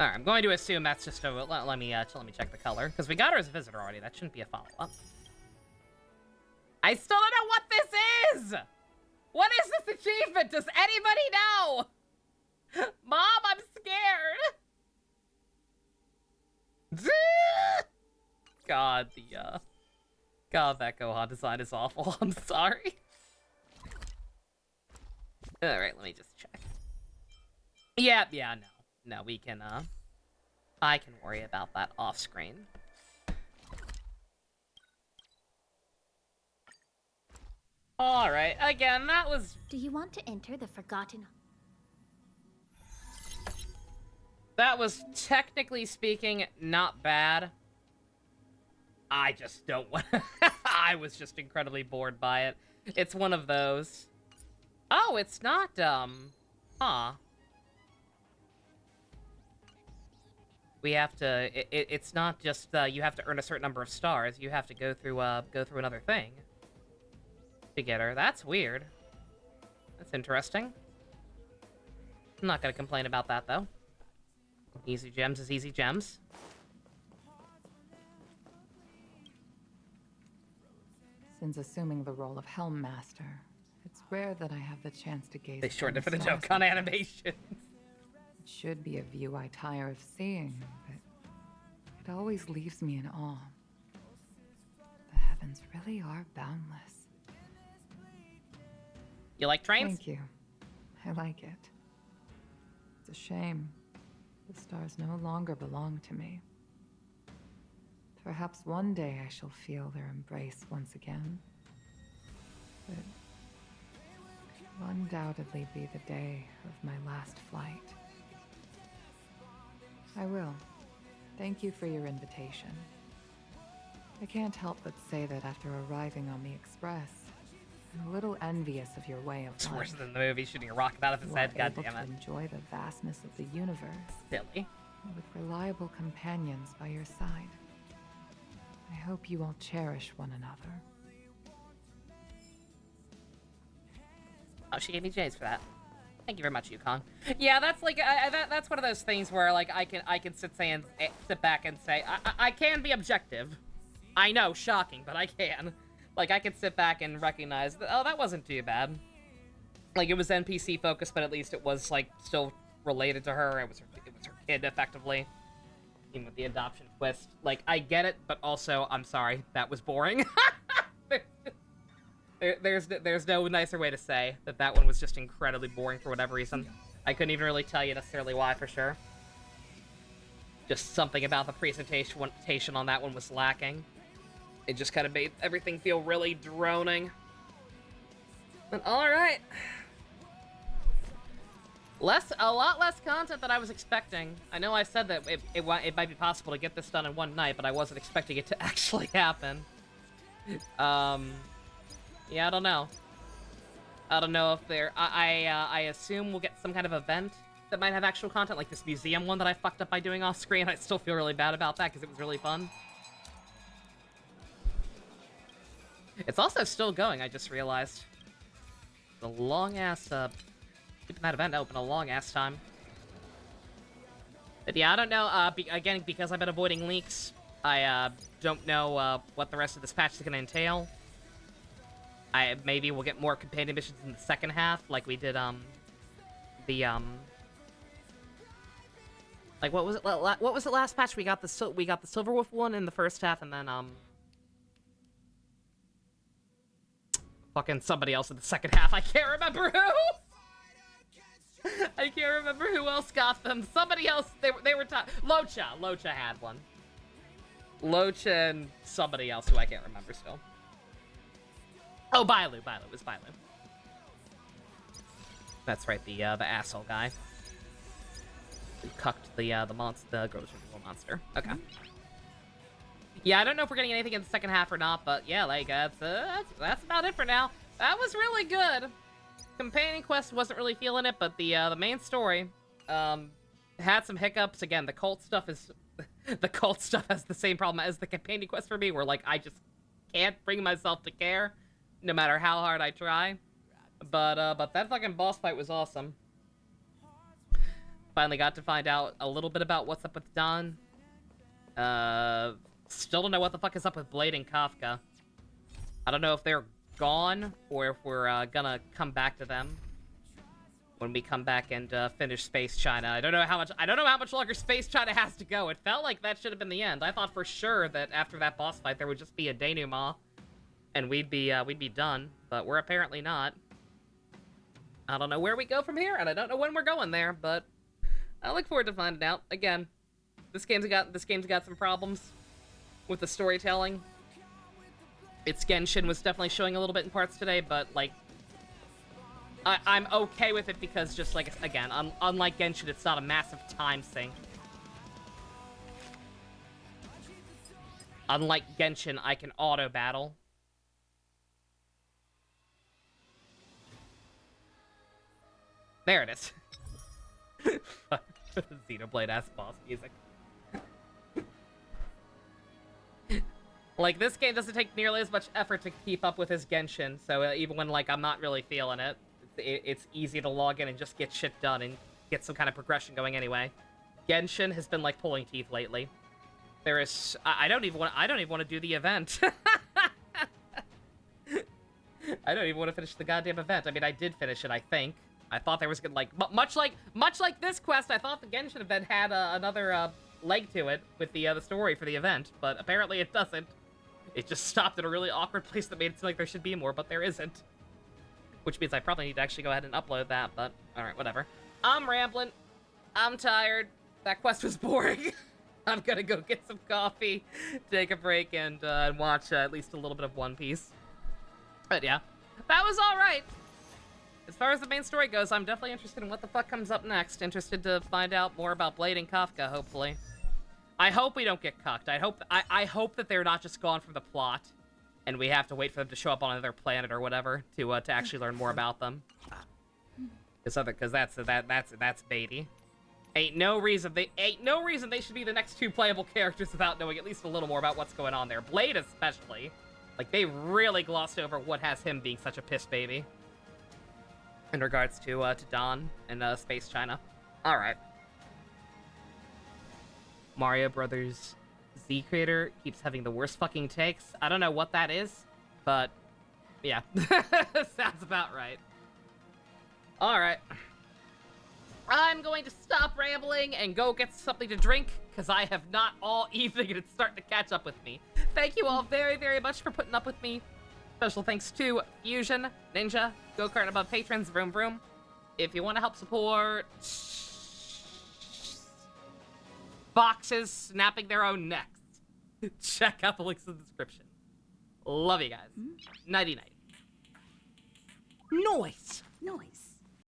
Alright, I'm going to assume that's just a... Let me check the color. Because we got her as a visitor already. That shouldn't be a follow-up. I still don't know what this is? What is this achievement? Does anybody know? Mom, I'm scared. God, God, that Gohan design is awful. I'm sorry. Alright, let me just check. Yeah, no, we can, I can worry about that off screen. Alright, again, that was... Do you want to enter the Forgotten... That was, technically speaking, not bad. I just don't want to... I was just incredibly bored by it. It's one of those. Oh, it's not, huh. We have to... It's not just, you have to earn a certain number of stars. You have to go through another thing. To get her. That's weird. That's interesting. I'm not gonna complain about that, though. Easy gems is easy gems. Since assuming the role of Helm Master, it's rare that I have the chance to gaze. They shortened it for the stars joke on like animation. this. It should be a view I tire of seeing, but it always leaves me in awe. The heavens really are boundless. You like trains? Thank you. I like it. It's a shame. The stars no longer belong to me. Perhaps one day I shall feel their embrace once again. But it will undoubtedly be the day of my last flight. I will. Thank you for your invitation. I can't help but say that after arriving on the Express, I'm a little envious of your way of It's life. worse than the movie shooting a rocket out of his You head, are able goddammit. to enjoy the vastness of the universe. Silly. With reliable companions by your side. I hope you all cherish one another. Oh, she gave me J's for that. Thank you very much, Yukon. Yeah, that's like that's one of those things where like I can sit back and say I can be objective. I know, shocking, but I can. Like I can sit back and recognize that, oh, that wasn't too bad. Like it was NPC focused, but at least it was like still related to her. It was her kid effectively. Even with the adoption twist, like I get it, but also I'm sorry, that was boring. There's no nicer way to say that one was just incredibly boring for whatever reason. I couldn't even really tell you necessarily why for sure. Just something about the presentation on that one was lacking. It just kind of made everything feel really droning. But all right. A lot less content than I was expecting. I know I said that it might be possible to get this done in one night, but I wasn't expecting it to actually happen. Yeah, I don't know. I don't know if there... I assume we'll get some kind of event that might have actual content, like this museum one that I fucked up by doing off screen. I still feel really bad about that because it was really fun. It's also still going, I just realized. The long-ass, keeping that event open a long-ass time. But yeah, I don't know, again, because I've been avoiding leaks, I, don't know, what the rest of this patch is gonna entail. Maybe we'll get more companion missions in the second half, like we did, like, what was it last patch? We got the Silverwolf one in the first half, and then, fucking somebody else in the second half. I can't remember who! I can't remember who else got them. Somebody else, they were Locha had one. Locha and somebody else who I can't remember still. Oh, Bailu, it was Bailu. That's right, the asshole guy. Who cucked the grocery monster. Okay. Yeah, I don't know if we're getting anything in the second half or not, but yeah, like, that's about it for now. That was really good. Companion Quest wasn't really feeling it, but the main story, had some hiccups. Again, the cult stuff has the same problem as the Companion Quest for me, where, like, I just can't bring myself to care, no matter how hard I try. But that fucking boss fight was awesome. Finally got to find out a little bit about what's up with Don. Still don't know what the fuck is up with Blade and Kafka. I don't know if they're gone, or if we're gonna come back to them when we come back and finish Space China. I don't know how much longer Space China has to go. It felt like that should have been the end. I thought for sure that after that boss fight there would just be a denouement and we'd be done, but we're apparently not. I don't know where we go from here, and I don't know when we're going there, but I look forward to finding out. Again, this game's got some problems with the storytelling. Its Genshin was definitely showing a little bit in parts today, but like I'm okay with it because just like again, unlike Genshin, it's not a massive time sink. Unlike Genshin, I can auto battle. There it is. Xenoblade ass boss music. Like, this game doesn't take nearly as much effort to keep up with his Genshin, so even when, like, I'm not really feeling it, it's easy to log in and just get shit done and get some kind of progression going anyway. Genshin has been, like, pulling teeth lately. There is... I don't even want to do the event. I don't even want to finish the goddamn event. I mean, I did finish it, I think. I thought there was gonna, like, much like this quest, I thought the Genshin event had another leg to it with the story for the event, but apparently it doesn't. It just stopped at a really awkward place that made it seem like there should be more, but there isn't. Which means I probably need to actually go ahead and upload that, but alright, whatever. I'm rambling. I'm tired. That quest was boring. I'm gonna go get some coffee, take a break, and watch at least a little bit of One Piece. But yeah, that was alright. As far as the main story goes, I'm definitely interested in what the fuck comes up next. Interested to find out more about Blade and Kafka, hopefully. I hope we don't get cucked. I hope that they're not just gone from the plot, and we have to wait for them to show up on another planet or whatever to actually learn more about them. Because that's baity. Ain't no reason they should be the next two playable characters without knowing at least a little more about what's going on there. Blade especially, like they really glossed over what has him being such a piss baby. In regards to Dawn and Space China. Alright. Mario Brothers Z creator keeps having the worst fucking takes. I don't know what that is, but yeah. Sounds about right. Alright. I'm going to stop rambling and go get something to drink, because I have not all evening and it's starting to catch up with me. Thank you all very, very much for putting up with me. Special thanks to Fusion, Ninja, Go-Kart Above patrons, Vroom Vroom. If you want to help support boxes snapping their own necks, check out the links in the description. Love you guys. Nighty-night. Noise.